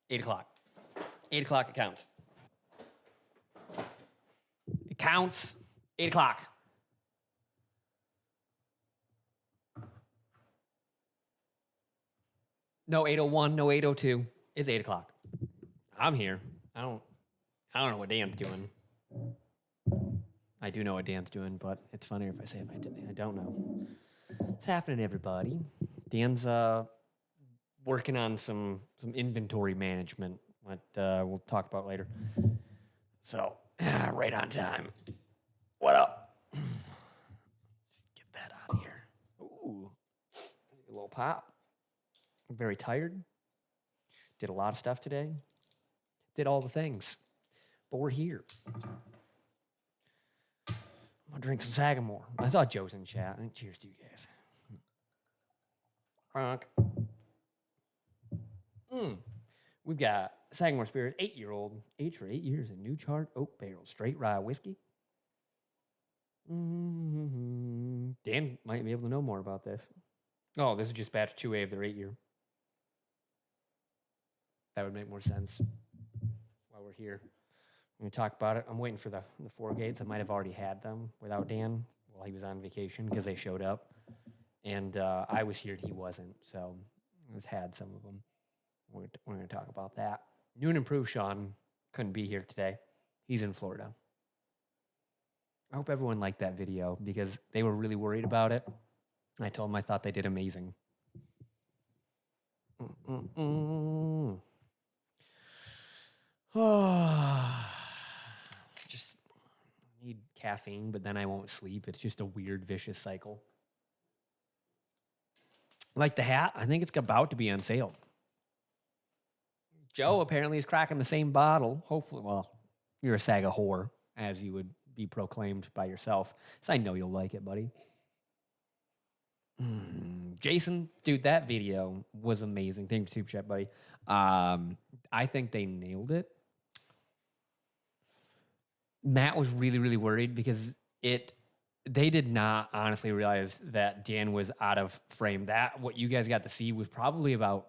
8 o'clock. 8 o'clock, it counts. It counts. 8 o'clock. No 8:01, no 8:02. It's 8 o'clock. I'm here. I don't know what Dan's doing. I do know what Dan's doing, but it's funnier if I say I don't know. What's happening, everybody? Dan's working on some inventory management that we'll talk about later. So, right on time. What up? Just get that out of here. Ooh, a little pop. I'm very tired. Did a lot of stuff today. Did all the things. But we're here. I'm going to drink some Sagamore. I saw Joe's in chat. Cheers to you guys. Honk. We've got Sagamore Spirits, 8-year-old, aged for 8 years in New Chart Oak Barrel, straight rye whiskey. Dan might be able to know more about this. Oh, this is just batch 2A of their 8-year. That would make more sense while we're here. We're going to talk about it. I'm waiting for the 4 gates. I might have already had them without Dan while he was on vacation because they showed up. And I was here and he wasn't, so I just had some of them. We're going to talk about that. New and improved Sean couldn't be here today. He's in Florida. I hope everyone liked that video because they were really worried about it. I told them I thought they did amazing. Just need caffeine, but then I won't sleep. It's just a weird, vicious cycle. Like the hat, I think it's about to be on sale. Joe apparently is cracking the same bottle. Hopefully, well, you're a Saga whore, as you would be proclaimed by yourself. So I know you'll like it, buddy. Jason, dude, that video was amazing. Thank you, Super Chat, buddy. I think they nailed it. Matt was really, really worried because they did not honestly realize that Dan was out of frame. That, what you guys got to see, was probably about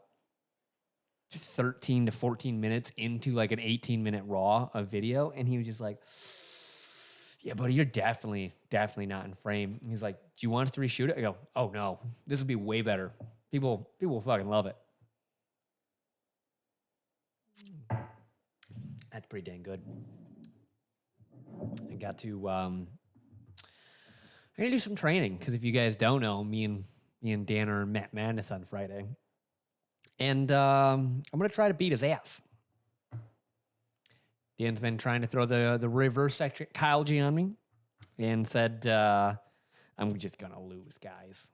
13 to 14 minutes into like an 18-minute raw of video. And he was just like, yeah, buddy, you're definitely not in frame. And he's like, do you want us to reshoot it? I go, oh, no, this will be way better. People will fucking love it. That's pretty dang good. I got to... I'm going to do some training, because if you guys don't know, me and Dan are Matt Madness on Friday. And I'm going to try to beat his ass. Dan's been trying to throw the reverse psychology on me and said, I'm just going to lose, guys.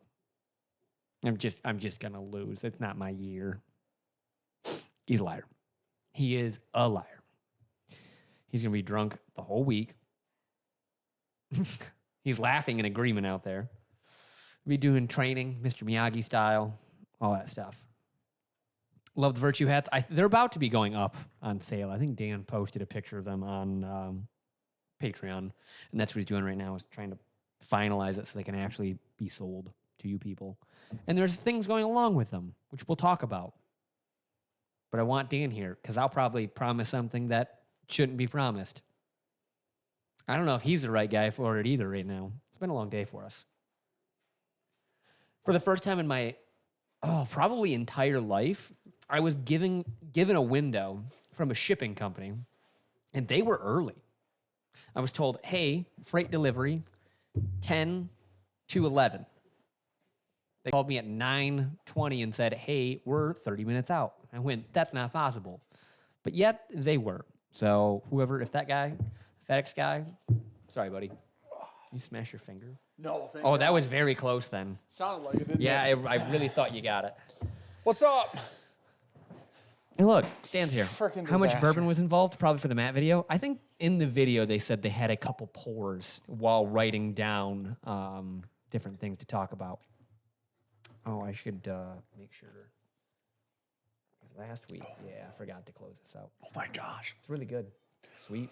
I'm just going to lose. It's not my year. He's a liar. He is a liar. He's going to be drunk the whole week. He's laughing in agreement out there. We'll be doing training, Mr. Miyagi style, all that stuff. Love the Virtue hats. They're about to be going up on sale. I think Dan posted a picture of them on Patreon, and that's what he's doing right now, is trying to finalize it so they can actually be sold to you people. And there's things going along with them, which we'll talk about. But I want Dan here, because I'll probably promise something that shouldn't be promised. I don't know if he's the right guy for it either right now. It's been a long day for us. For the first time in my, probably entire life, I was given a window from a shipping company, and they were early. I was told, hey, freight delivery, 10 to 11. They called me at 9:20 and said, hey, we're 30 minutes out. I went, that's not possible. But yet, they were. So whoever, if that guy, FedEx guy, sorry, buddy. You smash your finger? No, thank God. That was very close then. Sounded like it, didn't yeah, it? I really thought you got it. What's up? Hey, look, Stan's here. Frickin' How much disaster. bourbon was involved? Probably for the Matt video. I think in the video they said they had a couple pours while writing down different things to talk about. Oh, I should make sure. Last week, yeah, I forgot to close this out. Oh my gosh. It's really good. Sweet.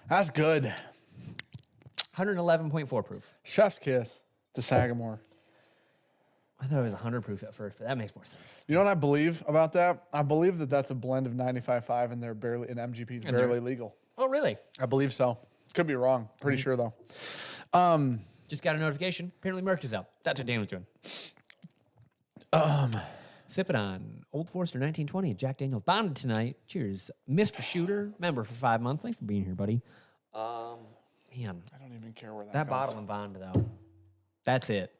That's good. 111.4 proof. Chef's kiss to Sagamore. I thought it was 100 proof at first, but that makes more sense. You know what I believe about that? I believe that that's a blend of 95.5 and they're barely, and MGP is barely legal. Oh, really? I believe so. Could be wrong. Pretty sure though. Just got a notification. Apparently merch is out. That's what Dan was doing. Sipping on Old Forester 1920 and Jack Daniels bonded tonight. Cheers. Mr. Shooter, member for 5 months. Thanks for being here, buddy. Man, I don't even care where that that goes. bottle and bond, though. That's it.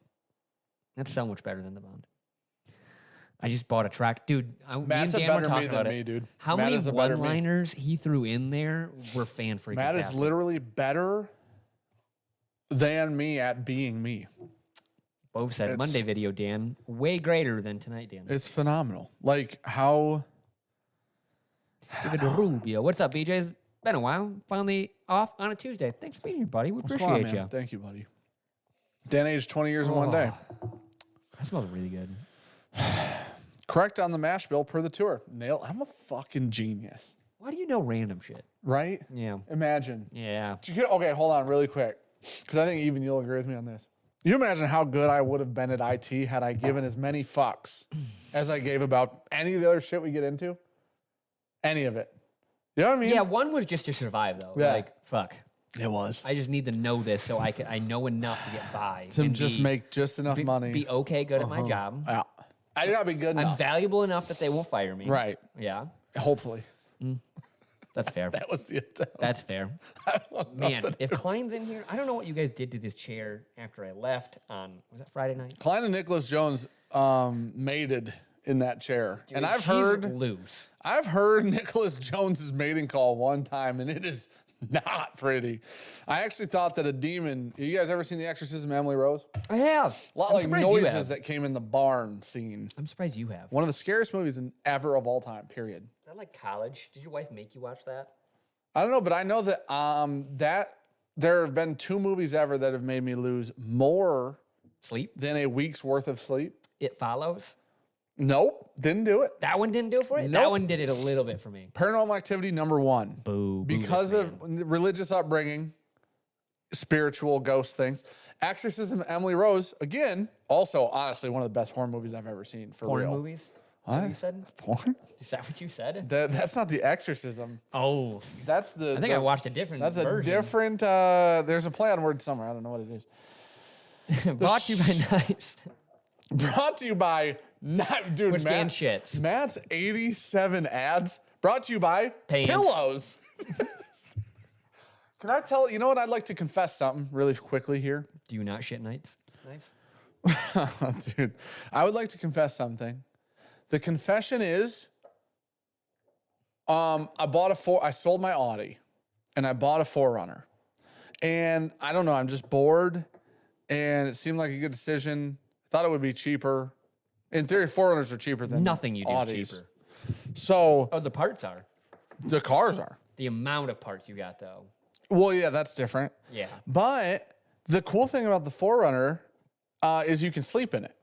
That's so much better than the bond. I just bought a track. Dude, Matt's me a and Dan were better me talking than about me, it. dude. How Matt many is a better me. one-liners he threw in there were fan-freaking Matt is literally better than me at being me. Both said It's- Monday video, Dan. Way greater than tonight, Dan. It's phenomenal. Like how... David Rubio. What's up, BJ? It's been a while. Finally off on a Tuesday. Thanks for being here, buddy. We What's going on, appreciate man? you. Thank you, buddy. Dan aged 20 years in one day. That smells really good. Correct on the mash bill per the tour. Nail. I'm a fucking genius. Why do you know random shit? Right? Yeah. Imagine. Yeah. Okay, hold on really quick. Because I think even you'll agree with me on this. You imagine how good I would have been at IT had I given as many fucks as I gave about any of the other shit we get into? Any of it. You know what I mean? Yeah, one was just to survive, though. Yeah. Like, fuck. It was. I just need to know this so I know enough to get by. To and just be, make just enough money. Be okay, good at my job. Yeah. I gotta be good I'm enough. valuable enough that they won't fire me. Right. Yeah. Hopefully. That's fair. That was the attempt. That's fair. Man, if Klein's in here, I don't know what you guys did to this chair after I left on, was that Friday night? Klein and Nicholas Jones mated in that chair. Dude, and I've she's heard loose. Nicholas Jones's mating call one time, and it is not pretty. I actually thought that a demon. You guys ever seen The Exorcism, Emily Rose? I have. A lot I'm like surprised you noises have. that came in the barn scene. I'm surprised you have. One of the scariest movies ever of all time, period. Is that like college? Did your wife make you watch that? I don't know, but I know that that there have been 2 movies ever that have made me lose more Sleep? than a week's worth of sleep. It Follows? Nope, didn't do it. That one didn't do it for you? That Nope. one did it a little bit for me. Paranormal Activity #1. Boo. Because of religious upbringing, spiritual ghost things. Exorcism, Emily Rose, again, also honestly one of the best horror movies I've ever seen. For porn real. movies? What? You said? Porn? Is that what you said? That's not The Exorcism. Oh. That's the. I think I watched a different That's a version. different. There's a play on word somewhere. I don't know what it is. Brought to you by Nice. Brought to you by dude. Which Dan Matt, shits. Matt's 87 ads. Brought to you by Pants. Pillows. Can I tell you know what? I'd like to confess something really quickly here. Do you not shit nights? Knives? Dude, I would like to confess something. The confession is, I sold my Audi, and I bought a 4Runner, and I don't know, I'm just bored, and it seemed like a good decision. Thought it would be cheaper. In theory, 4Runners are cheaper than Nothing you do Audis. is cheaper. So Oh, the parts are. the cars are. The amount of parts you got, though. Well, yeah, that's different. Yeah. But the cool thing about the 4Runner is you can sleep in it.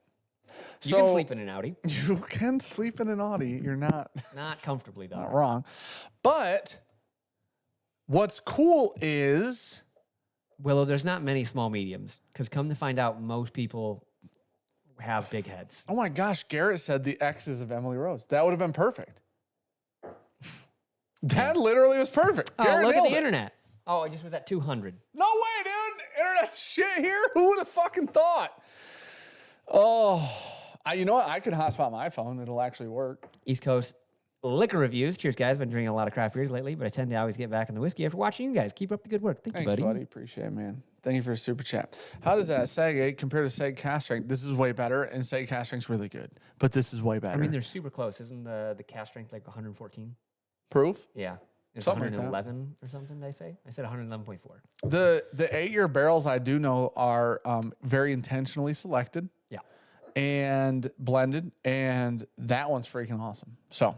You can sleep in an Audi. You can sleep in an Audi. You're not Not comfortably, though. not wrong. But what's cool is Willow, there's not many small mediums. Because come to find out, most people have big heads. oh my gosh, Garrett said the X's of Emily Rose. That would have been perfect. That literally was perfect. Oh, Garrett look at nailed the it. internet. Oh, it just was at 200. No way, dude. Internet's shit here. Who would have fucking thought? Oh, you know what? I could hotspot my phone. It'll actually work. East Coast liquor reviews. Cheers, guys. Been drinking a lot of craft beers lately, but I tend to always get back in the whiskey after watching you guys. Keep up the good work. Thank Thanks, you, buddy. Appreciate it, man. Thank you for a super chat. How does that Sag 8 compare to Sag cast strength? This is way better, and Sag cast strength's really good. But this is way better. I mean, they're super close. Isn't the cast strength like 114? proof. Yeah. It's Something like that. 111 or something, did I say? I said 111.4. The 8-year barrels I do know are very intentionally selected. Yeah. And blended, and that one's freaking awesome. So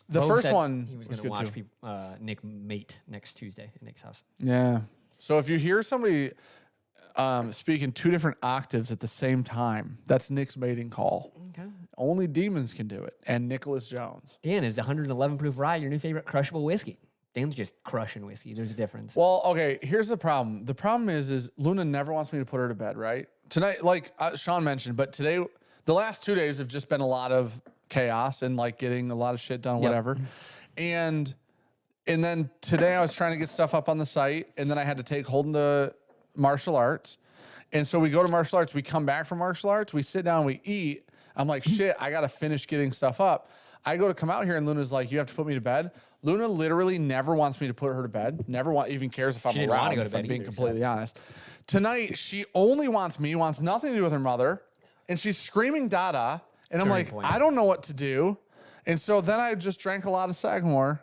the Bo first said one he was was going to good watch too. Nick mate next Tuesday at Nick's house. Yeah. So if you hear somebody speaking 2 different octaves at the same time, that's Nick's mating call. Okay. Only demons can do it, and Nicholas Jones. Dan, is 111 proof rye your new favorite crushable whiskey? Dan's just crushing whiskey. There's a difference. Well, okay, here's the problem. The problem is Luna never wants me to put her to bed, right? Tonight, like Sean mentioned, but today, the last 2 days have just been a lot of chaos and like getting a lot of shit done, whatever. And then today I was trying to get stuff up on the site, and then I had to take Holden to martial arts. And so we go to martial arts, we come back from martial arts, we sit down, we eat. I'm like, shit, I got to finish getting stuff up. I go to come out here, and Luna's like, you have to put me to bed. Luna literally never wants me to put her to bed. Even cares if I'm didn't want around, to go to if bed I'm being either, completely honest. Tonight, she only wants me, wants nothing to do with her mother, and she's screaming Dada, and I'm like, I don't know what to do. And so then I just drank a lot of Sagamore,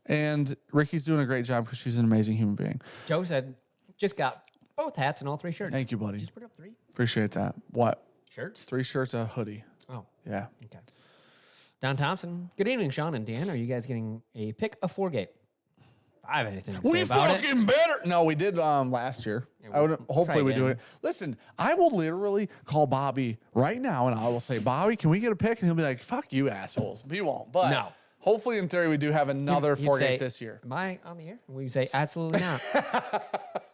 and Ricky's doing a great job because she's an amazing human being. Joe said, just got both hats and all 3 shirts. Thank you, buddy. Just put up 3 Appreciate that. What? shirts. 3 shirts, a hoodie. Oh, Yeah. okay. Don Thompson. Good evening, Sean and Dan. Are you guys getting a pick of 4-gate? I have anything to say about it. Better. No, we did last year. Yeah, I would hopefully we do again. it. Listen, I will literally call Bobby right now, and I will say, Bobby, can we get a pick? And he'll be like, fuck you, assholes. He won't. But No. hopefully, in theory, we do have another You'd 4-gate say, this year. Am I on the air? And we'd say, absolutely not.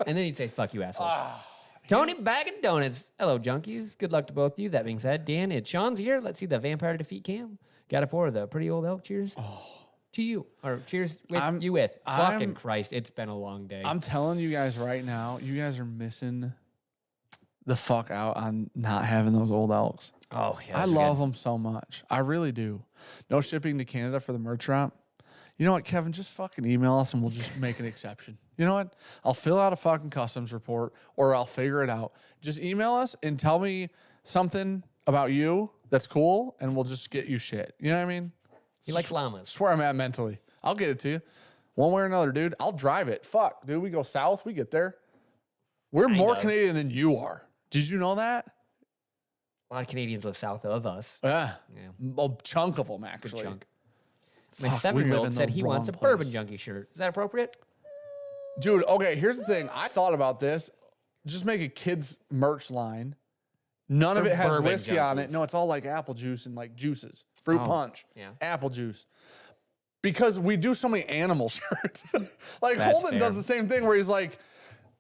And then he'd say, fuck you, assholes. Tony Bag of Donuts. Hello, junkies. Good luck to both of you. That being said, Dan, it's Sean's here. Let's see the vampire defeat cam. Got to pour the pretty old elk. Cheers to you. Or cheers with you with. Fucking Christ, it's been a long day. I'm telling you guys right now, you guys are missing the fuck out on not having those old elks. Oh, yeah. I love them so much. I really do. No shipping to Canada for the merch drop. You know what, Kevin? Just fucking email us and we'll just make an exception. You know what? I'll fill out a fucking customs report or I'll figure it out. Just email us and tell me something about you that's cool and we'll just get you shit. You know what I mean? He likes llamas. That's where I'm at mentally. I'll get it to you. One way or another, dude. I'll drive it. Fuck, dude. We go south. We get there. We're more Canadian than you are. Did you know that? A lot of Canadians live south of us. Yeah. Yeah. A chunk of them, actually. Good chunk. My Fuck, we live 7-year-old in said the he wants a wrong bourbon place. junkie shirt. Is that appropriate? Dude, okay, here's the thing. I thought about this. Just make a kid's merch line. None of For it has bourbon whiskey on junkies. it. No, it's all like apple juice and like juices. Fruit punch. yeah. Apple juice. Because we do so many animal shirts. Like That's Holden does fair. the same thing where he's like,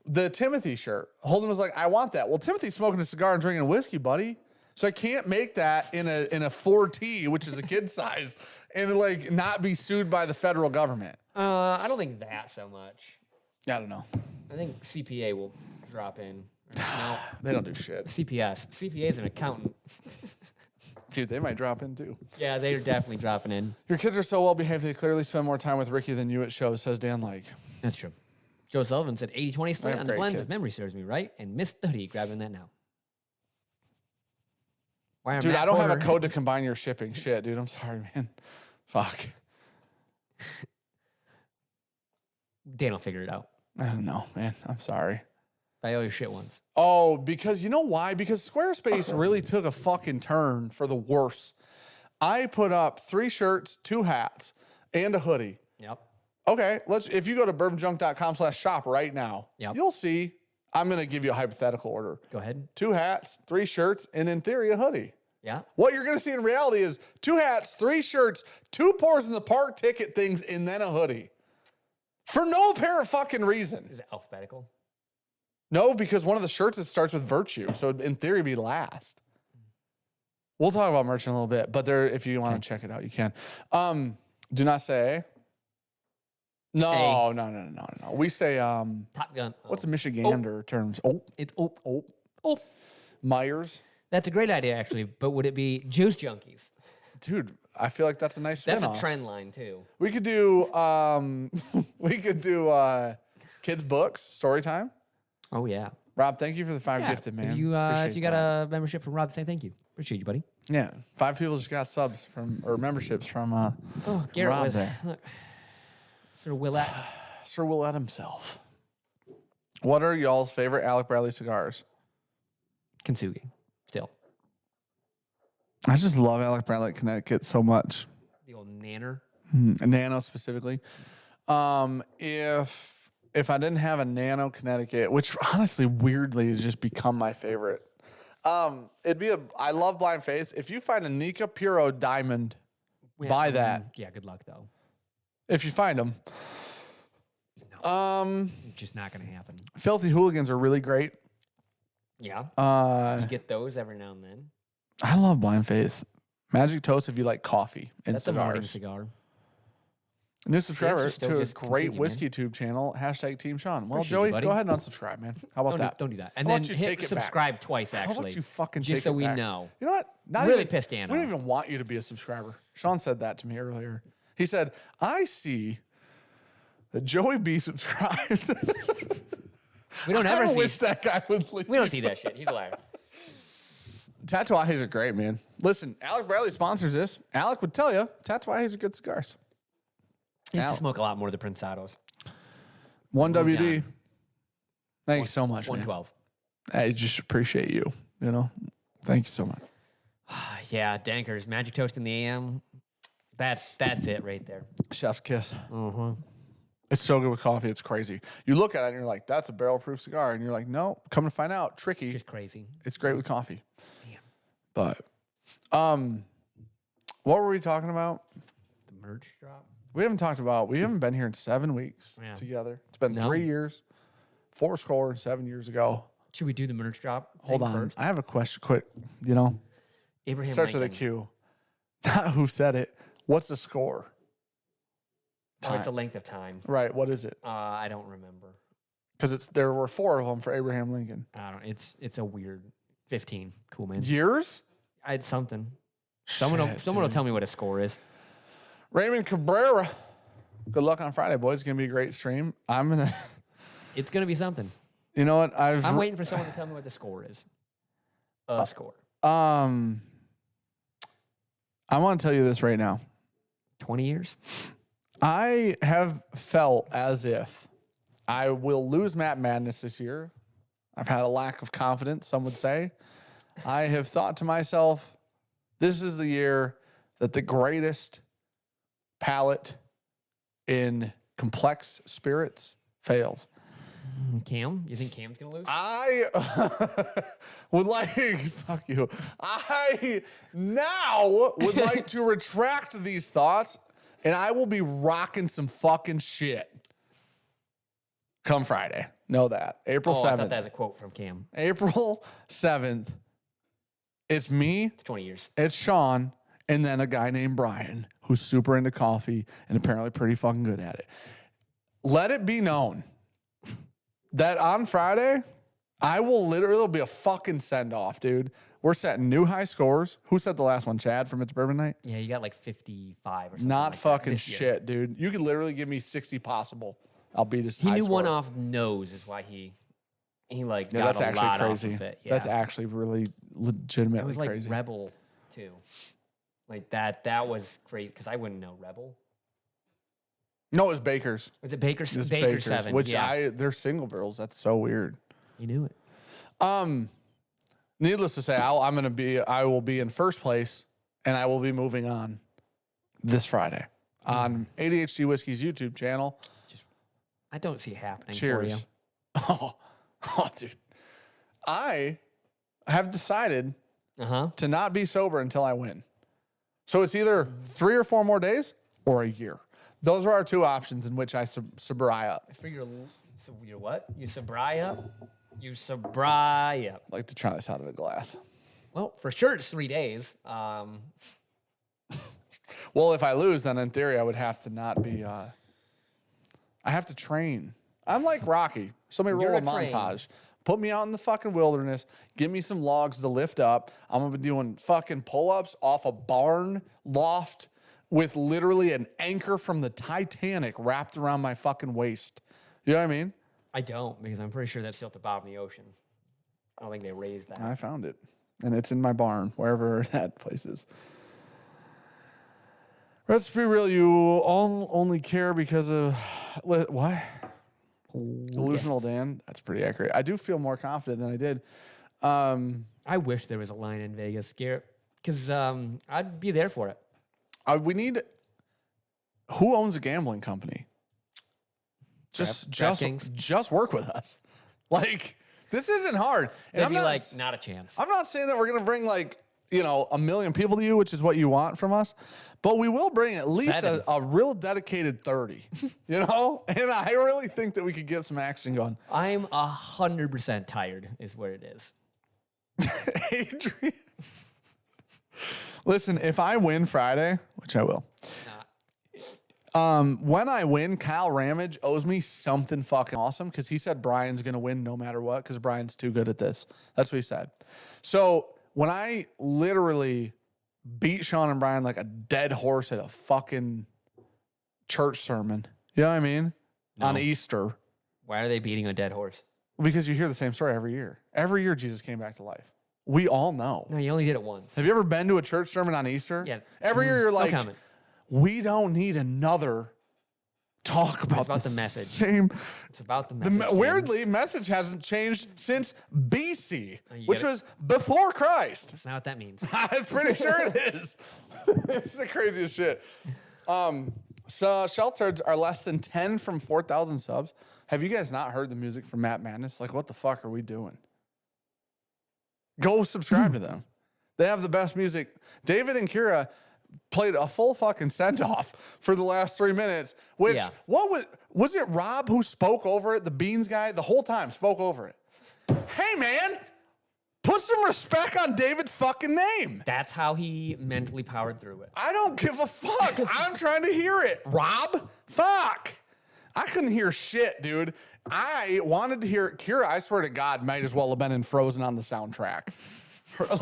the Timothy shirt. Holden was like, I want that. Well, Timothy's smoking a cigar and drinking whiskey, buddy. So I can't make that in a 4T, which is a kid size, and like not be sued by the federal government. I don't think that so much. I don't know. I think CPA will drop in. No, They don't do shit. CPS. CPA is an accountant. Dude, they might drop in too. Yeah, they're definitely dropping in. Your kids are so well behaved, they clearly spend more time with Ricky than you at shows, says Dan Like. That's true. Joe Sullivan said 80-20 split have on the great blends, kids. if memory serves me right, and Miss Study grabbing that now. Why are Dude, Matt I don't have a Porter- code to combine your shipping. Shit, dude. I'm sorry, man. Fuck. Dan will figure it out. I don't know, man. I'm sorry. Buy all your shit ones. Oh, because you know why? Because Squarespace really took a fucking turn for the worse. I put up 3 shirts, 2 hats, and a hoodie. Yep. Okay, if you go to bourbonjunk.com/shop right now, Yep. you'll see. I'm going to give you a hypothetical order. Go ahead. 2 hats, 3 shirts, and in theory, a hoodie. Yeah. What you're going to see in reality is 2 hats, 3 shirts, 2 pours in the park ticket things, and then a hoodie. For no apparent fucking reason. Is it alphabetical? No, because one of the shirts it starts with virtue, so it'd in theory be last. We'll talk about merch in a little bit, but there, if you want to check it out, you can. Do not say. No. We say Top Gun. what's a Michigander terms? Oh, It's oh. Myers, That's a great idea, actually. But would it be Juice Junkies? dude. I feel like that's a nice That's spin-off. a trend line too. We could do kids books story time. Oh yeah. Rob, thank you for the 5 gifted, man. If you Appreciate got that. a membership from Rob, say thank you. Appreciate you, buddy. Yeah, 5 people just got subs from or memberships from Oh, Garrett Rob was there. look, Sir Willette. Sir Willette himself. What are y'all's favorite Alec Bradley cigars? Kintsugi. Still. I just love Alec Bradley Connecticut so much. The old nanner. Nano specifically. If I didn't have a Nano Connecticut, which honestly weirdly has just become my favorite, it'd be I love Blind Faith. If you find a Nika Puro Diamond, buy that. Yeah, good luck though. If you find them, It's just not going to happen. Filthy Hooligans are really great. Yeah. You get those every now and then. I love Blind Faith. Magic Toast if you like coffee and That's a morning cigar. New subscriber still to a just great continue, whiskey tube channel. # Team Sean. Well, Appreciate Joey, you, buddy. go ahead and unsubscribe, man. How about that? Don't do that. And How then about you hit take it back? subscribe twice, How actually. about you fucking just take so it we back? know. You know what? Not Really even, pissed Dan We don't off. even want you to be a subscriber. Sean said that to me earlier. He said, I see that Joey B subscribed. We don't ever I see. wish that guy would leave. We don't see that shit. He's a liar. Tatuajes are great, man. Listen, Alec Bradley sponsors this. Alec would tell you, Tatuajes are good cigars. He used to smoke a lot more of the Prinsados. 1WD. on. Thank you so much, man. 112. I just appreciate you. You know, thank you so much. Yeah, Dankers. Magic Toast in the AM. That's it right there. Chef's kiss. Uh-huh. It's so good with coffee. It's crazy. You look at it and you're like, that's a barrel proof cigar. And you're like, no, come to find out, tricky. Just crazy. It's great with coffee. Damn. But, what were we talking about? The merch drop. We haven't been here in 7 weeks together. It's been 3 years, 7 years ago. Should we do the merch drop? Hold on. First? I have a question quick. You know, Abraham starts Lincoln. with a Q. Not who said it. What's the score? Oh, it's a length of time. Right. What is it? I don't remember. Because there were 4 of them for Abraham Lincoln. I don't. It's a weird 15. Cool, man. Years? I had something. Someone will tell me what a score is. Raymond Cabrera. Good luck on Friday, boys. It's gonna be a great stream. It's gonna be something. You know what? I'm waiting for someone to tell me what the score is. Score. I want to tell you this right now. 20 years. I have felt as if I will lose Matt Madness this year. I've had a lack of confidence, some would say. I have thought to myself, this is the year that the greatest palate in complex spirits fails. Cam? You think Cam's gonna lose? I would like, fuck you. I now would like to retract these thoughts, and I will be rocking some fucking shit come Friday. Know that. April 7th. I thought that was a quote from Cam. April 7th. It's me. It's 20 years. It's Sean, and then a guy named Brian who's super into coffee and apparently pretty fucking good at it. Let it be known that on Friday, I will literally, it'll be a fucking send-off, dude. We're setting new high scores. Who said the last one? Chad from It's Bourbon Night? Yeah, you got like 55 or something. Not like fucking that this year. shit, dude. You could literally give me 60 possible. I'll beat his He high knew score. one off nose is why he like Yeah, got that's a actually lot crazy. off of it. Yeah. That's actually really legitimately it was like crazy. Rebel too. Like that was great because I wouldn't know Rebel. No, it was Baker's. Was it Baker's? It was Baker's 7. which yeah. they're single barrels. That's so weird. You knew it. Needless to say, I will be in first place, and I will be moving on this Friday on ADHD Whiskey's YouTube channel. I don't see it happening for you. Cheers. Oh, dude. I have decided to not be sober until I win. So it's either 3 or 4 more days or a year. Those are our 2 options in which I sobri up. I figure you're what? You sobri up? You sobri up. I like to try this out of a glass. Well, for sure it's 3 days. Well, if I lose, then in theory I would have to not be. I have to train. I'm like Rocky. Somebody roll You're a a train. montage. Put me out in the fucking wilderness. Give me some logs to lift up. I'm gonna be doing fucking pull-ups off a barn loft with literally an anchor from the Titanic wrapped around my fucking waist. You know what I mean? I don't, because I'm pretty sure that's still at the bottom of the ocean. I don't think they raised that. I found it, and it's in my barn, wherever that place is. Let's be real. You only care because of what? Delusional Dan. That's pretty accurate. I do feel more confident than I did. I wish there was a line in Vegas, Garrett, because I'd be there for it. We need. Who owns a gambling company? Just work with us. Like, this isn't hard. And They'd I'm be not like, not a chance. I'm not saying that we're gonna bring like a million people to you, which is what you want from us. But we will bring at least a real dedicated 30, And I really think that we could get some action going. I'm 100% tired is what it is. Adrian. Listen, if I win Friday, which I will. When I win, Kyle Ramage owes me something fucking awesome because he said Brian's going to win no matter what because Brian's too good at this. That's what he said. So when I literally beat Sean and Brian like a dead horse at a fucking church sermon, you know what I mean? No. On Easter. Why are they beating a dead horse? Because you hear the same story every year. Every year Jesus came back to life. We all know. No, you only did it once. Have you ever been to a church sermon on Easter? Yeah. Every year you're like, no comment. We don't need another talk about, the message. It's about the message. Weirdly, message hasn't changed since BC, which was before Christ. That's not what that means. I'm pretty sure it is. It's the craziest shit. So Sheltards are less than 10 from 4,000 subs. Have you guys not heard the music from Matt Madness? Like, what the fuck are we doing? Go subscribe to them. They have the best music. David and Kira played a full fucking send-off for the last 3 minutes, which, what was it Rob who spoke over it, the Beans guy, the whole time spoke over it? Hey, man, put some respect on David's fucking name. That's how he mentally powered through it. I don't give a fuck. I'm trying to hear it. Rob, fuck. I couldn't hear shit, dude. I wanted to hear it. Kira, I swear to God, might as well have been in Frozen on the soundtrack.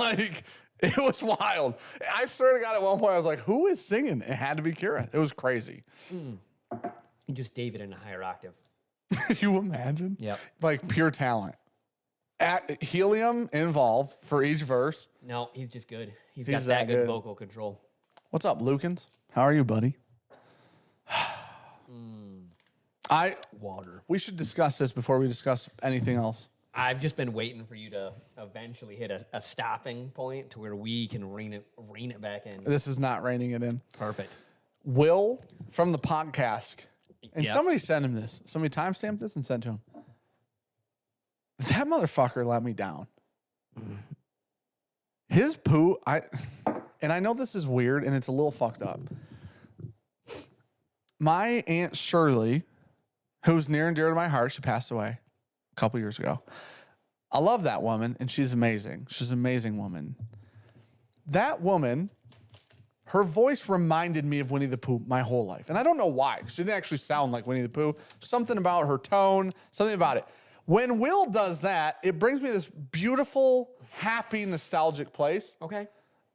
Like... It was wild. I swear to God, at one point, I was like, who is singing? It had to be Kira. It was crazy. Just David in a higher octave. You imagine? Yep. Like pure talent. Helium involved for each verse. No, he's just good. He's got that good vocal control. What's up, Lukens? How are you, buddy? Water. We should discuss this before we discuss anything else. I've just been waiting for you to eventually hit a stopping point to where we can rein it back in. This is not reining it in. Perfect. Will from the podcast, and somebody sent him this. Somebody timestamped this and sent to him. That motherfucker let me down. His poo, and I know this is weird and it's a little fucked up. My Aunt Shirley, who's near and dear to my heart, she passed away a couple years ago. I love that woman, and she's amazing. She's an amazing woman. That woman, her voice reminded me of Winnie the Pooh my whole life. And I don't know why. She didn't actually sound like Winnie the Pooh. Something about her tone, something about it. When Will does that, it brings me this beautiful, happy, nostalgic place. Okay.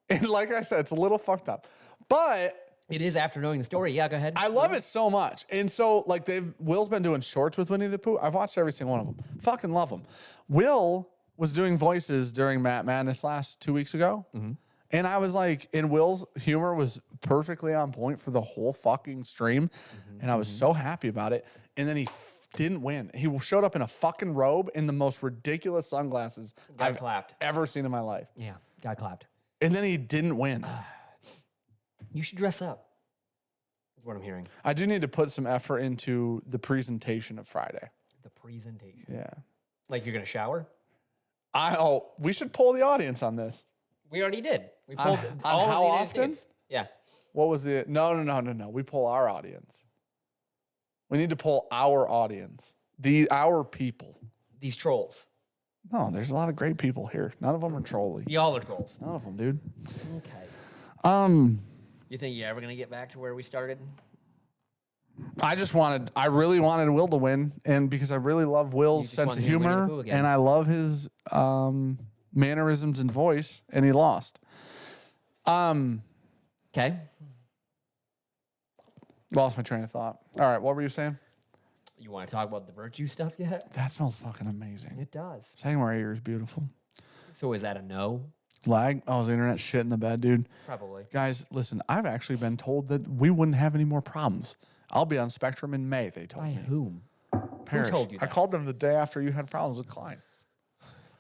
And like I said, it's a little fucked up. But it is after knowing the story. Yeah, go ahead. I love it so much. And so, like, Will's been doing shorts with Winnie the Pooh. I've watched every single one of them. Fucking love them. Will was doing voices during Matt Madness 2 weeks ago. Mm-hmm. And I was like, and Will's humor was perfectly on point for the whole fucking stream. Mm-hmm. And I was so happy about it. And then he didn't win. He showed up in a fucking robe in the most ridiculous sunglasses I've ever seen in my life. Yeah, got clapped. And then he didn't win. You should dress up. That's what I'm hearing. I do need to put some effort into the presentation of Friday. The presentation? Yeah. Like you're going to shower? We should poll the audience on this. We already did. We polled on all how of the often? States. Yeah. What was it? No. We poll our audience. We need to poll our audience. Our people. These trolls. No, there's a lot of great people here. None of them are trolly. Y'all are trolls. None of them, dude. Okay. You think you're ever going to get back to where we started? I really wanted Will to win, and because I really love Will's sense of humor, and I love his mannerisms and voice, and he lost. Okay. Lost my train of thought. All right, what were you saying? You want to talk about the virtue stuff yet? That smells fucking amazing. It does. Sagamore air is beautiful. So is that a no? Lag? Oh, is the internet shit in the bed, dude? Probably. Guys, listen, I've actually been told that we wouldn't have any more problems. I'll be on Spectrum in May, they told me. By whom? Parrish. Who told you that? I called them the day after you had problems with Klein.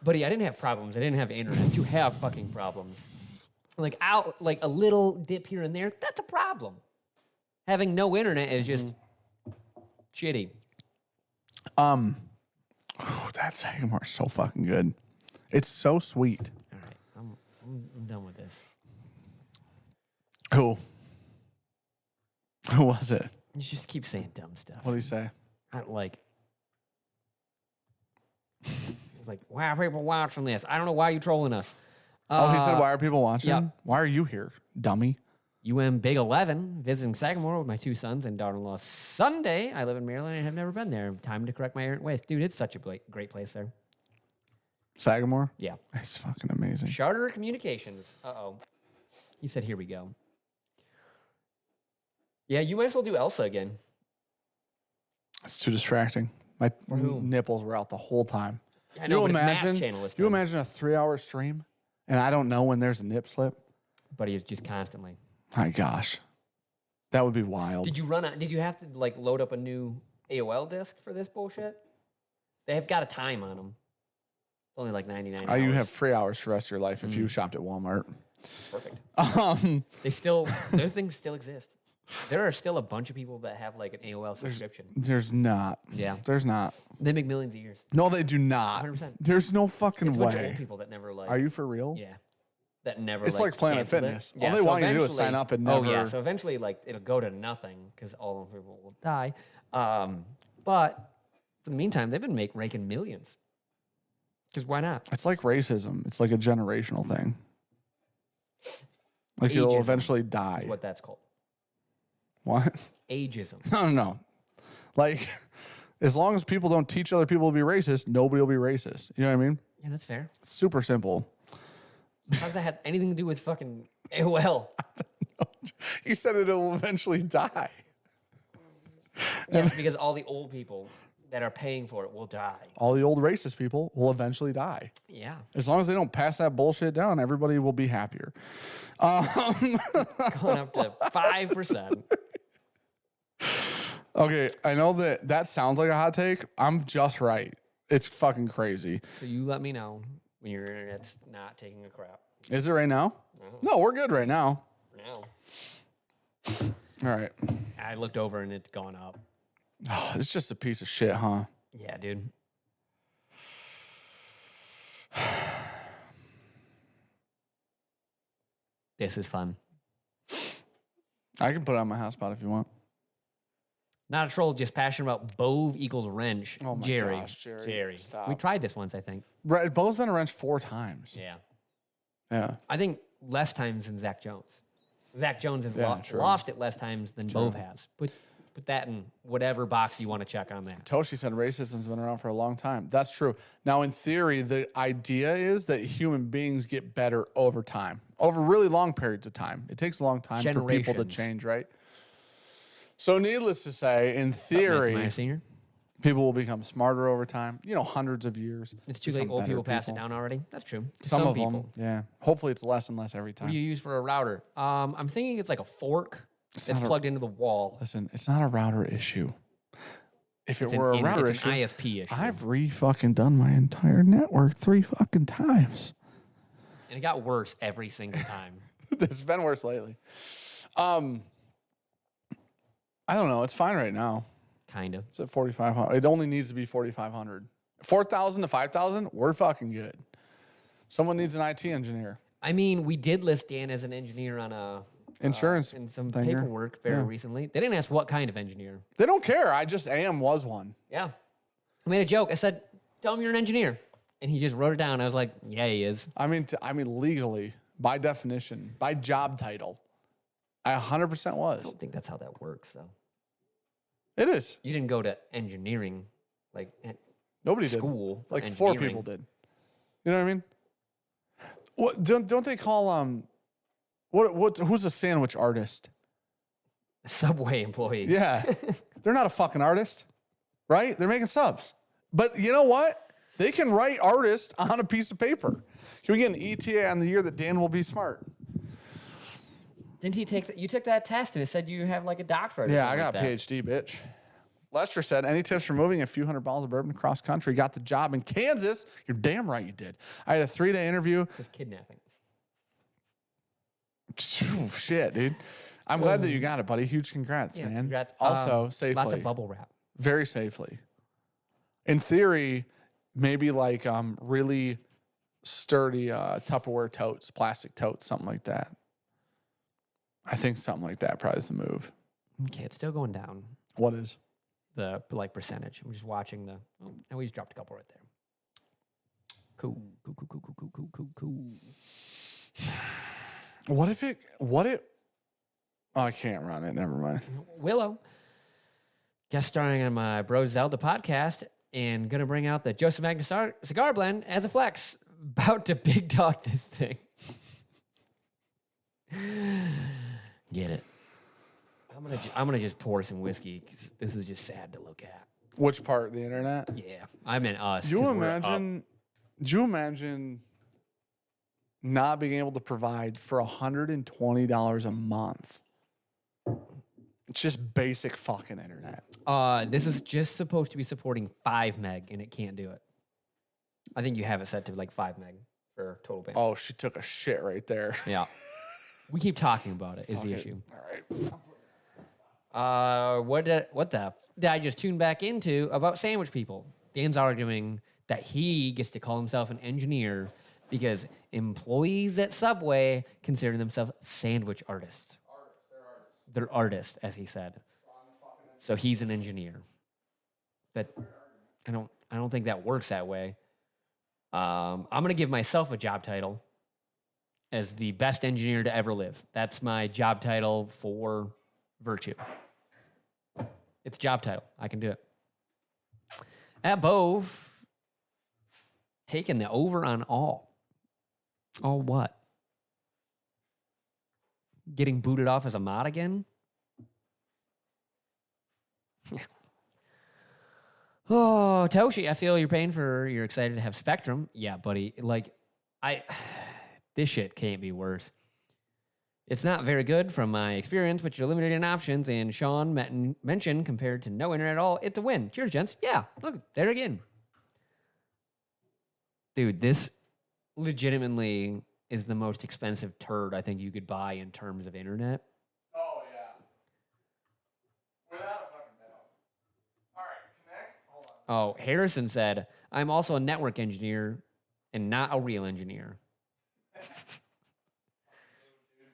Buddy, I didn't have problems. I didn't have internet. You have fucking problems. Like a little dip here and there, that's a problem. Having no internet is just shitty. That Sagamore is so fucking good. It's so sweet. All right. I'm done with this. Who? Who was it? You just keep saying dumb stuff. What did he say? I don't like. It's like, why are people watching this? I don't know why you trolling us. He said, why are people watching? Yep. Why are you here, dummy? Big 11, visiting Sagamore with my 2 sons and daughter-in-law Sunday. I live in Maryland and have never been there. Time to correct my errant ways. Dude, it's such a great place there. Sagamore? Yeah. It's fucking amazing. Charter Communications. Uh-oh. He said, here we go. Yeah, you might as well do Elsa again. It's too distracting. My nipples were out the whole time. I know, but it's Matt's channel this time. You imagine a 3-hour stream and I don't know when there's a nip slip? But he's just constantly. My gosh. That would be wild. Did you have to like load up a new AOL disk for this bullshit? They have got a time on them. It's only like 99 hours. You have 3 hours for the rest of your life if you shopped at Walmart. Perfect. Those things still exist. There are still a bunch of people that have like an AOL subscription. There's not. Yeah. There's not. They make millions a year. No, they do not. 100%. There's no fucking It's a way. bunch of old people that never like. Are you for real? Yeah. That never. It's like Planet canceled Fitness. It. Yeah, All they want you to do is sign up and never. Oh yeah. So eventually, like it'll go to nothing because all of people will die. But for the meantime, they've been raking millions. Because why not? It's like racism. It's like a generational thing. Like it'll Ageism eventually die. is what that's called. What? Ageism. No. Like, as long as people don't teach other people to be racist, nobody will be racist. You know what I mean? Yeah, that's fair. It's super simple. How does that have anything to do with fucking AOL? You said it'll eventually die. Yes, because all the old people that are paying for it will die. All the old racist people will eventually die. Yeah. As long as they don't pass that bullshit down, everybody will be happier. Going up to 5%. Okay, I know that sounds like a hot take. I'm just right. It's fucking crazy. So you let me know when your internet's not taking a crap. Is it right now? No, we're good right now. For now. All right. I looked over and it's gone up. Oh, it's just a piece of shit, huh? Yeah, dude. This is fun. I can put it on my hotspot if you want. Not a troll, just passionate about Bove equals wrench. Oh my Jerry. gosh, Jerry. Stop. We tried this once, I think. Right, Bo's been a wrench 4 times. Yeah. Yeah. I think less times than Zach Jones. Zach Jones has lost it less times than Bove has. Put that in whatever box you want to check on that. Toshi said racism's been around for a long time. That's true. Now, in theory, the idea is that human beings get better over time, over really long periods of time. It takes a long time for people to change, right? So needless to say, in theory, people will become smarter over time, hundreds of years. It's too late. Old people pass it down already. That's true. Some of them, yeah. Hopefully it's less and less every time. What do you use for a router? I'm thinking it's like a fork that's plugged into the wall. Listen, it's not a router issue. If it were a router issue, it's an ISP issue. I've fucking done my entire network 3 fucking times. And it got worse every single time. It's been worse lately. I don't know. It's fine right now. Kind of. It's at 4,500. It only needs to be 4,500. 4,000 to 5,000, we're fucking good. Someone needs an IT engineer. I mean, we did list Dan as an engineer on a insurance and some paperwork very recently. They didn't ask what kind of engineer. They don't care. I just was one. Yeah. I made a joke. I said, "Tell him you're an engineer," and he just wrote it down. I was like, "Yeah, he is." I mean, legally, by definition, by job title, I 100% was. I don't think that's how that works, though. It is. You didn't go to engineering, like nobody school. Did. Like 4 people did. You know what I mean? What don't they call who's a sandwich artist? A Subway employee. Yeah, they're not a fucking artist, right? They're making subs. But you know what? They can write artist on a piece of paper. Can we get an ETA on the year that Dan will be smart? Didn't he take that? You took that test and it said you have like a doctorate. Yeah, I got a PhD, bitch. Lester said, any tips for moving a few hundred bottles of bourbon across country? Got the job in Kansas. You're damn right you did. I had a 3-day interview. Just kidnapping. Shit, dude. I'm glad that you got it, buddy. Huge congrats, man. Congrats. Also, safely. Lots of bubble wrap. Very safely. In theory, maybe like really sturdy Tupperware totes, plastic totes, something like that. I think something like that probably is the move. Okay, it's still going down. What is? The like percentage. I'm just watching the. Oh, and we just dropped a couple right there. Cool. What if it? Oh, I can't run it. Never mind. Willow, guest starring on my Bro Zelda podcast, and gonna bring out the Joseph Magna cigar blend as a flex. About to big dog this thing. Get it? I'm gonna just pour some whiskey because this is just sad to look at. Which part? The internet? Yeah, I meant us. Do you imagine not being able to provide for $120 a month? It's just basic fucking internet. This is just supposed to be supporting 5 meg, and it can't do it. I think you have it set to like 5 meg for total bandwidth. Oh, she took a shit right there. Yeah. We keep talking about it. Is the issue. All right. What the did I just tune back into about sandwich people? Dan's arguing that he gets to call himself an engineer because employees at Subway consider themselves sandwich artists. They're artists, as he said. So he's an engineer. But I don't think that works that way. I'm gonna give myself a job title as the best engineer to ever live. That's my job title for Virtue. It's a job title. I can do it. At Bove, taking the over on all. All what? Getting booted off as a mod again? Oh, Toshi, I feel your pain you're excited to have Spectrum. Yeah, buddy. Like, this shit can't be worse. It's not very good from my experience, but you're limited in options, and Sean mentioned compared to no internet at all, it's a win. Cheers, gents. Yeah, look, there again. Dude, this legitimately is the most expensive turd I think you could buy in terms of internet. Oh, yeah. Without a fucking doubt. All right, connect. Hold on. Oh, Harrison said, I'm also a network engineer and not a real engineer.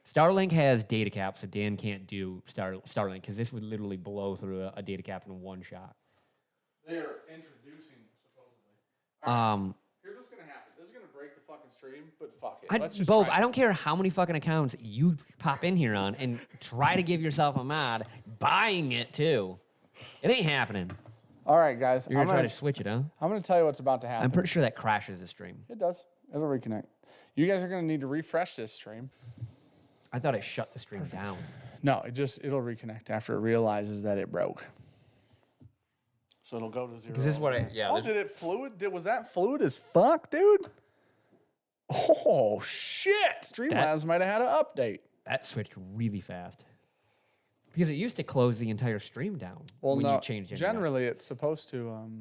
Starlink has data caps, so Dan can't do Starlink because this would literally blow through a data cap in one shot. They're introducing, supposedly. All right, here's what's going to happen. This is going to break the fucking stream, but fuck it. Let's just Both. try I don't care how many fucking accounts you pop in here on and try to give yourself a mod, buying it too. It ain't happening. All right, guys. You're going to try to switch it, huh? I'm going to tell you what's about to happen. I'm pretty sure that crashes the stream. It does. It'll reconnect. You guys are going to need to refresh this stream. I thought it shut the stream down. No, it'll reconnect after it realizes that it broke. So it'll go to 0. Because this is what Oh, did it fluid? Was that fluid as fuck, dude? Oh, shit. Streamlabs might have had an update. That switched really fast. Because it used to close the entire stream down when you changed it. Generally, it's supposed to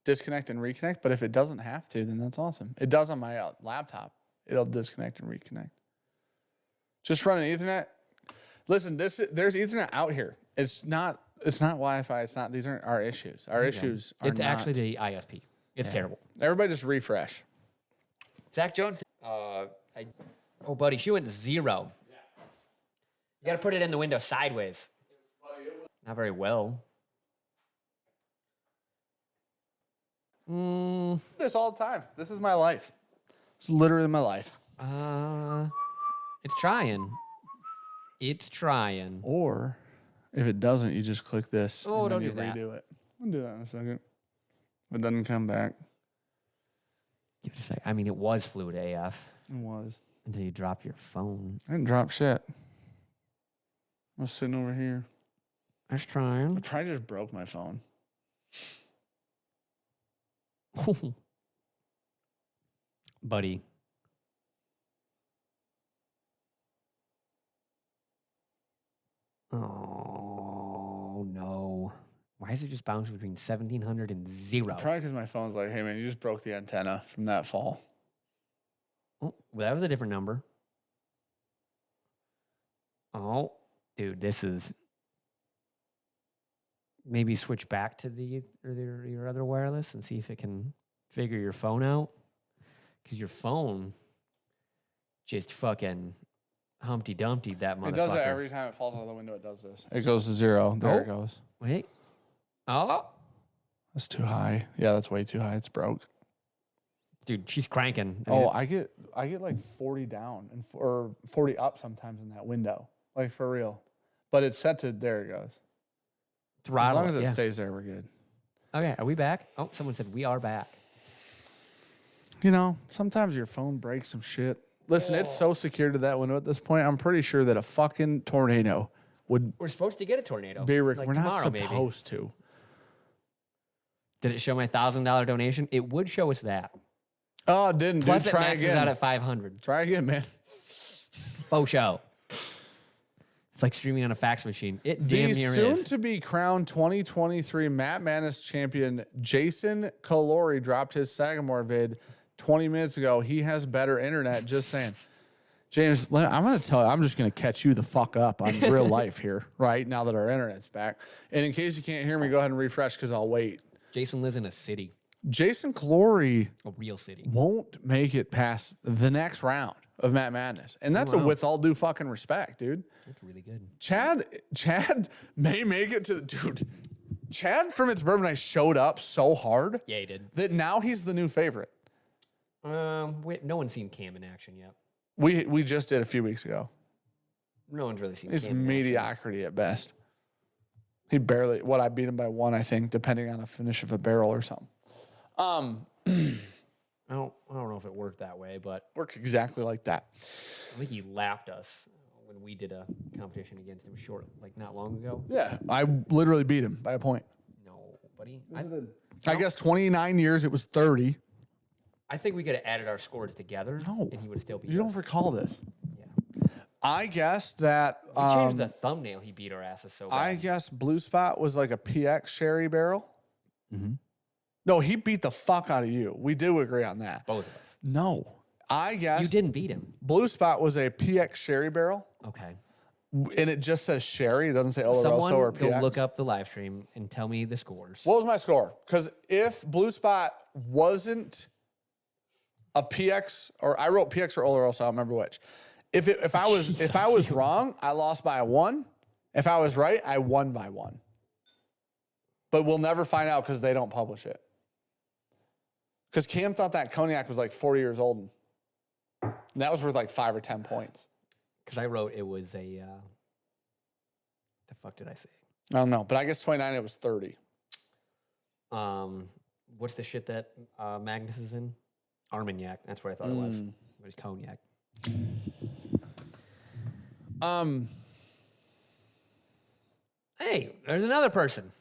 disconnect and reconnect, but if it doesn't have to, then that's awesome. It does on my laptop. It'll disconnect and reconnect. Just run an Ethernet. Listen, there's Ethernet out here. It's not Wi-Fi. These aren't our issues. Our issues are It's actually the ISP. It's terrible. Everybody just refresh. Zach Jones. Oh, buddy, she went 0. Yeah. You got to put it in the window sideways. Not very well. This all the time. This is my life. It's literally my life. It's trying. It's trying. Or if it doesn't, you just click this. Oh, and don't then do that. Redo it. I'll do that in a second. It doesn't come back. Give it a sec. I mean, it was fluid AF. It was. Until you drop your phone. I didn't drop shit. I was sitting over here. I was trying. I probably just broke my phone. Buddy. Oh, no. Why is it just bouncing between 1,700 and 0? Probably because my phone's like, hey, man, you just broke the antenna from that fall. Oh, well, that was a different number. Oh, dude, this is maybe switch back to your other wireless and see if it can figure your phone out. Because your phone just fucking Humpty Dumpty that motherfucker. It does it every time it falls out of the window. It does this. It goes to 0. There it goes. Wait. Oh. That's too high. Yeah, that's way too high. It's broke. Dude, she's cranking. I get like 40 down or 40 up sometimes in that window. Like for real. But it's set to, there it goes. Throttle, as long as it stays there, we're good. Okay, are we back? Oh, someone said we are back. You know, sometimes your phone breaks some shit. Listen, it's so secured to that window at this point. I'm pretty sure that a fucking tornado would. We're supposed to get a tornado. We're not supposed to. Did it show my $1,000 donation? It would show us that. Oh, it didn't. Plus, dude. it Try maxes again. out at 500. Try again, man. Faux show. It's like streaming on a fax machine. It damn near The is. soon-to-be crowned 2023 Matt Madness champion Jason Calori dropped his Sagamore vid 20 minutes ago. He has better internet. Just saying. James, I'm going to tell you, I'm just going to catch you the fuck up on real life here, right? Now that our internet's back. And in case you can't hear me, go ahead and refresh because I'll wait. Jason lives in a city. Jason Calori A real city. won't make it past the next round of Matt Madness. And that's a with all due fucking respect, dude. That's really good. Chad may make it to dude. Chad from It's Bourbon Night showed up so hard Yeah, he did. that now he's the new favorite. No one's seen Cam in action yet. We just did a few weeks ago. No one's really seen It's Cam in action. mediocrity at best. He barely I beat him by 1, I think, depending on a finish of a barrel or something. I don't know if it worked that way, but Works exactly like that. I think he lapped us when we did a competition against him not long ago. Yeah, I literally beat him by a point. No, buddy. I guess 29 years, it was 30. I think we could have added our scores together, No. and he would have still beat You us. don't recall this. Yeah. I guess that We changed the thumbnail. He beat our asses so bad. I guess Blue Spot was like a PX sherry barrel. Mm-hmm. No, he beat the fuck out of you. We do agree on that. Both of us. No, I guess You didn't beat him. Blue Spot was a PX sherry barrel, Okay. and it just says sherry. It doesn't say Oloroso Someone or go PX. look up the live stream and tell me the scores. What was my score? Because if Blue Spot wasn't a PX, or I wrote PX or Oloroso, I don't remember which. If I was wrong, I lost by 1. If I was right, I won by 1. But we'll never find out because they don't publish it. Because Cam thought that cognac was like 40 years old. And that was worth like 5 or 10 points. Because I wrote it was a. The fuck did I say? I don't know. But I guess 29, it was 30. What's the shit that Magnus is in? Armagnac. That's what I thought it was. It was cognac. Hey, there's another person.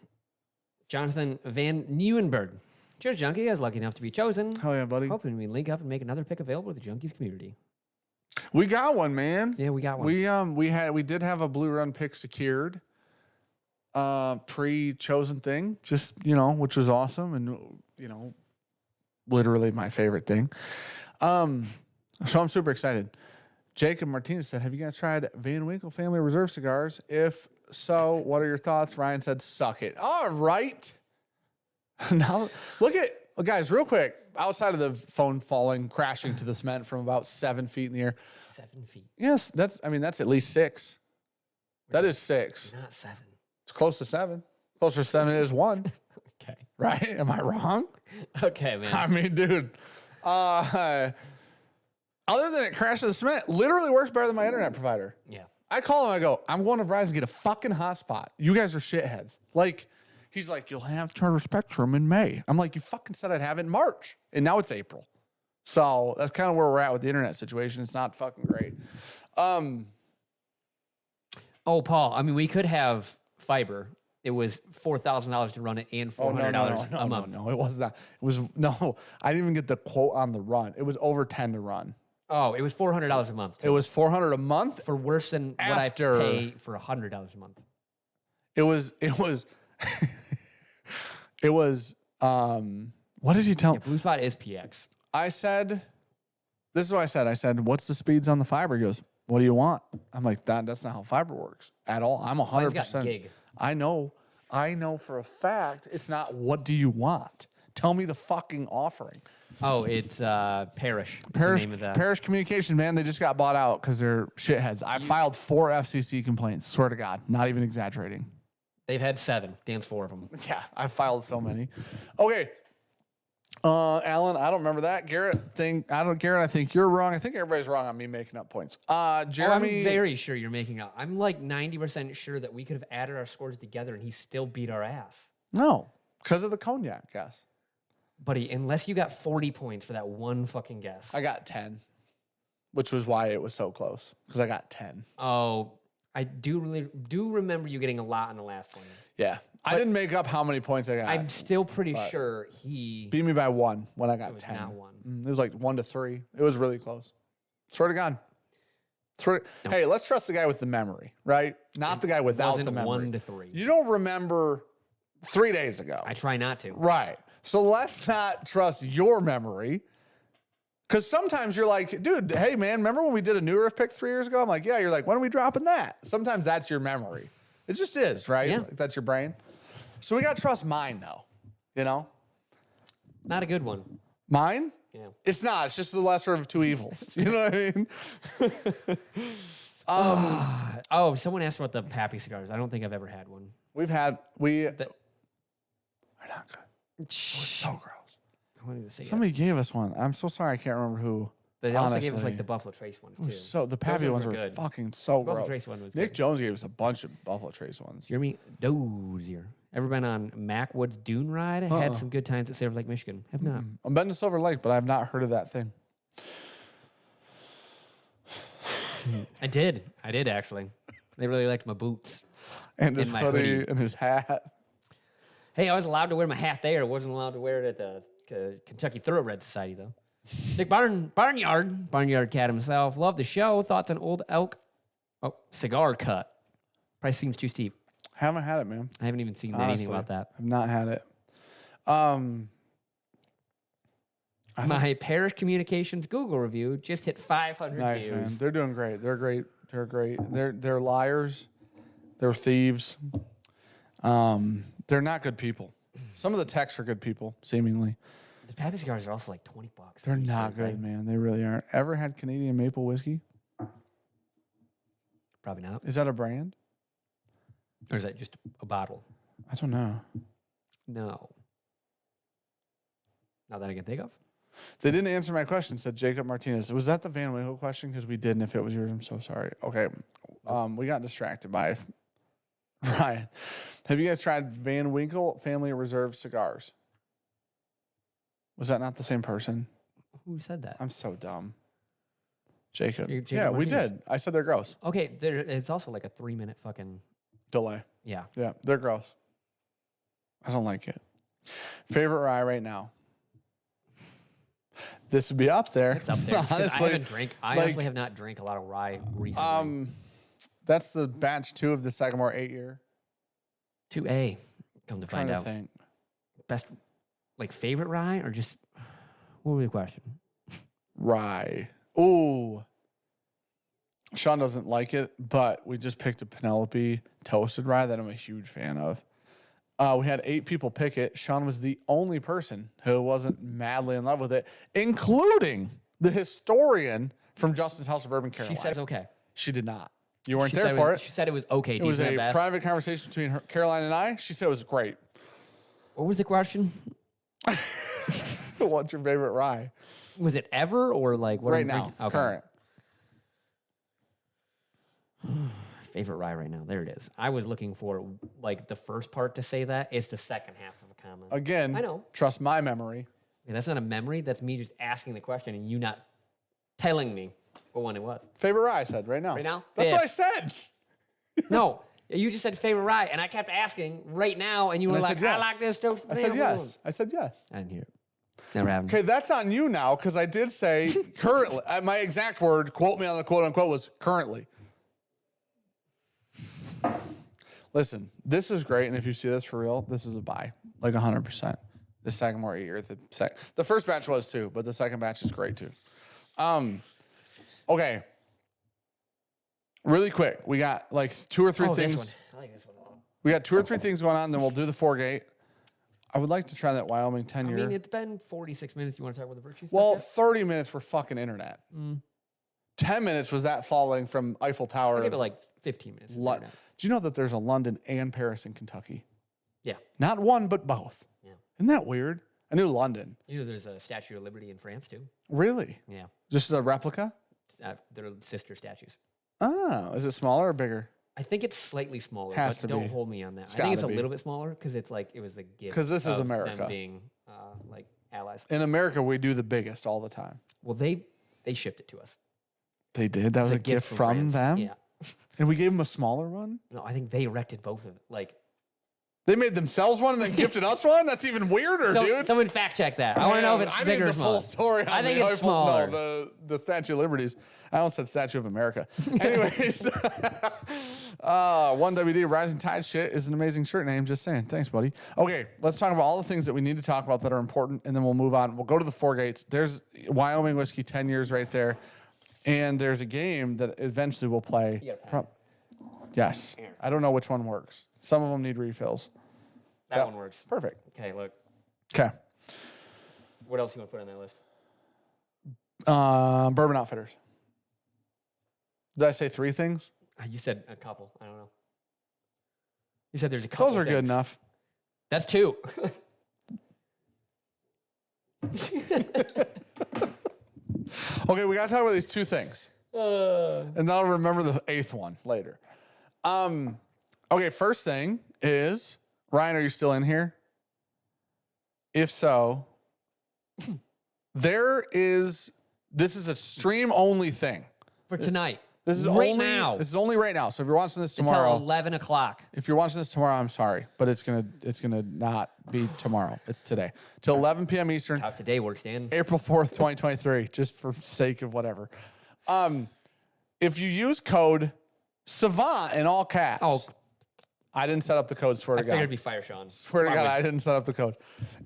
Jonathan Van Nieuwenberg. Cheers, Junkie. I was lucky enough to be chosen. Oh, yeah, buddy. Hoping we link up and make another pick available to the Junkies community. We got one, man. Yeah, we got one. We did have a Blue Run pick secured. Pre-chosen thing, just, which was awesome, and literally my favorite thing. So I'm super excited. Jacob Martinez said, have you guys tried Van Winkle Family Reserve cigars? If so, what are your thoughts? Ryan said, suck it. All right. Now guys, real quick, outside of the phone crashing to the cement from about 7 feet in the air. 7 feet. Yes, that's at least 6. That is 6. Not 7. It's close to 7. Closer to 7 is 1. Okay. Right? Am I wrong? Okay, man. I mean, dude. Other than it crashes the cement, literally works better than my internet provider. Yeah. I call him, I go, I'm going to Verizon to get a fucking hotspot. You guys are shitheads. Like, he's like, you'll have Charter Spectrum in May. I'm like, you fucking said I'd have it in March. And now it's April. So that's kind of where we're at with the internet situation. It's not fucking great. Oh, Paul, I mean, we could have fiber. It was $4,000 to run it and $400 a month. No, it was not. It was, no, I didn't even get the quote on the run. It was over 10 to run. Oh, it was $400 a month. It was $400 a month. For worse than what I pay for $100 a month. It was, what did you tell me? Yeah, Blue Spot is PX. I said, this is what I said. I said, what's the speeds on the fiber? He goes, what do you want? I'm like, that's not how fiber works at all. I'm 100%. Gig. I know. I know for a fact it's not what do you want. Tell me the fucking offering. Oh, it's Parish. Parish Communication, man. They just got bought out because they're shitheads. I filed 4 FCC complaints. Swear to God. Not even exaggerating. They've had 7. Dan's 4 of them. Yeah, I filed so many. Okay. Alan, I don't remember that. Garrett, I think you're wrong. I think everybody's wrong on me making up points. Jeremy. I'm very sure you're making up. I'm like 90% sure that we could have added our scores together and he still beat our ass. No, because of the cognac guess. Buddy, unless you got 40 points for that one fucking guess. I got 10, which was why it was so close, because I got 10. Oh, I do remember you getting a lot on the last one. Yeah. I didn't make up how many points I got. I'm still pretty sure he beat me by 1 when I got it was 10. not 1. It was like 1-3. It was really close. Swear to God. Hey, let's trust the guy with the memory, right? Not the guy without the memory. 1-3. You don't remember 3 days ago. I try not to. Right. So let's not trust your memory. Because sometimes you're like, dude, hey, man, remember when we did a New Riff pick 3 years ago? I'm like, yeah. You're like, when are we dropping that? Sometimes that's your memory. It just is, right? Yeah. Like, that's your brain. So we got to trust mine, though. You know? Not a good one. Mine? Yeah. It's not. It's just the lesser of two evils. You know what I mean? Someone asked about the Pappy cigars. I don't think I've ever had one. We're not good. We're so gross. I wanted to say Somebody gave us one. I'm so sorry. I can't remember who. They also gave us honestly. like the Buffalo Trace ones too. So the Pappy ones were good. fucking so Buffalo gross. Trace one was Nick good. Jones gave us a bunch of Buffalo Trace ones. Jeremy Dozier. Ever been on Macwood's Dune Ride? Had some good times at Silver Lake, Michigan. Have not. I've been to Silver Lake, but I've not heard of that thing. I did actually. They really liked my boots. And his my hoodie hoodie. and his hat. Hey, I was allowed to wear my hat there. I wasn't allowed to wear it at the Kentucky Thoroughbred Society, though. Nick Barnyard Cat himself. Love the show. Thoughts on Old Elk? Oh, cigar cut. Price seems too steep. Haven't had it, man. I haven't even seen Honestly, anything about that. I've not had it. My Parish Communications Google review just hit 500 Nice, views. man. They're doing great. They're great. They're great. They're liars. They're thieves. They're not good people. Some of the techs are good people, seemingly. The Pappy cigars are also like $20. They're not good, man. They really aren't. Ever had Canadian maple whiskey? Probably not. Is that a brand? Or is that just a bottle? I don't know. No. Not that I can think of. They didn't answer my question, said Jacob Martinez. Was that the Van Winkle question? Because we didn't. If it was yours, I'm so sorry. Okay. We got distracted by Ryan. Have you guys tried Van Winkle Family Reserve cigars? Was that not the same person? Who said that? I'm so dumb. Jacob. Jacob Yeah, we Martinez. did. I said they're gross. Okay, it's also like a 3-minute fucking... Delay. Yeah. Yeah, they're gross. I don't like it. Favorite rye right now? This would be up there. It's up there. Honestly, I honestly have not drank a lot of rye recently. That's the batch 2 of the Sagamore 8-year. 2A. Come to find out. Think. Best, like favorite rye or just, what was the question? Rye. Ooh. Sean doesn't like it, but we just picked a Penelope toasted rye that I'm a huge fan of. We had 8 people pick it. Sean was the only person who wasn't madly in love with it, including the historian from Justin's House of Bourbon, Carolina. She said it's okay. She did not. You weren't She there said for it. She said it was okay. It was a private conversation between her, Caroline and I. She said it was great. What was the question? What's your favorite rye? Was it ever or like what? Right now, current. Favorite rye right now. There it is. I was looking for like the first part to say that. It's the second half of a comment. Again, I know. Trust my memory. And that's not a memory. That's me just asking the question and you not telling me what one it was. Favorite rye, I said right now. Right now? That's what I This. said. No, you just said favorite rye, and I kept asking right now, and you were And I like, said yes. I like this toast. I said yes. I said yes. I didn't hear it. Never happened. Okay, that's on you now because I did say currently. My exact word, quote me on the quote unquote, was currently. Listen, this is great, and if you see this for real, this is a buy, like 100%. The Sagamore 8-year, the first batch was too, but the second batch is great too. Okay, really quick, we got like 2 or 3 things. This one. I like this one a lot. We got 2 or 3 things going on, then we'll do the 4-gate. I would like to try that Wyoming 10-year. I mean, it's been 46 minutes. You want to talk about the virtue stuff? Well, yet? 30 minutes were fucking internet. 10 minutes was that falling from Eiffel Tower. I'll give it like 15 minutes. Do you know that there's a London and Paris in Kentucky? Yeah. Not one, but both. Yeah. Isn't that weird? I knew London. You know, there's a Statue of Liberty in France too. Really? Yeah. Just a replica? They're sister statues. Oh, is it smaller or bigger? I think it's slightly smaller. Has but to don't be. hold me on that. It's I think it's gotta a be. little bit smaller because it's like it was the gift. 'Cause this is of America. Them being like allies. In America, we do the biggest all the time. Well, they shipped it to us. They did? That was It's a gift from France. them? Yeah. And we gave them a smaller one? No, I think they erected both of it. Like, They made themselves one and then gifted us one? That's even weirder, dude. someone fact check that. I want to know if it's I bigger need or the smaller. full story on I think the it's Eiffel- smaller. No, the Statue of Liberties. I almost said Statue of America. Anyways, 1WD Rising Tide shit is an amazing shirt name. Just saying. Thanks, buddy. Okay, let's talk about all the things that we need to talk about that are important, and then we'll move on. We'll go to the 4-gates. There's Wyoming whiskey, 10 years right there. And there's a game that eventually we'll play. You gotta pack it. Yes. I don't know which one works. Some of them need refills. That one works. Perfect. Okay, look. Okay. What else you want to put on that list? Bourbon Outfitters. Did I say 3 things? You said a couple. I don't know. You said there's a couple. Those are good things. enough. That's 2. Okay, we got to talk about these 2 things. And then I'll remember the 8th one later. Okay, first thing is, Ryan, are you still in here? If so, this is a stream only thing. For tonight. This is right only now. This is only right now. So if you're watching this Until tomorrow, 11 o'clock. if you're watching this tomorrow, I'm sorry, but it's gonna not be tomorrow. It's today till 11 p.m. Eastern. How today works, Dan. April 4th, 2023, just for sake of whatever. If you use code SAVANT in all caps. Oh. I didn't set up the code, swear I to God. figured it'd be Fire Sean. Swear to Why God, would- I didn't set up the code.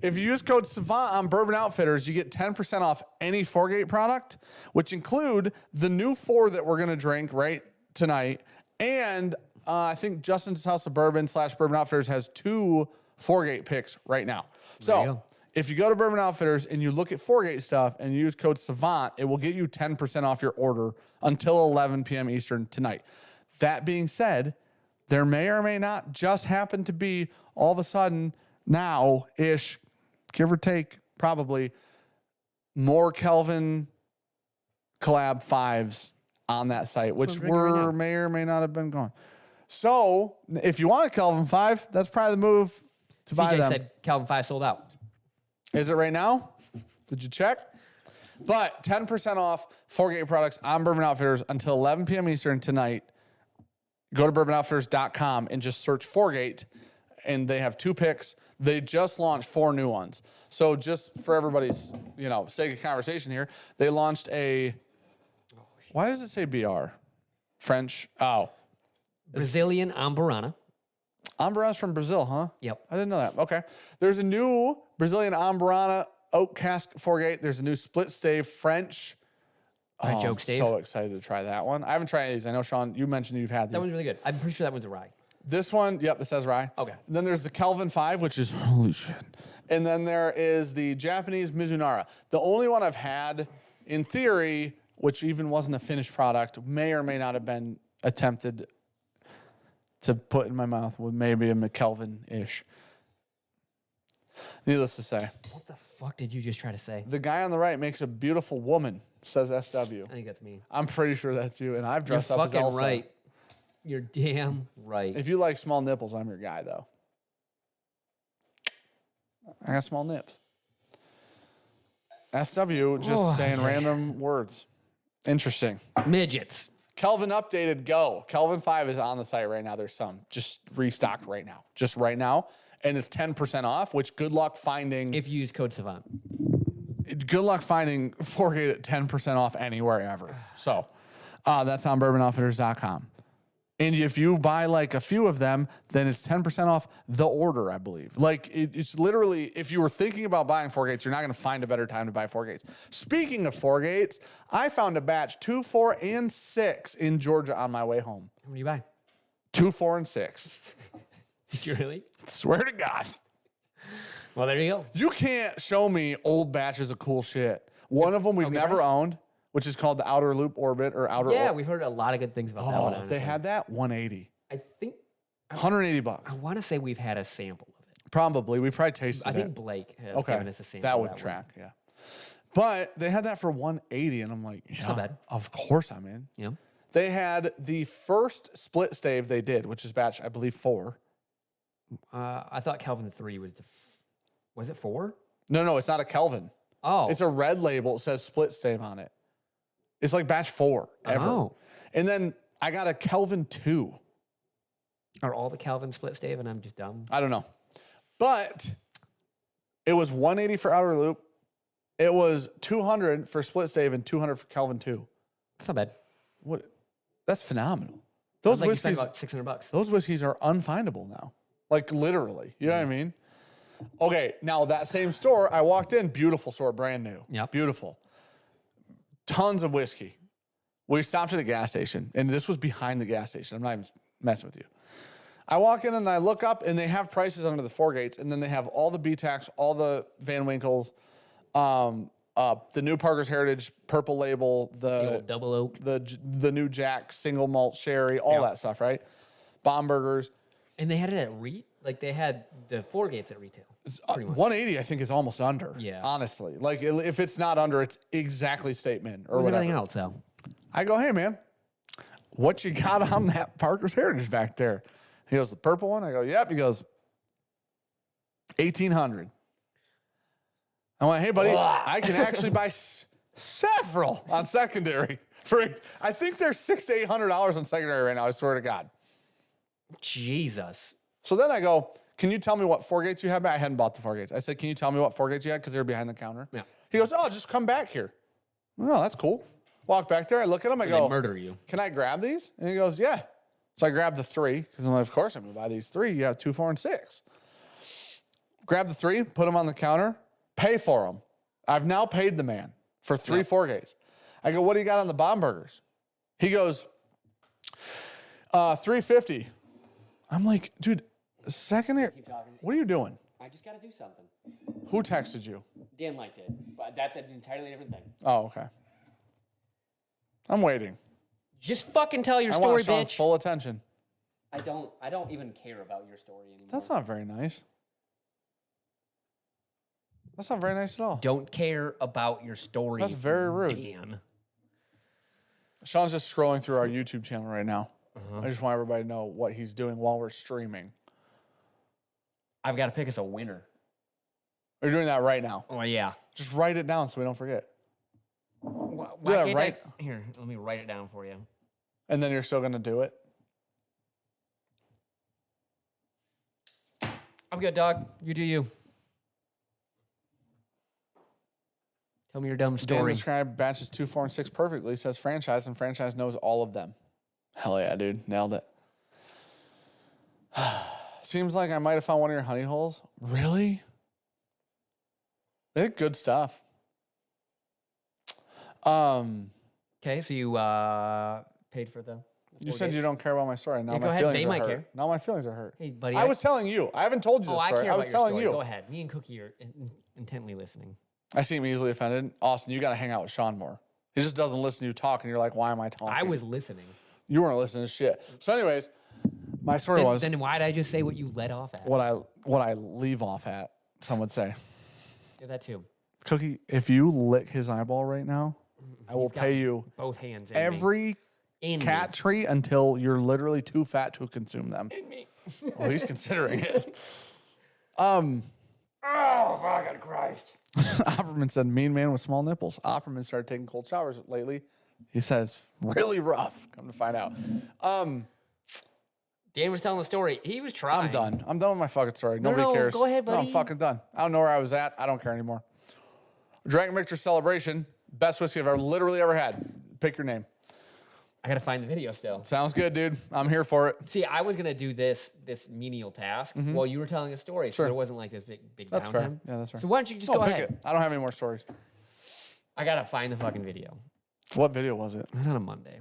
If you use code SAVANT on Bourbon Outfitters, you get 10% off any 4-gate product, which include the new 4 that we're going to drink right tonight. And I think Justin's House of Bourbon / Bourbon Outfitters has 2 4-gate picks right now. There you So go. if you go to Bourbon Outfitters and you look at 4-gate stuff and you use code SAVANT, it will get you 10% off your order until 11 p.m. Eastern tonight. That being said, there may or may not just happen to be all of a sudden now-ish, give or take, probably more Kelvin Collab 5s on that site, which I'm drinking right now. may or may not have been gone. So if you want a Kelvin 5, that's probably the move to buy CJ them. said Calvin 5 sold out. Is it right now? Did you check? But 10% off 4-gate products on Bourbon Outfitters until 11 p.m. Eastern tonight. Go to bourbonoutfitters.com and just search 4-gate, and they have 2 picks. They just launched 4 new ones. So just for everybody's, sake of conversation here, they launched a, why does it say BR? French? Oh. Brazilian Amburana. Amburana's from Brazil, huh? Yep. I didn't know that. Okay. There's a new Brazilian Amburana oak cask 4-gate. There's a new split stave French. French I'm oak stave. so excited to try that one. I haven't tried any of these. I know, Sean, you mentioned you've had these. That one's really good. I'm pretty sure that one's a rye. This one, yep, it says rye. Okay. And then there's the Kelvin 5, which is holy shit. And then there is the Japanese Mizunara. The only one I've had, in theory, which even wasn't a finished product, may or may not have been attempted to put in my mouth with maybe a McKelvin-ish. Needless to say. What the fuck did you just try to say? The guy on the right makes a beautiful woman, says SW. I think that's me. I'm pretty sure that's you, and I've You're dressed up as fucking Elsa. right. You're damn right. If you like small nipples, I'm your guy, though. I got small nips. SW, just saying okay. random words. Interesting. Midgets. Kelvin updated, go. Kelvin 5 is on the site right now. There's some just restocked right now. Just right now. And it's 10% off, which good luck finding. If you use code Savant. Good luck finding 4-gate at 10% off anywhere ever. So that's on bourbonoutfitters.com. And if you buy like a few of them, then it's 10% off the order, I believe. Like it's literally, if you were thinking about buying 4-gates, you're not going to find a better time to buy 4-gates. Speaking of 4-gates, I found a batch 2, 4, and 6 in Georgia on my way home. How many do you buy? 2, 4, and 6. Did you really? Swear to God. Well, there you go. You can't show me old batches of cool shit. One of them we've never owned, which is called the Outer Loop Orbit or Outer. Yeah, we've heard a lot of good things about that one. Honestly. They had that 180. I think $180. I want to say we've had a sample of it. Probably. We probably tasted it. I think Blake has given us a sample. That of would that track, yeah. But they had that for 180, and I'm like, yeah, not bad. Of course I'm in. Yeah. They had the first split stave they did, which is batch, I believe, 4. I thought Kelvin 3 was was it 4? No, it's not a Kelvin. Oh. It's a red label. It says split stave on it. It's like batch 4 ever. Oh. And then I got a Kelvin 2. Are all the Kelvin split stave and I'm just dumb? I don't know. But it was 180 for outer loop. It was 200 for split stave and 200 for Kelvin 2. That's not bad. What? That's phenomenal. Those Sounds like you spent whiskeys, about $600. those whiskeys are unfindable now. Like literally. You know what I mean? Okay, now that same store, I walked in, beautiful store, brand new. Yep. Beautiful. Tons of whiskey. We stopped at a gas station, and this was behind the gas station. I'm not even messing with you. I walk in and I look up, and they have prices under the 4 gates, and then they have all the BTACs, all the Van Winkles, the new Parker's Heritage Purple Label, The old double oak. the new Jack single malt sherry, all that stuff, right? Bombergers. And they had it at like they had the 4 gates at retail. 180, I think, is almost under. Yeah. Honestly, like if it's not under, it's exactly statement or What's whatever. everything else though? I go, hey man, what you got on that Parker's Heritage back there? He goes, the purple one. I go, yep. He goes, 1,800. I went, hey buddy, I can actually buy several on secondary for. I think they're $600 to $800 on secondary right now. I swear to God. Jesus. So then I go, can you tell me what 4 gates you have? I hadn't bought the 4 gates. I said, can you tell me what 4 gates you had? Because they were behind the counter. Yeah. He goes, oh, just come back here. Oh, that's cool. Walk back there. I look at him. I They go, murder you. can I grab these? And he goes, yeah. So I grabbed the 3 because I'm like, of course I'm going to buy these 3. You have 2, 4, and 6. Grab the 3, put them on the counter, pay for them. I've now paid the man for 3 4 gates. I go, what do you got on the Bombergers? He goes, $350. I'm like, dude, secondary, what are you doing? I just got to do something. Who texted you? Dan liked it, but that's an entirely different thing. Oh, okay. I'm waiting. Just fucking tell your I story, want Sean's bitch. full attention. I don't even care about your story anymore. That's not very nice. That's not very nice at all. Don't care about your story. That's very rude. Dan. Sean's just scrolling through our YouTube channel right now. I just want everybody to know what he's doing while we're streaming. I've got to pick us a winner. We're doing that right now. Oh yeah. Just write it down so we don't forget. Why that can't right- Here, let me write it down for you. And then you're still going to do it? I'm good, dog. You do you. Tell me your dumb Dan story. described batches 2, 4, and 6 perfectly. Says franchise, and franchise knows all of them. Hell yeah, dude. Nailed it. Seems like I might have found one of your honey holes. Really? They're good stuff. Okay, so you paid for the. You said you don't care about my story. Now Yeah, go my ahead. feelings They are might hurt. care. Now my feelings are hurt. Hey, buddy. I was telling you. I haven't told you Oh, this I story. care I about was your telling story. you. Go ahead. Me and Cookie are intently listening. I seem easily offended. Austin, you got to hang out with Sean more. He just doesn't listen to you talk, and you're like, why am I talking? I was listening. You weren't listening to shit. So anyways, my story was Then why did I just say what you led off at? what I leave off at, some would say. Yeah, that too. Cookie, if you lick his eyeball right now, I will He's got pay you both hands. In me. every In me. cat tree until you're literally too fat to consume them. In me. Well, he's considering it. Oh, fucking Christ. Opperman said, mean man with small nipples. Opperman started taking cold showers lately. He says, really rough. Come to find out. Dan was telling the story. He was trying. I'm done. I'm done with my fucking story. Nobody no, cares. go ahead, No, I'm buddy. fucking done. I don't know where I was at. I don't care anymore. Drank Michter Celebration. Best whiskey I've literally ever had. Pick your name. I gotta find the video still. Sounds good, dude. I'm here for it. See, I was gonna do this menial task while you were telling a story, so Sure. there wasn't like this big That's downtime. fair. Yeah, that's fair. So why don't you just No, go pick ahead? it. I don't have any more stories. I gotta find the fucking video. What video was it? It was on a Monday.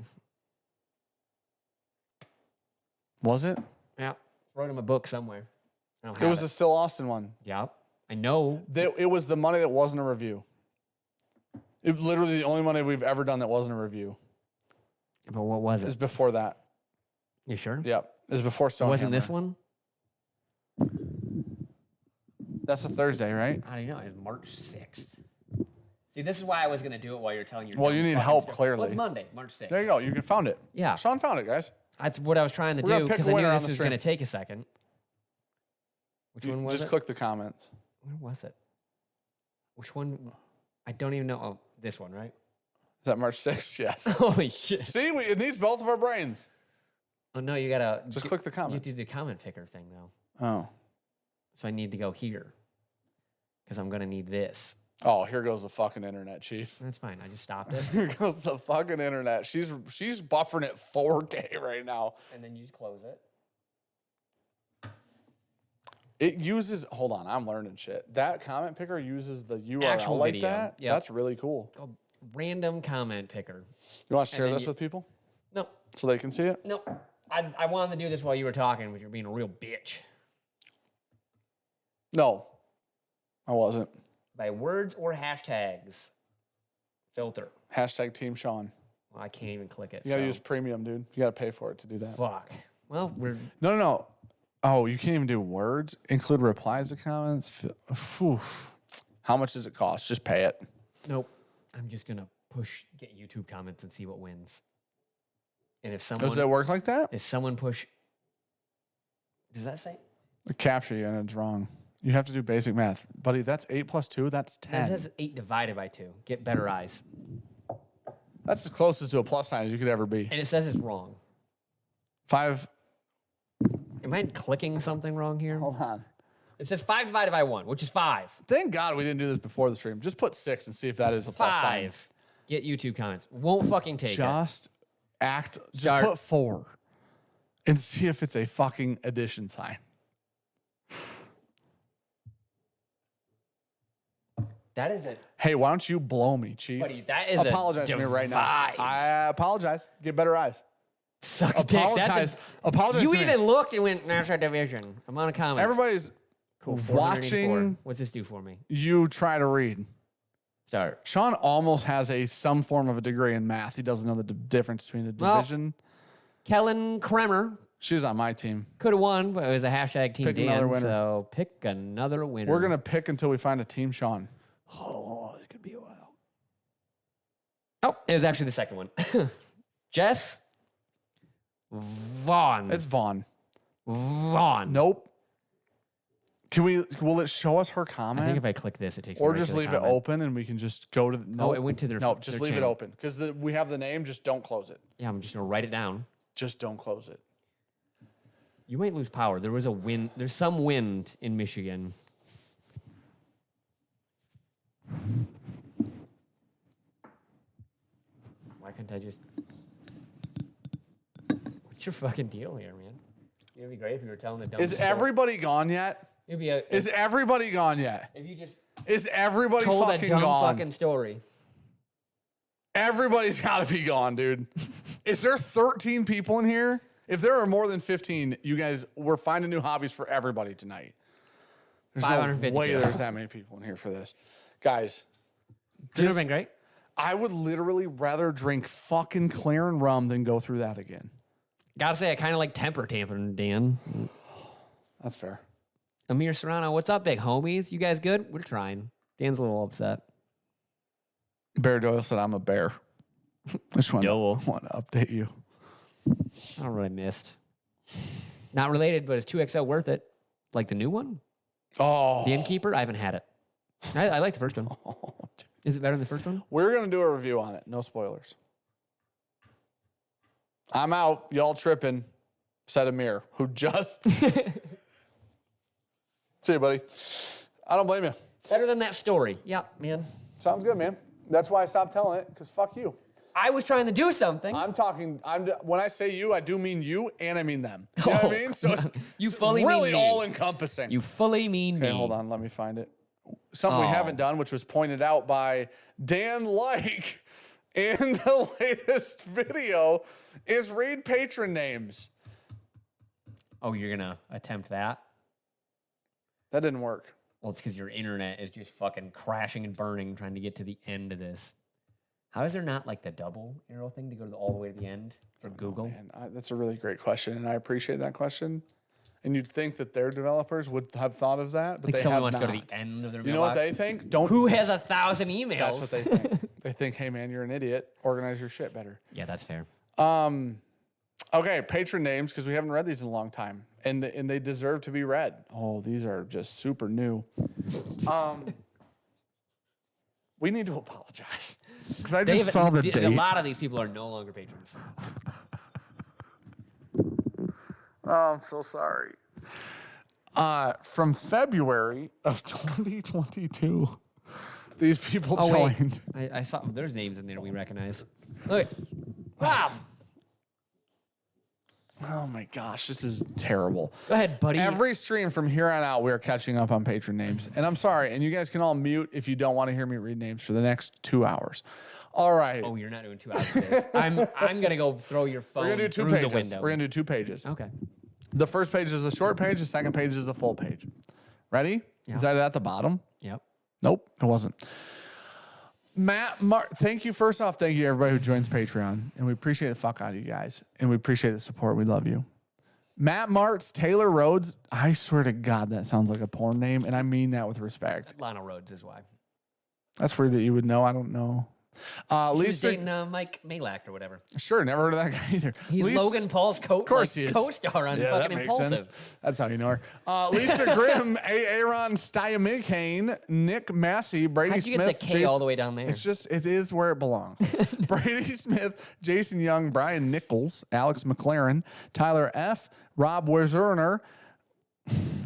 Was it? Yeah. Wrote in my book somewhere. I don't It have was the Still Austin one. Yep. I know. It was the money that wasn't a review. It was literally the only money we've ever done that wasn't a review. But what was It was it? before that. You sure? Yep. It was before Stone. Wasn't this one? That's a Thursday, right? I don't know. It's March 6th. See, this is why I was going to do it while you're telling your Well, dumb you need fucking help, story. clearly. Well, it's Monday, March 6th. There you go. You found it. Yeah. Sean found it, guys. That's what I was trying to We're gonna do pick because a I knew winner on this the was stream. going to take a second. Which one was Just it? click the comments. Where was it? Which one? I don't even know. Oh, this one, right? Is that March 6th? Yes. Holy shit. See, it needs both of our brains. Oh, no, you got to... Just click the You comments. do the comment picker thing, though. Oh. So I need to go here because I'm going to need this. Oh, here goes the fucking internet, Chief. That's fine. I just stopped it. Here goes the fucking internet. She's buffering at 4K right now. And then you just close it. It uses, hold on, I'm learning shit. That comment picker uses the URL Actual like video. that? Yep. That's really cool. Called random comment picker. You want to share then this you- with people No, so they can see it? no. I wanted to do this while you were talking, but you're being a real bitch. No, I wasn't. By words or hashtags. Filter. Hashtag Team Sean. Well, I can't even click it. You gotta so- use premium, dude. You gotta pay for it to do that. Fuck. Well, we're... No. Oh, you can't even do words? Include replies to comments? Phew. How much does it cost? Just pay it. Nope. I'm just going to get YouTube comments and see what wins. And if someone... Does it work like that? If someone push... Does that say? It capture you and it's wrong. You have to do basic math. Buddy, that's 8 plus 2. That's It 10. says 8 divided by 2. Get better eyes. That's the closest to a plus sign as you could ever be. And it says it's wrong. 5. Am I clicking something wrong here? Hold on. It says 5 divided by 1, which is 5. Thank God we didn't do this before the stream. Just put 6 and see if that is a plus sign. 5. Get YouTube comments. Won't fucking take it. Just Start. put 4 and see if it's a fucking addition sign. That is it. Hey, why don't you blow me, Chief? Buddy, that is Apologize a to me right now. device. I apologize. Get better eyes. Suck a dick. Apologize. Apologize You to me. even looked and went, national division. Amount of comments. Everybody's Cool. watching 484. What's this do for me? you try to read. Start. Sean almost has some form of a degree in math. He doesn't know the difference between a Well, division. Kellen Kremer She's on my team. could have won, but it was a hashtag Team Pick Dan. another winner. So pick another winner. We're going to pick until we find a team Sean. Oh, it's going to be a while. Oh, it was actually the second one. Jess Vaughn. It's Vaughn. Vaughn. Nope. Will it show us her comment? I think if I click this, it takes me Or right just to the leave comment. it open and we can just go to the... Oh, it went to their No, just their leave channel. it open. Because we have the name, just don't close it. Yeah, I'm just going to write it down. Just don't close it. You might lose power. There was a wind. There's some wind in Michigan. Why couldn't I just... What's your fucking deal here, man? It'd be great if you were telling the dumb Is story. everybody gone yet? It'd be a... Is everybody gone yet? if you just Is everybody told a fucking dumb gone? fucking story. Everybody's got to be gone, dude. Is there 13 people in here? If there are more than 15, you guys, we're finding new hobbies for everybody tonight. There's no 552. way there's that many people in here for this. Guys, This would have this- been great. I would literally rather drink fucking Claren rum than go through that again. Gotta say, I kind of like temper tampering, Dan. That's fair. Amir Serrano, what's up, big homies? You guys good? We're trying. Dan's a little upset. Bear Doyle said, I'm a bear. I just want to Doyle. update you. I don't really missed. Not related, but is 2XL worth it? Like the new one? Oh. The Innkeeper? I haven't had it. I like the first one. Dude. Is it better than the first one? We're going to do a review on it. No spoilers. I'm out. Y'all tripping. Said Amir, who just... See you, buddy. I don't blame you. Better than that story. Yeah, man. Sounds good, man. That's why I stopped telling it, because fuck you. I was trying to do something. When I say you, I do mean you, and I mean them. You know what I mean? So it's, You it's fully mean really me. all-encompassing. You fully mean me. Okay, hold on. Let me find it. Something we Oh. haven't done, which was pointed out by Dan Like in the latest video, is read patron names. Oh, you're gonna attempt that? That didn't work. Well, it's because your internet is just fucking crashing and burning trying to get to the end of this. How is there not like the double arrow thing to go all the way to the end for Google? Man, that's a really great question, and I appreciate that question. And you'd think that their developers would have thought of that, but Like they someone have wants not. to go to the end of their You know what mailbox? they think? Don't. Who has 1,000 emails? That's what they think. They think, hey man, you're an idiot. Organize your shit better. Yeah, that's fair. Okay, patron names, because we haven't read these in a long time, and they deserve to be read. Oh, these are just super new. We need to apologize because I just saw the date. A lot of these people are no longer patrons. Oh, I'm so sorry. From February of 2022, these people joined. Wait. I saw there's names in there we recognize. Look, Rob. Oh my gosh, this is terrible. Go ahead, buddy. Every stream from here on out, we are catching up on patron names. And I'm sorry, and you guys can all mute if you don't want to hear me read names for the next 2 hours. All right. Oh, you're not doing 2 hours of this. I'm gonna go throw your phone We're going to do two through pages. the window. We're going to do 2 pages. Okay. The first page is a short page. The second page is a full page. Ready? Yeah. Is that at the bottom? Yep. Nope, it wasn't. Thank you. First off, thank you everybody who joins Patreon. And we appreciate the fuck out of you guys. And we appreciate the support. We love you. Matt Martz, Taylor Rhodes. I swear to God, that sounds like a porn name. And I mean that with respect. Lionel Rhodes is why. That's weird that you would know. I don't know. He was Lisa, dating Mike Malak or whatever. sure, never heard of that guy either. He's Lisa, Logan Paul's co-star on Yeah, that fucking makes Impulsive. sense. That's how you know her. Lisa Grimm, Aaron Stuyamikane, Nick Massey, Brady How'd you Smith. get the K all the way down there? It is where it belongs. Brady Smith, Jason Young, Brian Nichols, Alex McLaren, Tyler F., Rob Wizerner.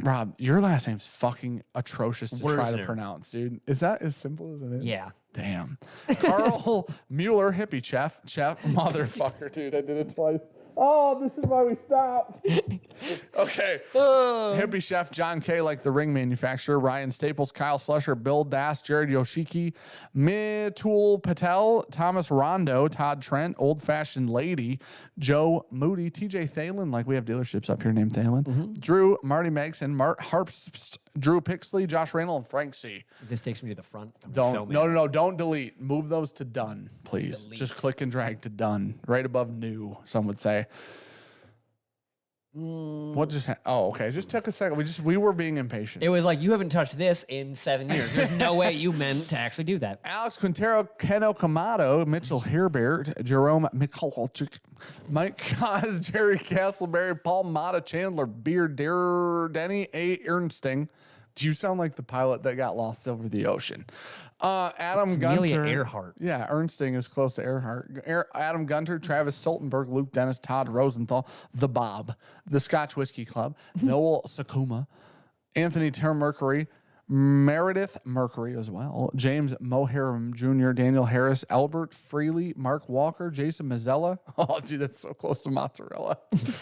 Rob, your last name's fucking atrocious to try to pronounce, dude. Is that as simple as it is? Yeah. Damn. Carl Mueller, hippie chef, motherfucker, dude. I did it twice. Oh, this is why we stopped. Okay. Hippie chef John K, like the ring manufacturer. Ryan Staples, Kyle Slusher, Bill Das, Jared Yoshiki, Mitul Patel, Thomas Rondo, Todd Trent, Old Fashioned Lady, Joe Moody, TJ Thalen, like we have dealerships up here named Thalen, Drew, Marty Megson, Mart Harps, Drew Pixley, Josh Raynell, and Frank C. This takes me to the front. No, don't delete. Move those to done, please. Delete. Just click and drag to done, right above new, some would say. What just happened? Oh, okay. Just took a second. We were being impatient. It was like, you haven't touched this in 7 years. There's no way you meant to actually do that. Alex Quintero, Keno Kamado, Mitchell Herbert, Jerome Mikulchik, Mike Kaz, Jerry Castleberry, Paul Mata, Chandler Beer, Denny A. Ernsting. Do you sound like the pilot that got lost over the ocean? Adam Amelia Gunter. Earhart. Yeah, Ernsting is close to Earhart. Adam Gunter, Travis Stoltenberg, Luke Dennis, Todd Rosenthal, The Bob, The Scotch Whiskey Club, Noel Sakuma, Anthony Mercury, Meredith Mercury as well, James Moharam Jr., Daniel Harris, Albert Freely, Mark Walker, Jason Mazzella. Oh, dude, that's so close to mozzarella.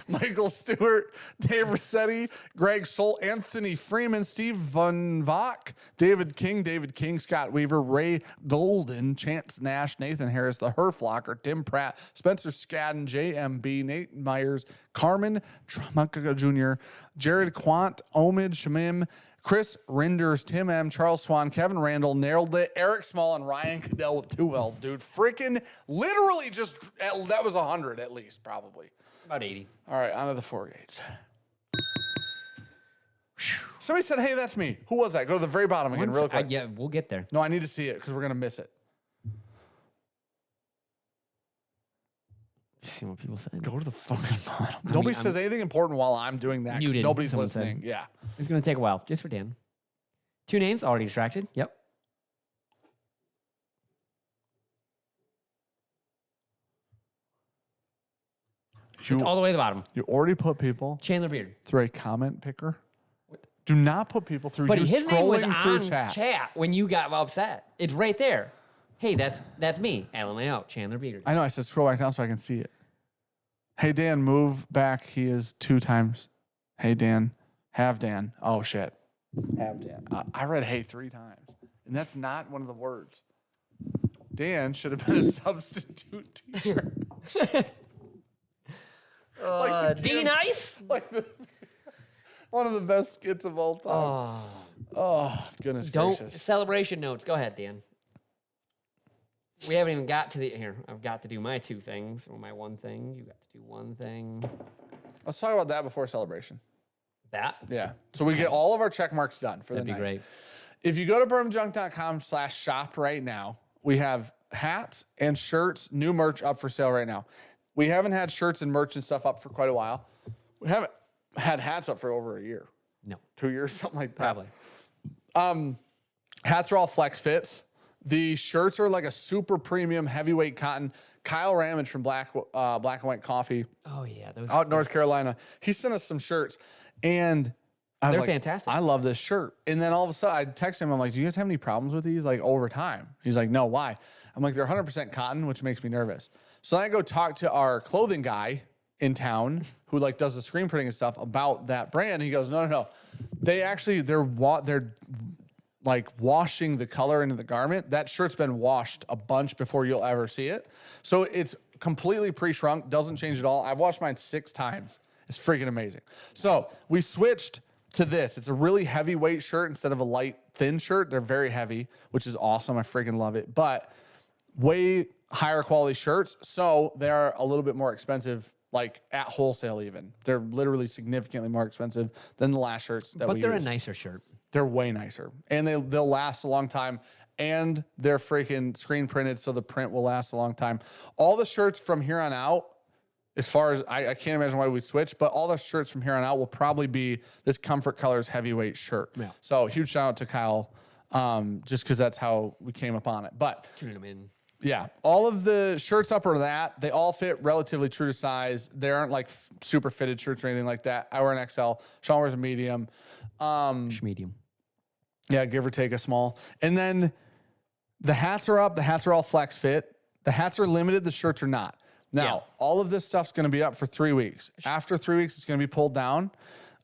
Michael Stewart, Dave Rossetti, Greg Soul, Anthony Freeman, Steve Van Vock, David King, Scott Weaver, Ray Golden, Chance Nash, Nathan Harris, The Herflocker, Tim Pratt, Spencer Skadden, JMB, Nate Myers, Carmen Tramucka Jr., Jared Quant, Omid Shamim, Chris Renders, Tim M, Charles Swan, Kevin Randall, nailed it. Eric Small and Ryan Cadell with 2 L's, dude. Freaking literally just, that was 100 at least, probably. About 80. All right, on to the 4 gates. Somebody said, hey, that's me. Who was that? Go to the very bottom again, real quick. Yeah, we'll get there. No, I need to see it because we're going to miss it. Just see what people say. Go to the fucking bottom. Nobody says anything important while I'm doing that. 'Cause nobody's someone listening. said. Yeah. It's going to take a while, just for Dan. 2 names, already distracted. Yep. It's all the way to the bottom. You already put people Chandler Beard. through a comment picker. Do not put people through. But you his name was scrolling through on chat when you got upset. It's right there. Hey, that's me, Alan Layout, Chandler Beard. I know. I said scroll back down so I can see it. Hey Dan, move back. He is 2 times. Hey Dan, have Dan. Oh shit. Have Dan. I read hey 3 times, and that's not one of the words. Dan should have been a substitute teacher. D nice. Like the One of the best skits of all time. Oh goodness gracious. Celebration notes. Go ahead, Dan. We haven't even got to here. I've got to do my two things or my one thing. You got to do one thing. Let's talk about that before celebration. That? Yeah. So we get all of our check marks done for That'd the be night. great. If you go to bourbonjunk.com/shop right now, we have hats and shirts, new merch up for sale right now. We haven't had shirts and merch and stuff up for quite a while. We haven't had hats up for over a year. No. 2 years, something like that. Probably. Hats are all flex fits. The shirts are like a super premium heavyweight cotton. Kyle Ramage from Black and White Coffee Oh, yeah. Those out in North Carolina. He sent us some shirts, and I was They're like, fantastic. I love this shirt. And then all of a sudden, I text him. I'm like, do you guys have any problems with these? Like over time? He's like, no. Why? I'm like, they're 100% cotton, which makes me nervous. So then I go talk to our clothing guy in town who like does the screen printing and stuff about that brand. He goes, no. They're like washing the color into the garment. That shirt's been washed a bunch before you'll ever see it. So it's completely pre-shrunk, doesn't change at all. I've washed mine 6 times. It's freaking amazing. So we switched to this. It's a really heavyweight shirt instead of a light, thin shirt. They're very heavy, which is awesome. I freaking love it. But way higher quality shirts. So they are a little bit more expensive, like at wholesale even. They're literally significantly more expensive than the last shirts that we But they're used. a nicer shirt. They're way nicer, and they'll last a long time, and they're freaking screen printed, so the print will last a long time. All the shirts from here on out, as far as I can't imagine why we'd switch, but all the shirts from here on out will probably be this Comfort Colors heavyweight shirt. Yeah. So huge shout out to Kyle, just because that's how we came upon it. But Tuning them in. yeah, all of the shirts up are that. They all fit relatively true to size. They aren't like super fitted shirts or anything like that. I wear an XL. Sean wears a medium. Medium. Yeah, give or take a small. And then the hats are up. The hats are all flex fit. The hats are limited. The shirts are not. Now, all of this stuff's going to be up for 3 weeks. After 3 weeks, it's going to be pulled down.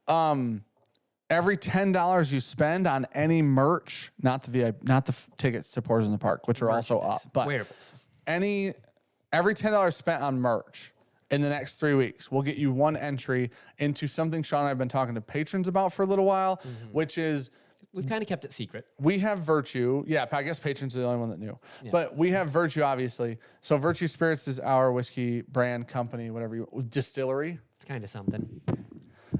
Every $10 you spend on any merch, not the tickets to Pours in the Park, which are also up, but Wearables. every $10 spent on merch in the next 3 weeks will get you one entry into something Sean and I have been talking to patrons about for a little while, which is We've kind of kept it secret. we have Virtue. Yeah, I guess patrons are the only one that knew. Yeah. But we have Virtue, obviously. So Virtue Spirits is our whiskey brand company, distillery. It's kind of something.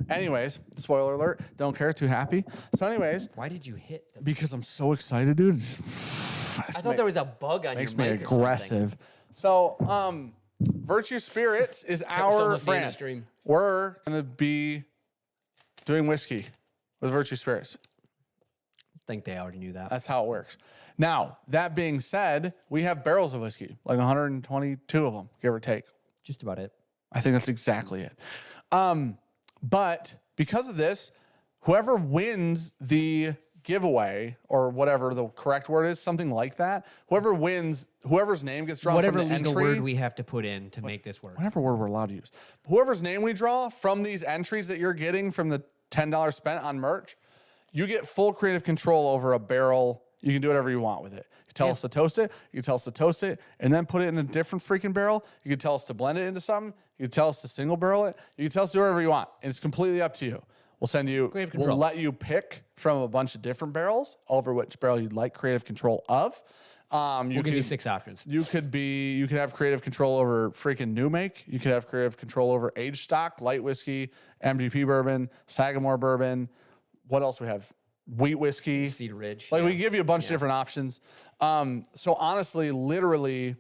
Anyways, spoiler alert. Don't care. Too happy. So anyways, Why did you hit them? because I'm so excited, dude. I thought there was a bug on Makes your me mic or something. aggressive. So, Virtue Spirits is our Someone see in the brand. stream. We're gonna be doing whiskey with Virtue Spirits. I think they already knew that. That's how it works. Now, that being said, we have barrels of whiskey, like 122 of them, give or take. Just about it. I think that's exactly it. But because of this, whoever wins the giveaway or whatever the correct word is, something like that, whoever wins, whoever's name gets drawn Whatever from the legal entry, word we have to put in to make this work. whatever word we're allowed to use, whoever's name we draw from these entries that you're getting from the $10 spent on merch, you get full creative control over a barrel. You can do whatever you want with it. You tell us to toast it. You can tell us to toast it and then put it in a different freaking barrel. You can tell us to blend it into something. You can tell us to single barrel it. You can tell us to do whatever you want. And it's completely up to you. We'll send you, Creative we'll control. let you pick from a bunch of different barrels over which barrel you'd like creative control of. We'll give you 6 options. You could have creative control over freaking new make. You could have creative control over aged stock, light whiskey, MGP bourbon, Sagamore bourbon. What else we have? Wheat whiskey. Cedar Ridge. Like we give you a bunch of different options. So honestly, literally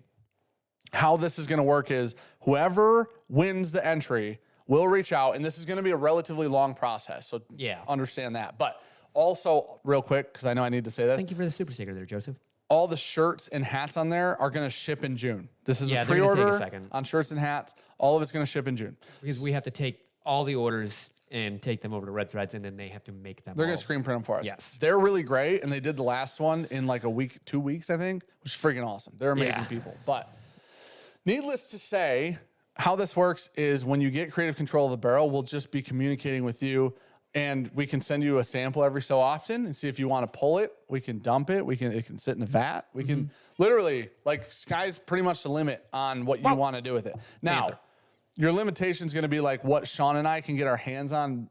how this is going to work is whoever wins the entry will reach out, and this is going to be a relatively long process. So understand that. But also real quick, because I know I need to say this. Thank you for the super sticker there, Joseph. All the shirts and hats on there are going to ship in June. This is a they're gonna take a pre-order second. on shirts and hats. All of it's going to ship in June. Because we have to take all the orders and take them over to Red Threads, and then they have to make them. They're going all. to screen print them for us. Yes. They're really great, and they did the last one in like a week, 2 weeks, I think, which is freaking awesome. They're amazing people. But needless to say, how this works is when you get creative control of the barrel, we'll just be communicating with you, and we can send you a sample every so often and see if you want to pull it. We can dump it. It can sit in a vat. We can literally, like, sky's pretty much the limit on what you want to do with it. Now, your limitation is going to be like what Sean and I can get our hands on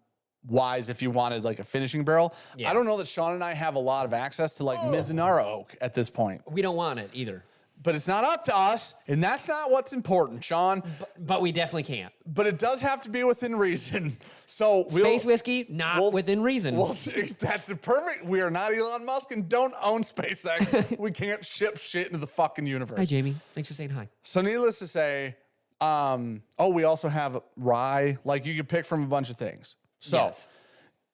wise if you wanted like a finishing barrel. Yeah. I don't know that Sean and I have a lot of access to like Mizunara oak at this point. We don't want it either. But it's not up to us, and that's not what's important, Sean. But we definitely can't. But it does have to be within reason. So Space whiskey, not within reason. Well, that's the perfect. We are not Elon Musk and don't own SpaceX. We can't ship shit into the fucking universe. Hi, Jamie. Thanks for saying hi. So needless to say, we also have rye. Like you can pick from a bunch of things. So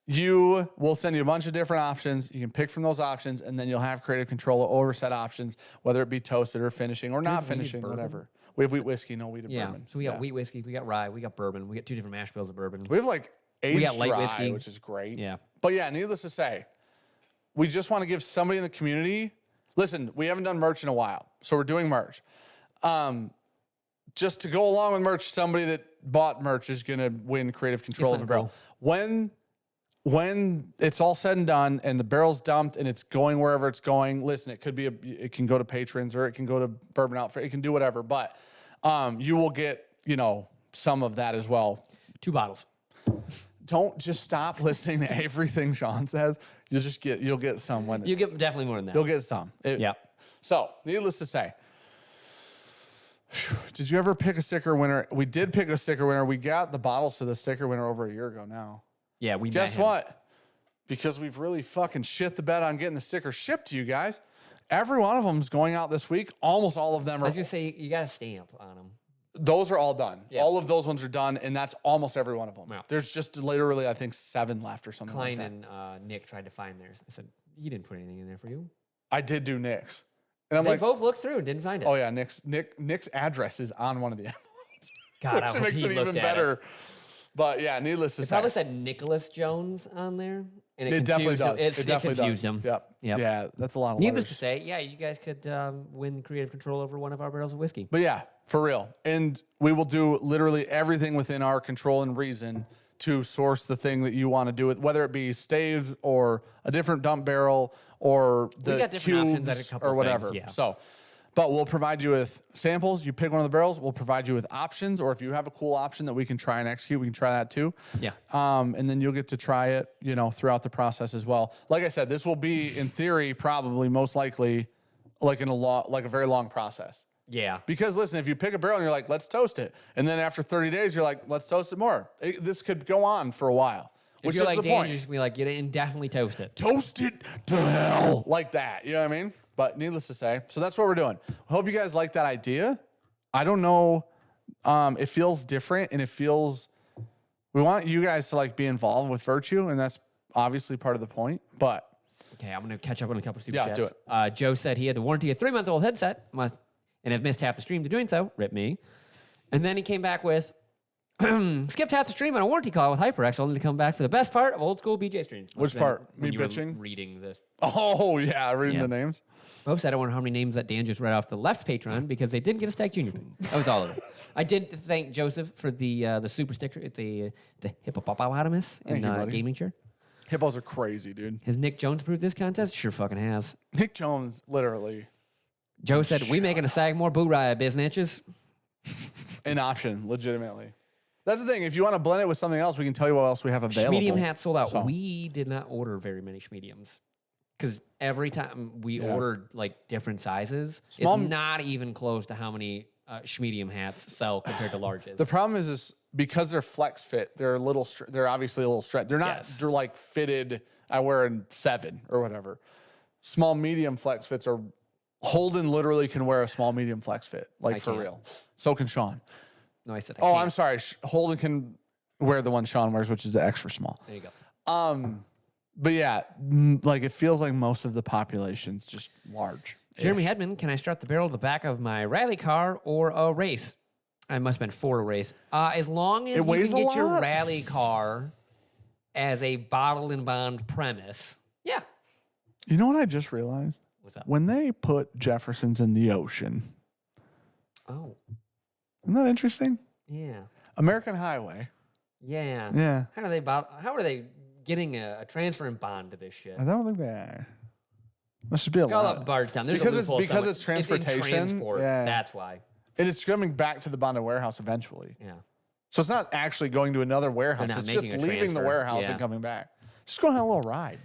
Yes. we'll send you a bunch of different options. You can pick from those options, and then you'll have creative control over set options, whether it be toasted or finishing or not have wheated finishing, bourbon? whatever. We have wheat whiskey, no wheated Yeah. bourbon. So we got wheat whiskey, we got rye, we got bourbon, we got 2 different mash bills of bourbon. We have like aged got light rye, whiskey. which is great. Yeah. But yeah, needless to say, we just want to give somebody in the community. Listen, we haven't done merch in a while, so we're doing merch. Just to go along with merch, somebody that bought merch is going to win creative control of the barrel. When it's all said and done and the barrel's dumped and it's going wherever it's going, listen, it can go to patrons or it can go to Bourbon Outfit. It can do whatever, but you will get, some of that as well. 2 bottles. Don't just stop listening to everything Sean says. You'll get some when You get definitely more than that. you'll get some. Yeah. So, needless to say, did you ever pick a sticker winner? We did pick a sticker winner. We got the bottles to the sticker winner over a year ago now. Yeah, we Guess met him. what? Because we've really fucking shit the bed on getting the sticker shipped to you guys. Every one of them is going out this week. Almost all of them I are. was going to say, you got a stamp on them. Those are all done. Yeah. All of those ones are done, and that's almost every one of them. Yeah. There's just literally, I think, 7 left or something Klein like that. and Nick tried to find theirs. I said, you didn't put anything in there for you. I did do Nick's. And I'm They like, both looked through and didn't find it. oh yeah, Nick's address is on one of the envelopes. God, I which hope makes he it even looked at better. it. But yeah, needless to It say. probably said Nicholas Jones on there. And It definitely confused does. him. It definitely confused does. him. Yep. Yep. Yeah, that's a lot of Needless letters. to say, yeah, you guys could win creative control over one of our barrels of whiskey. But yeah, for real. And we will do literally everything within our control and reason to source the thing that you want to do with, whether it be staves or a different dump barrel or the got different options at a cubes couple or of whatever. things, yeah. So, but we'll provide you with samples. You pick one of the barrels. We'll provide you with options, or if you have a cool option that we can try and execute, we can try that too. Yeah. And then you'll get to try it, throughout the process as well. Like I said, this will be, in theory, probably most likely, like a very long process. Yeah. Because listen, if you pick a barrel and you're like, let's toast it, and then after 30 days you're like, let's toast it more. This could go on for a while, which If you're is like the Dan, point. you're just gonna be like, get it and definitely toast it. Toast it to hell like that. You know what I mean? But needless to say, so that's what we're doing. I hope you guys like that idea. I don't know. It feels different, and we want you guys to like be involved with Virtue, and that's obviously part of the point. But Okay, I'm gonna catch up on a couple of super Yeah, chats. do it. Joe said he had the warranty of 3-month-old headset, and have missed half the stream to doing so. Rip me. And then he came back with skipped half the stream on a warranty call with HyperX, only to come back for the best part of old school BJ streams. Which part? Me When you were bitching? reading this. oh yeah, reading the names. Bob said, I wonder how many names that Dan just read off the left Patreon because they didn't get a Stack Junior pin. That was all of it. I did thank Joseph for the super sticker. It's the hippopotamus in Thank you, buddy. gaming chair. Hippos are crazy, dude. Has Nick Jones approved this contest? Sure fucking has. Nick Jones, literally Joe said, we making a Sagamore Boo Rye biznitches. an option, legitimately. That's the thing. If you want to blend it with something else, we can tell you what else we have available. Schmedium hat sold out. So- We did not order very many Schmediums because every time we ordered like different sizes, Small- it's not even close to how many Schmedium hats sell compared to larges. The problem is because they're flex fit, they're they're obviously a little stretched. They're not Yes. they're like fitted. I wear a 7 or whatever. Small, medium flex fits are. Holden literally can wear a small, medium flex fit, like I for can't. real. So can Sean. No, I said. Oh, can't. I'm sorry. Holden can wear the one Sean wears, which is the extra small. There you go. But yeah, like it feels like most of the population's just large. Jeremy Hedman, can I start the barrel at the back of my rally car or a race? I must have been for a race. As long as It you weighs can a get your lot. rally car as a bottled and bond premise. Yeah. You know what I just realized? What's up? When they put Jeffersons in the ocean, Oh, isn't that interesting? yeah. American Highway. Yeah. Yeah. How are they getting a transfer and bond to this shit? I don't think they are. That should be a Call lot. up Bardstown. There's Because a it's- loophole because somewhere. it's transportation, in transport. yeah. That's why. And it's coming back to the bonded warehouse eventually. Yeah. So it's not actually going to another warehouse. not It's making just a leaving the transfer. warehouse Yeah. and coming back. Just going on a little ride.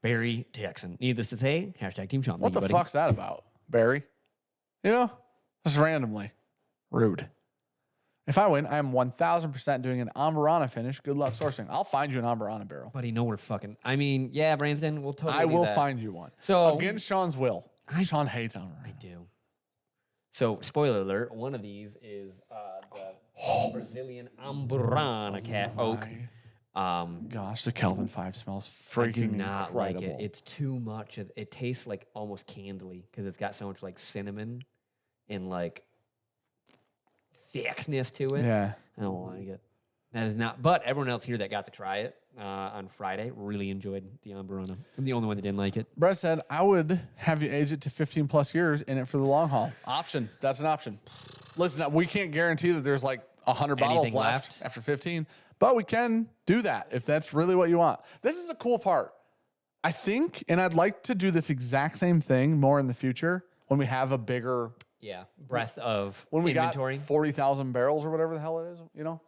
Barry Texan. Needless to say, hashtag Team Sean. What the fuck's that about, Barry? You know, just randomly. Rude. If I win, I am 1,000% doing an Amburana finish. Good luck sourcing. I'll find you an Amburana barrel. Buddy, no, we're fucking. I mean, yeah, Branston, we'll totally. I do will that. find you one. So Against Sean's will. Sean hates Amburana. I do. So, spoiler alert, one of these is the Brazilian Amburana cat oak. Gosh, the Kelvin 5 smells I freaking do not incredible. like it. It's too much. It tastes like almost candly because it's got so much like cinnamon and like thickness to it. Yeah. I don't like it. That is not. But everyone else here that got to try it on Friday really enjoyed the Amburana. I'm the only one that didn't like it. Brett said, I would have you age it to 15 plus years in it for the long haul. Option. That's an option. Listen, we can't guarantee that there's like 100 bottles Anything left left? after 15, but we can do that if that's really what you want. This is the cool part. I think, and I'd like to do this exact same thing more in the future when we have a bigger, Yeah, breadth of when we inventory. got 40,000 barrels or whatever the hell it is, you know?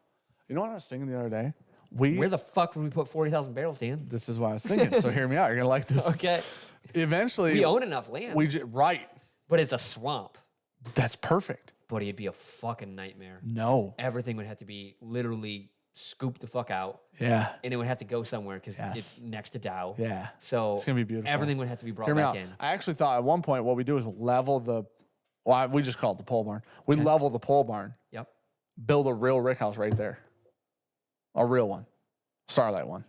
You know what I was thinking the other day? Where the fuck would we put 40,000 barrels, Dan? This is what I was thinking. So hear me out. You're gonna like this. Okay. Eventually, We own enough land, right. but it's a swamp. That's perfect. But it'd be a fucking nightmare. No. Everything would have to be literally scooped the fuck out, Yeah. and it would have to go somewhere because Yes. it's next to Dow. Yeah. So It's gonna be beautiful. Everything would have to be brought Hear me back out. in. I actually thought at one point what we do is level the, we just call it the pole barn. We level the pole barn, Yep. build a real rick house right there. A real one. Starlight one.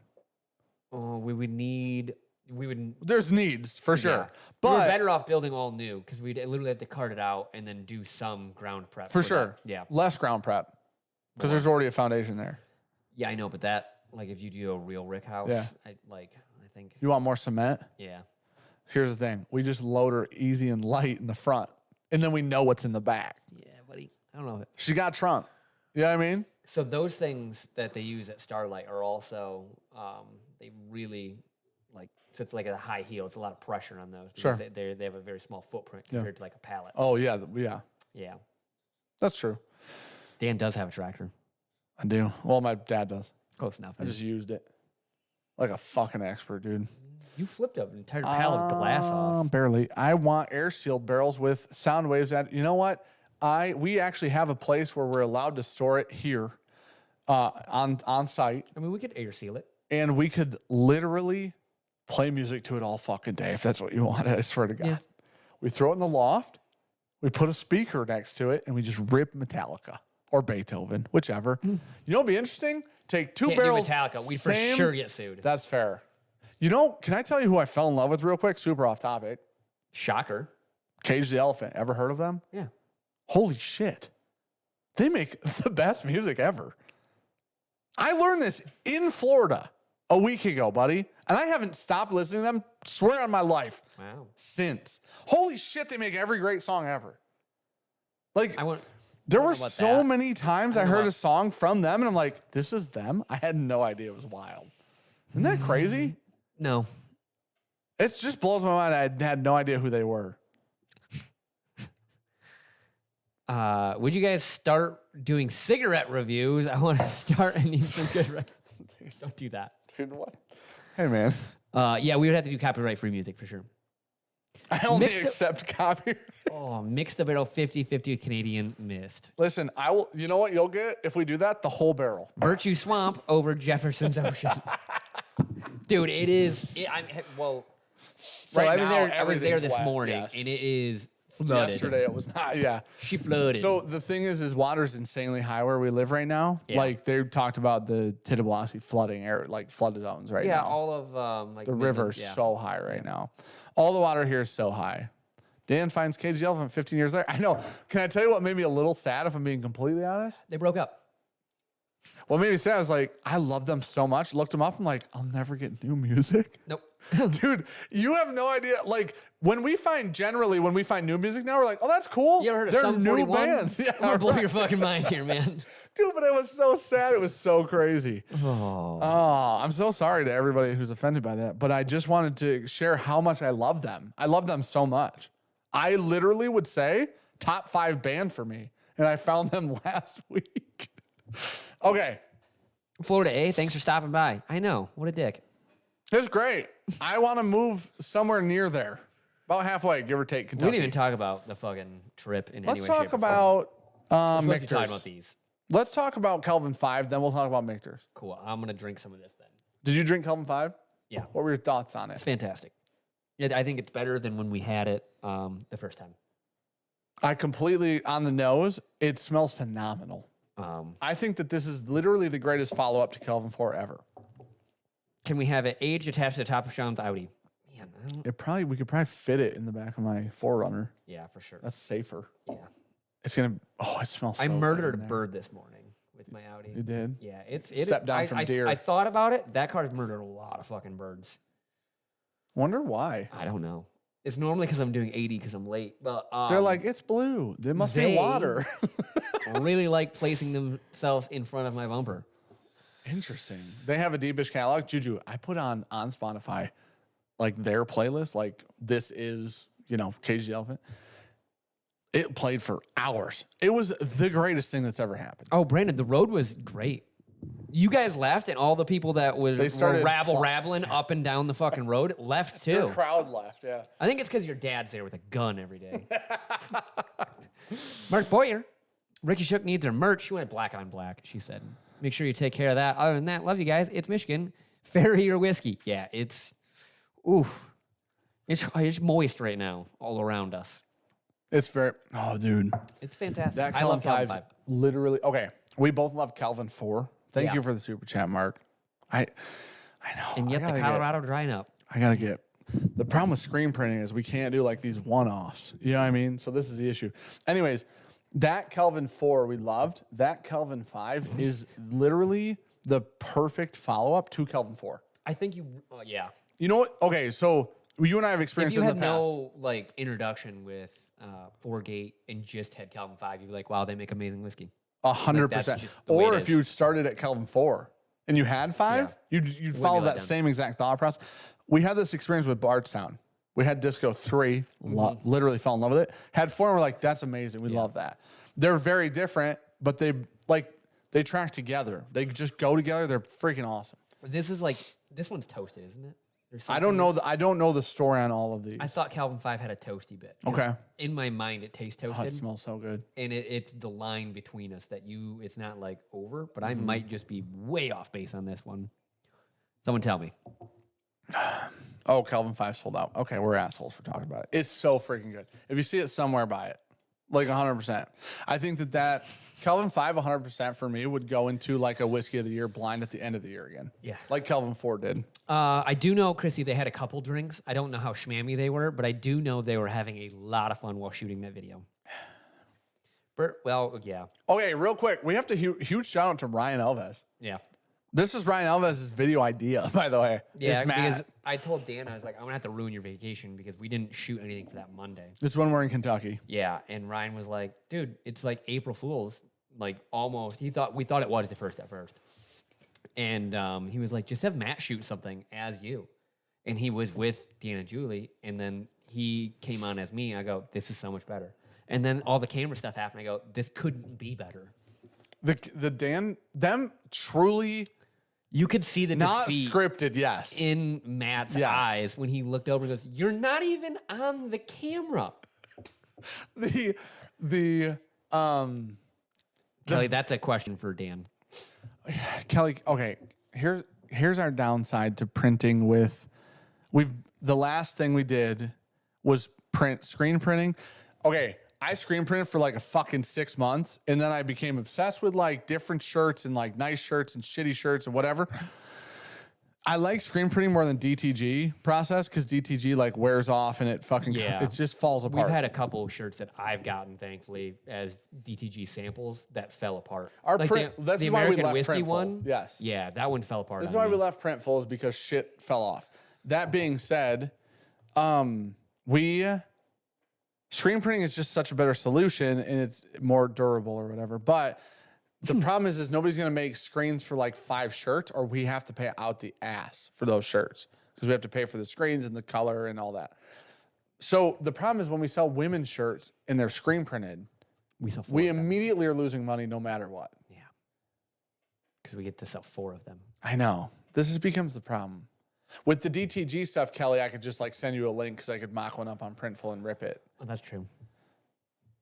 Oh, we would. There's needs for sure. Yeah. But we're better off building all new because we'd literally have to cart it out and then do some ground prep. for that. sure. Yeah. Less ground prep. Because there's already a foundation there. Yeah, I know, but that like if you do a real rick house, Yeah. I think You want more cement? yeah. Here's the thing. We just load her easy and light in the front. And then we know what's in the back. Yeah, buddy. I don't know. She got trunk. You know what I mean? So those things that they use at Starlight are also they really like so it's like a high heel. It's a lot of pressure on those. Sure. Because they have a very small footprint compared to like a pallet. Oh, yeah. Yeah. Yeah. That's true. Dan does have a tractor. I do. Well, my dad does. Close enough. I just used it. Like a fucking expert, dude. You flipped up an entire pallet of glass off. Barely. I want air sealed barrels with sound waves. You know what? We actually have a place where we're allowed to store it here on site, I mean, we could air seal it. and we could literally play music to it all fucking day if that's what you want. I swear to God. Yeah. We throw it in the loft. We put a speaker next to it, and we just rip Metallica or Beethoven, whichever. You know what'd be interesting? Take two Can't do barrels. Metallica. We'd for same- sure get sued. That's fair. You know, can I tell you who I fell in love with real quick? Super off topic. Shocker. Cage the Elephant. Ever heard of them? Yeah. Holy shit. They make the best music ever. I learned this in Florida a week ago, buddy. And I haven't stopped listening to them, swear on my life, Wow. since. Holy shit, they make every great song ever. Like, I want. there I don't were know about so that. many times I I don't know heard about- a song from them, and I'm like, this is them? I had no idea. It was wild. Isn't that crazy? No. It just blows my mind. I had no idea who they were. Would you guys start doing cigarette reviews? I want to start and need some good recommendations. Don't do that. Dude, what? Hey, man. Yeah, we would have to do copyright-free music for sure. I only Mixed- accept copy. Oh, mixed the barrel 50-50 Canadian mist. Listen, I will. You know what you'll get if we do that? The whole barrel. Virtue Swamp over Jefferson's Ocean. Dude, it is. Well, so Right I was now, there. I was there everything's this wet, morning, yes. and it is flooded. Yesterday it was not. Yeah. She flooded. So the thing is water's insanely high where we live right now. Yeah. Like they talked about the Tittabawassee flooding area, like flood zones right yeah, now. all of like The Midland, river's yeah. so high right now. All the water here is so high. Dan finds Cage the Elephant 15 years later. I know. Can I tell you what made me a little sad if I'm being completely honest? They broke up. What made me sad was like, I love them so much. Looked them up. I'm like, I'll never get new music. Nope. Dude, you have no idea. Like, when we find new music now, we're like, oh, that's cool. You ever heard of They're Sum new 41? bands. Yeah, I'm gonna blow right. your fucking mind here, man. Dude, but it was so sad. It was so crazy. Oh. Oh, I'm so sorry to everybody who's offended by that. But I just wanted to share how much I love them. I love them so much. I literally would say top 5 band for me. And I found them last week. Okay. Florida A, thanks for stopping by. I know. What a dick. It's great. I want to move somewhere near there. About halfway, give or take, Kentucky. We didn't even talk about the fucking trip in any Let's way, talk shape, or form. about We're supposed to be talking Michters. about these. Let's talk about Kelvin 5, then we'll talk about Michters. Cool. I'm going to drink some of this then. Did you drink Kelvin 5? Yeah. What were your thoughts on It's it? fantastic. I think it's better than when we had it the first time. I completely, on the nose, it smells phenomenal. I think that this is literally the greatest follow-up to Kelvin 4 ever. Can we have it aged attached to the top of Sean's Audi? Man, We could probably fit it in the back of my 4Runner. yeah, for sure. That's safer. Yeah. It's gonna. Oh, it smells. So I good murdered a in there. bird this morning with my Audi. You did. Yeah, it Stepped down from deer. I thought about it. That car's murdered a lot of fucking birds. Wonder why. I don't know. It's normally because I'm doing 80 because I'm late. But They're like, it's blue. There must be water. really like placing themselves in front of my bumper. Interesting. They have a deepish catalog. Juju, I put on Spotify, like their playlist, like this is, Cage the Elephant. It played for hours. It was the greatest thing that's ever happened. Oh, Brandon, the road was great. You guys left, and all the people that were started rabbling up and down the fucking road left too. The crowd left, yeah. I think it's because your dad's there with a gun every day. Mark Boyer, Ricky Shook needs her merch. She went black on black, she said. Make sure you take care of that. Other than that, love you guys. It's Michigan. Ferry or whiskey. Yeah, it's moist right now all around us. It's very, oh, dude. It's fantastic. That I Kelvin love Kelvin 5 5. literally, okay, we both love Kelvin 4. Thank Yeah. you for the super chat, Mark. I know. And yet the Colorado drying up. I gotta get. The problem with screen printing is we can't do like these one-offs. You know what I mean? So this is the issue. Anyways, that Kelvin 4 we loved. That Kelvin 5 is literally the perfect follow-up to Kelvin 4. I think yeah. You know what? Okay, so you and I have If experienced you in the had past. no like introduction with 4-Gate and just had Kelvin 5, you'd be like, wow, they make amazing whiskey. 100%. just the way Or it if is. you started at Kelvin 4 and you had 5, you'd follow be that let down. same exact thought process. We had this experience with Bardstown. We had Disco 3, literally fell in love with it. Had 4 and we're like, that's amazing. We love that. They're very different, but they track together. They just go together. They're freaking awesome. This one's toasted, isn't it? I don't know the story on all of these. I thought Kelvin 5 had a toasty bit. Okay. In my mind, it tastes Oh, toasted. it smells so good. And it's the line between us that it's not like over, but I might just be way off base on this one. Someone tell me. Oh, Kelvin 5 sold out. Okay, we're assholes for talking about it. It's so freaking good. If you see it somewhere, buy it. Like 100%. I think that Kelvin 5 100% for me would go into like a whiskey of the year blind at the end of the year again. Yeah. Like Kelvin 4 did. I do know, Chrissy, they had a couple drinks. I don't know how schmammy they were, but I do know they were having a lot of fun while shooting that video. Well, yeah. Okay, real quick. We have to huge shout out to Ryan Alves. Yeah. This is Ryan Alves' video idea, by the way. Yeah, It's Matt. because I told Dan, I was like, I'm going to have to ruin your vacation because we didn't shoot anything for that Monday. It's when we're in Kentucky. Yeah, and Ryan was like, dude, it's like April Fool's. Like, almost. We thought it was the first at first. And he was like, just have Matt shoot something as you. And he was with Dan and Julie, and then he came on as me. I go, this is so much better. And then all the camera stuff happened. I go, this couldn't be better. Them truly You could see the not defeat scripted, yes. in Matt's Yes. eyes when he looked over and goes, you're not even on the camera. Kelly, that's a question for Dan. Kelly, okay, here's our downside to printing with the last thing we did was screen printing. Okay, I screen printed for like a fucking 6 months, and then I became obsessed with like different shirts and like nice shirts and shitty shirts and whatever. I like screen printing more than DTG process because DTG like wears off and it fucking it just falls apart. We've had a couple of shirts that I've gotten, thankfully, as DTG samples that fell apart. Our like print, this the is why we American left whiskey Printful. one. Yes. Yeah, that one fell apart. This is on why me. we left Printful is because shit fell off. That being said, screen printing is just such a better solution and it's more durable or whatever. But the problem is nobody's going to make screens for like 5 shirts, or we have to pay out the ass for those shirts because we have to pay for the screens and the color and all that. So the problem is when we sell women's shirts and they're screen printed, we immediately are losing money no matter what. Yeah. Because we get to sell 4 of them. I know. This just becomes the problem. With the DTG stuff, Kelly, I could just like send you a link because I could mock one up on Printful and rip it. Oh, that's true.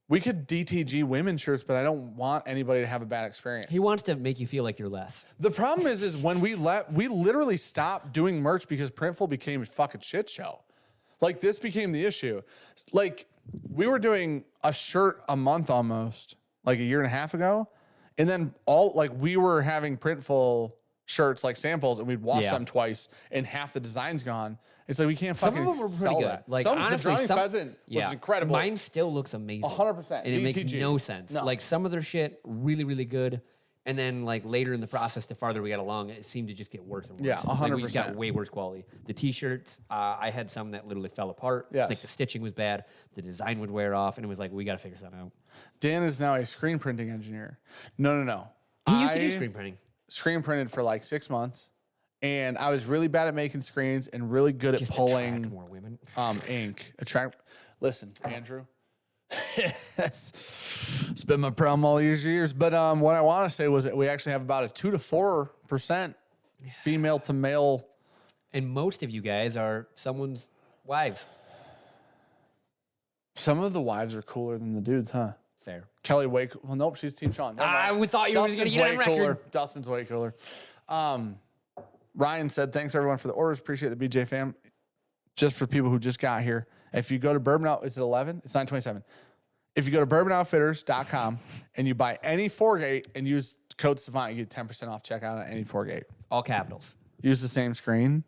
We could DTG women's shirts, but I don't want anybody to have a bad experience. He wants to make you feel like you're less. The problem is when we literally stopped doing merch because Printful became a fucking shit show. Like this became the issue. Like we were doing a shirt a month almost, like a year and a half ago. And then we were having Printful shirts like samples and we'd wash them twice and half the design's gone. It's like we can't fucking Some of them were pretty sell good. that. Like honestly, honestly, the Drowning Pheasant was incredible. Mine still looks amazing. 100%. And it makes no sense. No. Like some of their shit really, really good. And then like later in the process, the farther we got along, it seemed to just get worse and worse. Yeah, 100%. Like we just got way worse quality. The t-shirts, I had some that literally fell apart. Yes. Like the stitching was bad. The design would wear off. And it was like, we got to figure something out. Dan is now a screen printing engineer. No. He used to do screen printing. Screen printed for like 6 months. And I was really bad at making screens and really good Just at pulling attract more women. ink. Listen, Andrew. It's been my problem all these years. But what I want to say was that we actually have about a 2 to 4% female to male. And most of you guys are someone's wives. Some of the wives are cooler than the dudes, huh? Fair. Kelly way well, nope, she's Team Sean. I thought you were going to get on record. Cooler. Dustin's way cooler. Ryan said, thanks everyone for the orders. Appreciate the BJ fam. Just for people who just got here. If you go to Bourbon Out, is it 11? It's 9:27. If you go to bourbonoutfitters.com and you buy any 4-gate and use code Savant, you get 10% off checkout on any 4-gate. All capitals. Use the same screen.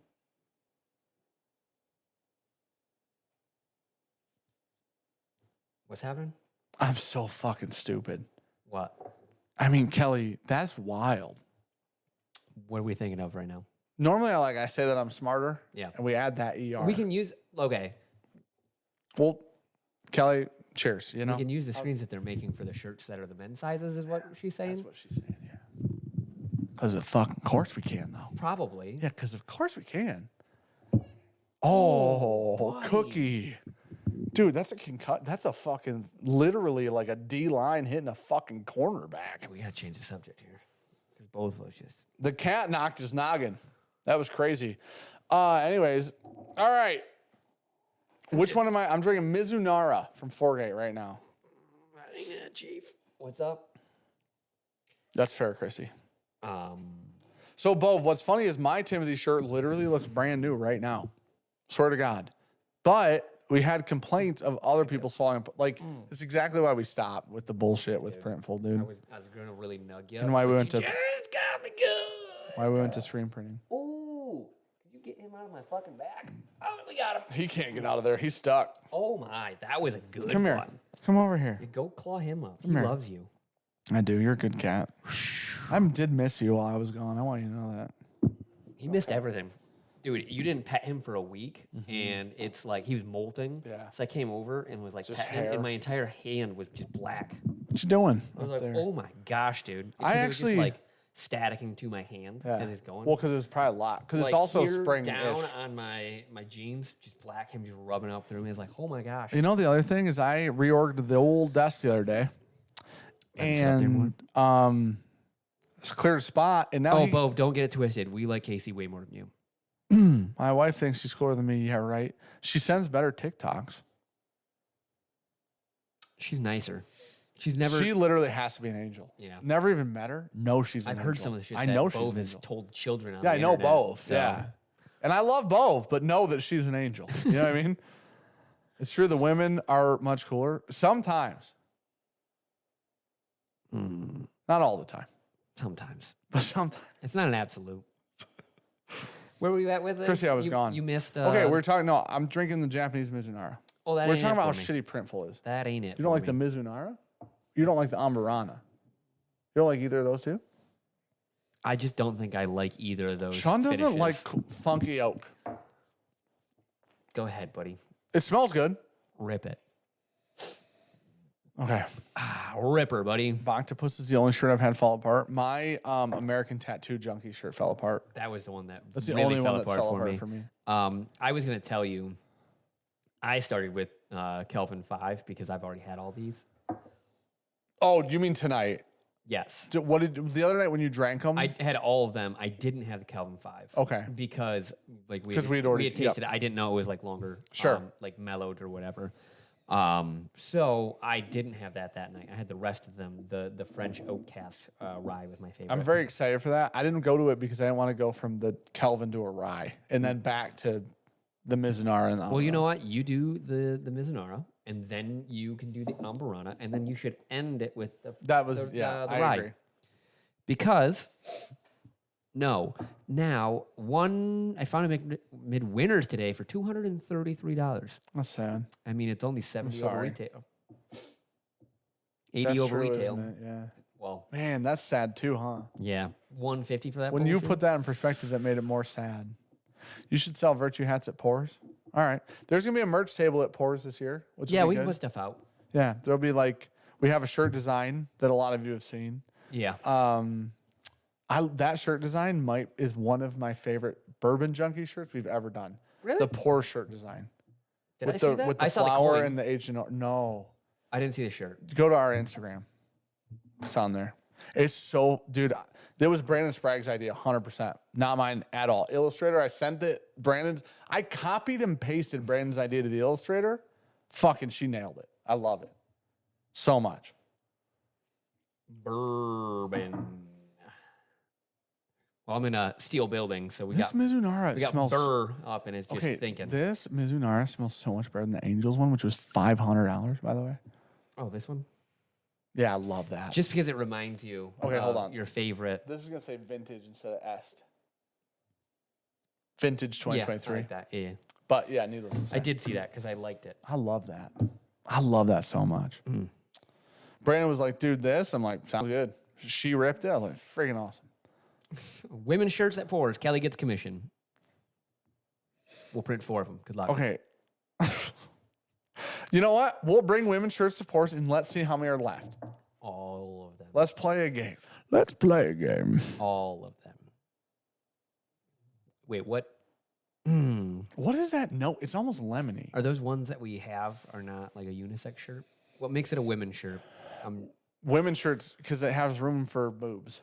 What's happening? I'm so fucking stupid. What? I mean, Kelly, that's wild. What are we thinking of right now? Normally, I say that I'm smarter. Yeah. And we add that ER. We can use, okay. Well, Kelly, cheers. You know, We can use the screens that they're making for the shirts that are the men's sizes, is what she's saying? that's what she's saying. Yeah. Because of fucking course we can though. Probably. Yeah, because of course we can. Oh, buddy. cookie. Dude, that's a concut. That's a fucking literally like a D line hitting a fucking cornerback. We got to change the subject here. Because both of us just. The cat knocked his noggin. That was crazy. Anyways, all right. Which one am I? I'm drinking Mizunara from 4-gate right now. Chief. What's up? That's fair, Chrissy. So, Bo, what's funny is my Timothy shirt literally looks brand new right now. Swear to God. But we had complaints of other people's falling apart. Like, it's exactly why we stopped with the bullshit with Printful, dude. I was going to really nug you. And why we went to just got me good. why we went to screen printing. Ooh. Could you get him out of my fucking back? Oh, we got him. He can't get out of there. He's stuck. Oh, my. That was a good Come here. one. Come over here. You go claw him up. He here. loves you. I do. You're a good cat. I did miss you while I was gone. I want you to know that. He missed everything. Dude, you didn't pet him for a week, and it's like he was molting. Yeah. So I came over and was like Just petting him, hair. and my entire hand was just black. What you doing I was up like, there? oh my gosh, dude. I Because it was actually- just like staticking to my hand as he's going. Well, because it was probably a lot. Because like it's also here spring-ish. down on my jeans, just black, him just rubbing up through me. It's like, oh my gosh. You know, the other thing is I reorged the old desk the other day. And it's cleared a spot. And now Oh, Bo, don't get it twisted. We like Casey way more than you. my wife thinks she's cooler than me. Yeah, right. She sends better TikToks. She's nicer. She's never. She literally has to be an angel. Yeah. Never even met her. No, she's an I've angel. heard some of the shit I that know she's Bo an has angel. told children on Yeah, the I know internet, both. so- Yeah. And I love both, but know that she's an angel. You know what I mean? It's true. The women are much cooler. Sometimes. Not all the time, Sometimes. but sometimes. It's not an absolute. Where were you at with this? Chrissy, I was You- gone. You missed. Okay, we're talking. No, I'm drinking the Japanese Mizunara. Oh, that We're ain't talking it about how for me. shitty Printful is. That ain't it. You don't for like the me. Mizunara? You don't like the Amburana? You don't like either of those two? I just don't think I like either of those. Sean doesn't finishes. like funky oak. Go ahead, buddy. It smells good. Rip it. Okay. Ripper, buddy. Octopus is the only shirt I've had fall apart. My American Tattoo Junkie shirt fell apart. That was the one that That's the really only fell one that apart fell for apart me. for me. I was gonna tell you, I started with Kelvin 5 because I've already had all these. Oh, you mean tonight? Yes. What did the other night when you drank them? I had all of them. I didn't have the Kelvin 5. Okay. Because like we 'Cause had, we'd already- we had tasted it. I didn't know it was like longer. Sure. Like mellowed or whatever. So I didn't have that night. I had the rest of them. The French oak cask rye was my favorite. I'm very excited for that. I didn't go to it because I didn't want to go from the Kelvin to a rye and then back to the Mizunara. And the Well, you know what? You do the Mizunara, and then you can do the Amburana, and then you should end it with the the I rye. agree. Because now I found a mid-winners today for $233. That's sad. I mean, it's only 70 over sorry. retail. 80 That's over true, retail. isn't it? Yeah. Well, Man, that's sad too, huh? yeah, 150 for that. When you bullshit? put that in perspective, that made it more sad. You should sell Virtue hats at Pours. All right. There's going to be a merch table at Pours this year. Which Yeah, will we be can good. put stuff out. Yeah. There'll be like, we have a shirt design that a lot of you have seen. Yeah. That shirt design is one of my favorite Bourbon Junkie shirts we've ever done. Really? The Pours shirt design. Did with I see the, that? With the I saw flower the coin. and the H&R. No. I didn't see the shirt. Go to our Instagram. It's on there. It's so, dude, that was Brandon Sprague's idea, 100%. Not mine at all. Illustrator, I sent it. I copied and pasted Brandon's idea to the illustrator. Fucking, she nailed it. I love it so much. Bourbon. Well, I'm in a steel building, so we This got Mizunara burr smells. up, and it's just Okay, thinking. this Mizunara smells so much better than the Angels one, which was $500, by the way. Oh, this one? Yeah, I love that. Just because it reminds you Okay, of hold on. your favorite. This is going to say vintage instead of est. Vintage Yeah, I 2023. like that. Yeah, But yeah, needless to say. I did see that because I liked it. I love that. I love that so much. Mm. Brandon was like, dude, this. I'm like, sounds good. She ripped it. I was like, freaking awesome. Women's shirts at Pours. Kelly gets commission. We'll print 4 of them. Good luck. Okay. You know what? We'll bring women's shirts to Pours and let's see how many are left. All of them. Let's play a game. Let's play a game. All of them. Wait, what? Mm. What is that note? It's almost lemony. Are those ones that we have are not like a unisex shirt? What makes it a women's shirt? Women's shirts, because it has room for boobs.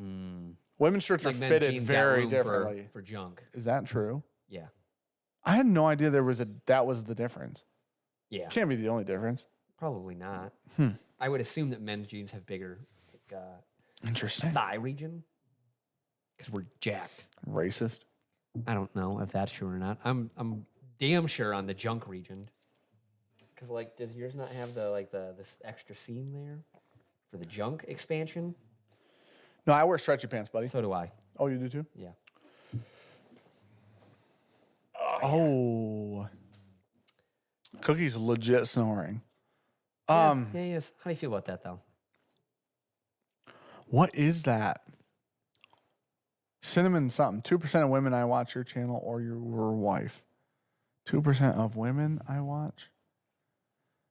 Mm. Women's shirts Like are men's fitted jeans got very room differently. for junk. Is that true? Yeah. I had no idea that was the difference. Yeah. Can't be the only difference. Probably not. Hmm. I would assume that men's jeans have bigger Interesting. thigh region because we're jacked. Racist. I don't know if that's true or not. I'm damn sure on the junk region. Because like, does yours not have this extra seam there for the junk expansion? No, I wear stretchy pants, buddy. So do I. Oh, you do too? Yeah. Oh. Cookie's legit snoring. Yeah, he is. How do you feel about that though? What is that? Cinnamon something. 2% of women I watch your channel or your wife. 2% of women I watch.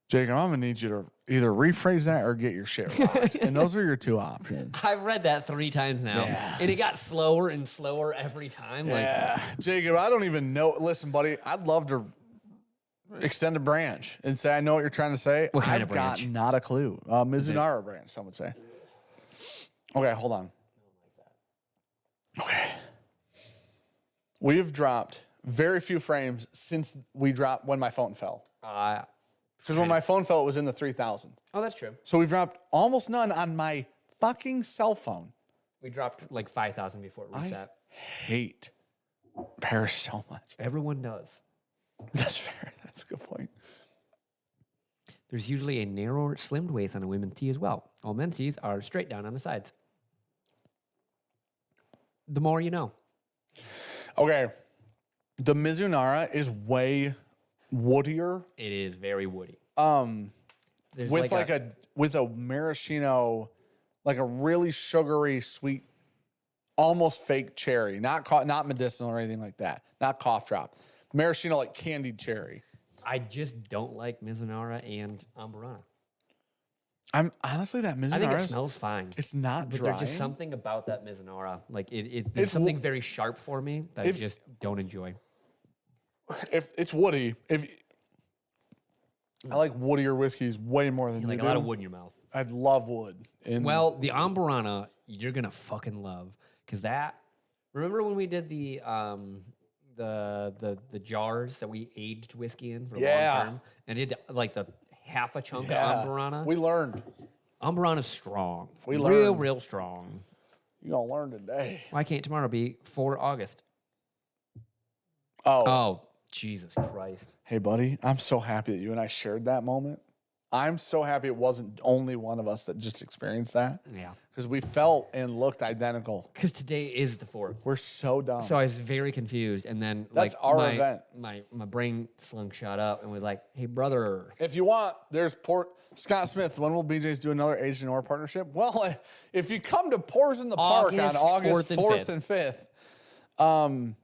Jacob, I'm going to need you to either rephrase that or get your shit right. And those are your two options. I've read that 3 times now. Yeah. And it got slower and slower every time. Yeah. Jacob, I don't even know. Listen, buddy, I'd love to extend a branch and say I know what you're trying to say. What kind I've of branch? got not a clue. Mizunara branch, some would say. Okay, hold on. Okay. We've dropped very few frames since we dropped when my phone fell. Because when my phone fell, it was in the 3,000. Oh, that's true. So we've dropped almost none on my fucking cell phone. We dropped like 5,000 before it reset. Hate Paris so much. Everyone does. That's fair. That's a good point. There's usually a narrower, slimmed waist on a women's tee as well. All men's tees are straight down on the sides. The more you know. Okay. The Mizunara is way woodier. It is very woody. There's With with a maraschino, like a really sugary, sweet, almost fake cherry. Not medicinal or anything like that. Not cough drop. Maraschino like candied cherry. I just don't like Mizunara and Amburana. I'm honestly that Mizunara. I think it smells fine. It's not But dry. there's just something about that Mizunara. Like there's something very sharp for me that I just don't enjoy. If it's woody, I like woodier whiskeys way more than You you like do. a lot of wood in your mouth. I'd love wood. Well, the Amburana, you're gonna fucking love, because that. Remember when we did the jars that we aged whiskey in for long term, and did the half a chunk of Amburana? We learned. Amburana's strong. We learned. Real strong. You're gonna learn today. Why can't tomorrow be 4 August? Oh, Jesus Christ! hey, buddy, I'm so happy that you and I shared that moment. I'm so happy it wasn't only one of us that just experienced that. Yeah. Because we felt and looked identical. Because today is the 4th. We're so dumb. So I was very confused, and then That's our event. My brain slingshot up and was like, "Hey, brother." If you want, there's Scott Smith. When will BJ's do another Aged in Ore partnership? Well, if you come to Pours in the Park on August 4th and 5th,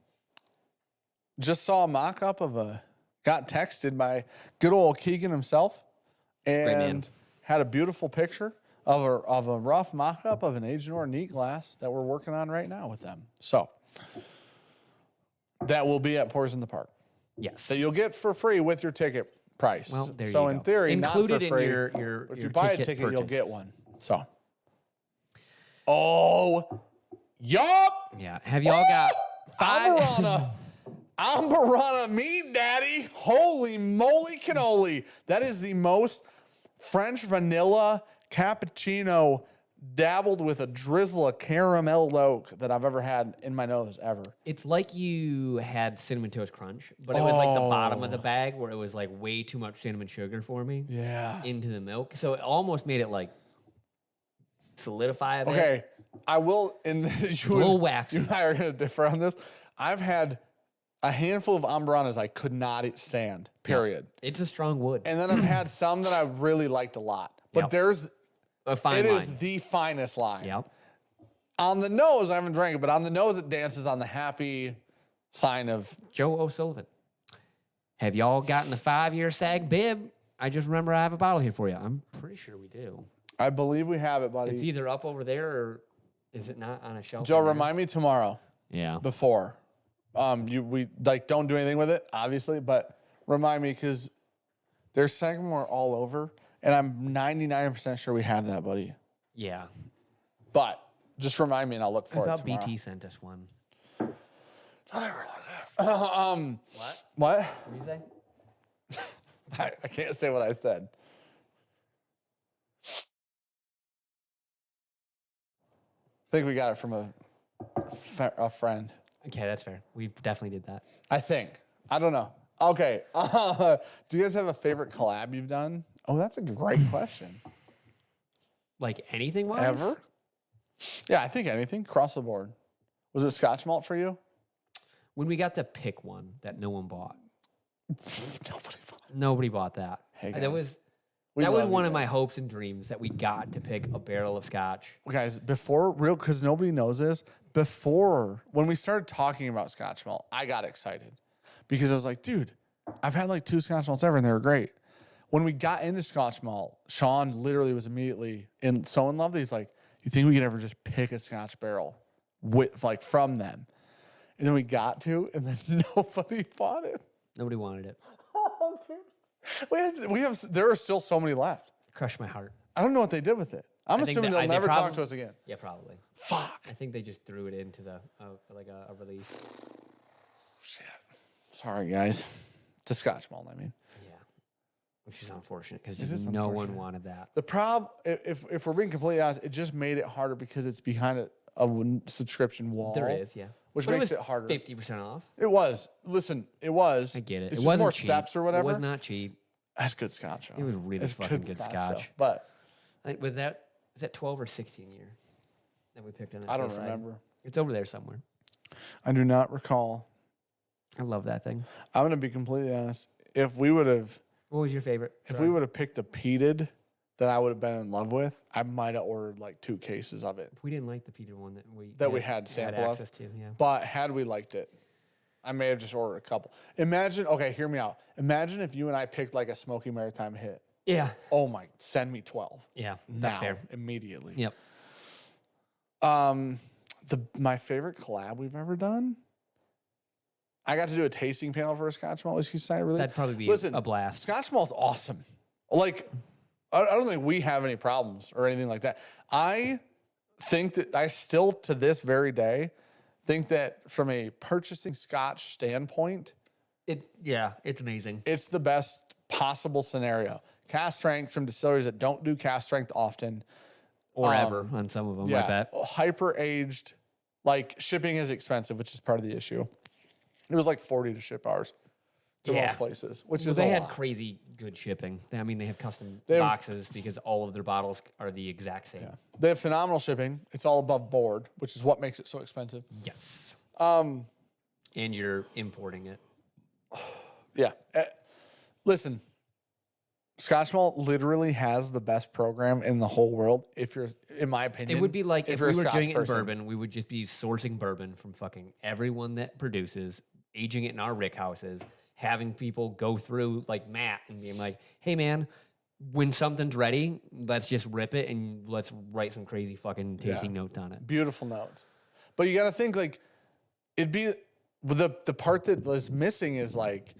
just saw a mock-up got texted by good old Keegan himself, and had a beautiful picture of a rough mock-up of an Aged in Ore neat glass that we're working on right now with them. So that will be at Pours in the Park. Yes. That you'll get for free with your ticket price. Well, there you so go. in theory, included not for free. in your if your you buy a ticket ticket, purchase. you'll get one. So. Oh, yup. Yeah. Have y'all got 5? Amburana meat, daddy. Holy moly cannoli. That is the most French vanilla cappuccino dabbled with a drizzle of caramel oak that I've ever had in my nose ever. It's like you had Cinnamon Toast Crunch, but it was like the bottom of the bag where it was like way too much cinnamon sugar for me. Yeah. Into the milk. So it almost made it like solidify a bit. Okay. I will, and little waxy. You and I are going to differ on this. I've had a handful of Amburanas I could not stand, period. Yeah. It's a strong wood. And then I've had some that I really liked a lot. But there's a fine line. line. Is the finest line. Yep. On the nose, I haven't drank it, but on the nose, it dances on the happy sign of Joe O'Sullivan. Have y'all gotten the 5-year SAG bib? I just remember I have a bottle here for you. I'm pretty sure we do. I believe we have it, buddy. It's either up over there or is it not on a shelf? Joe, remind me tomorrow. Yeah. Before. We don't do anything with it, obviously, but remind me because there's Sagamore all over, and I'm 99% sure we have that, buddy. Yeah. But just remind me, and I'll look for I it thought tomorrow. BT sent us one. I didn't realize that. What? What did you say? I can't say what I said. I think we got it from a friend. Okay, that's fair. We definitely did that. I think. I don't know. Okay. Do you guys have a favorite collab you've done? Oh, that's a great question. Like anything wise? Ever? Yeah, I think anything. Across the board. Was it Scotch malt for you? When we got to pick one that no one bought. Nobody bought. Nobody bought that. Hey, That was guys. We that was love one you of my guys. hopes and dreams that we got to pick a barrel of Scotch. Guys, because nobody knows this, when we started talking about Scotch malt, I got excited because I was like, dude, I've had like 2 Scotch malts ever and they were great. When we got into Scotch malt, Sean literally was immediately so in love that he's like, you think we could ever just pick a Scotch barrel from them? And then we got to, and then nobody bought it. Nobody wanted it. Oh, dude. There are still so many left. Crushed my heart. I don't know what they did with it. I'm assuming they'll never talk to us again. Yeah, probably. Fuck. I think they just threw it into the a release. Shit. Sorry, guys. It's a Scotch malt, I mean. Yeah, which is unfortunate because is no one unfortunate. wanted that. The problem, if we're being completely honest, it just made it harder because it's behind a subscription wall. There is, yeah. Which But makes it harder. 50% off. It was. Listen, it was. I get it. It's It just wasn't more cheap. steps or whatever. It was not cheap. That's good Scotch. It was really It's fucking good though. Scotch. But With that, is that 12 or 16 year that we picked on that I don't side? remember. It's over there somewhere. I do not recall. I love that thing. I'm gonna be completely honest. If we would have picked a peated that I would have been in love with, I might have ordered like 2 cases of it. If we didn't like the peated one That we had sample of. access to, yeah. But had we liked it, I may have just ordered a couple. Imagine, okay, hear me out. Imagine if you and I picked like a Smoky Maritime hit. Yeah. Oh my, send me 12. Yeah, that's Now, fair. immediately. Yep. My favorite collab we've ever done. I got to do a tasting panel for a Scotch Malt Whiskey Society release. That'd probably be a blast. Scotch Malt's awesome. Like, I don't think we have any problems or anything like that. I think that I still, to this very day, think that from a purchasing Scotch standpoint, it's amazing. it's the best possible scenario. Cast strength from distilleries that don't do cast strength often. Or ever on some of them, I bet. Hyper aged, like shipping is expensive, which is part of the issue. It was like $40 to ship ours to most places, which is they a had lot. crazy good shipping. I mean, they have custom They have- boxes because all of their bottles are the exact same. Yeah. They have phenomenal shipping. It's all above board, which is what makes it so expensive. Yes. Um, And you're importing it. yeah. Listen, Scotch Malt literally has the best program in the whole world. If you're, in my opinion, It would be like if you're we a were Scotch doing it in person. bourbon, we would just be sourcing bourbon from fucking everyone that produces, aging it in our rick houses, having people go through like Matt and being like, hey man, when something's ready, let's just rip it and let's write some crazy fucking tasting notes on it. Beautiful notes. But you got to think like it'd be the part that was missing is like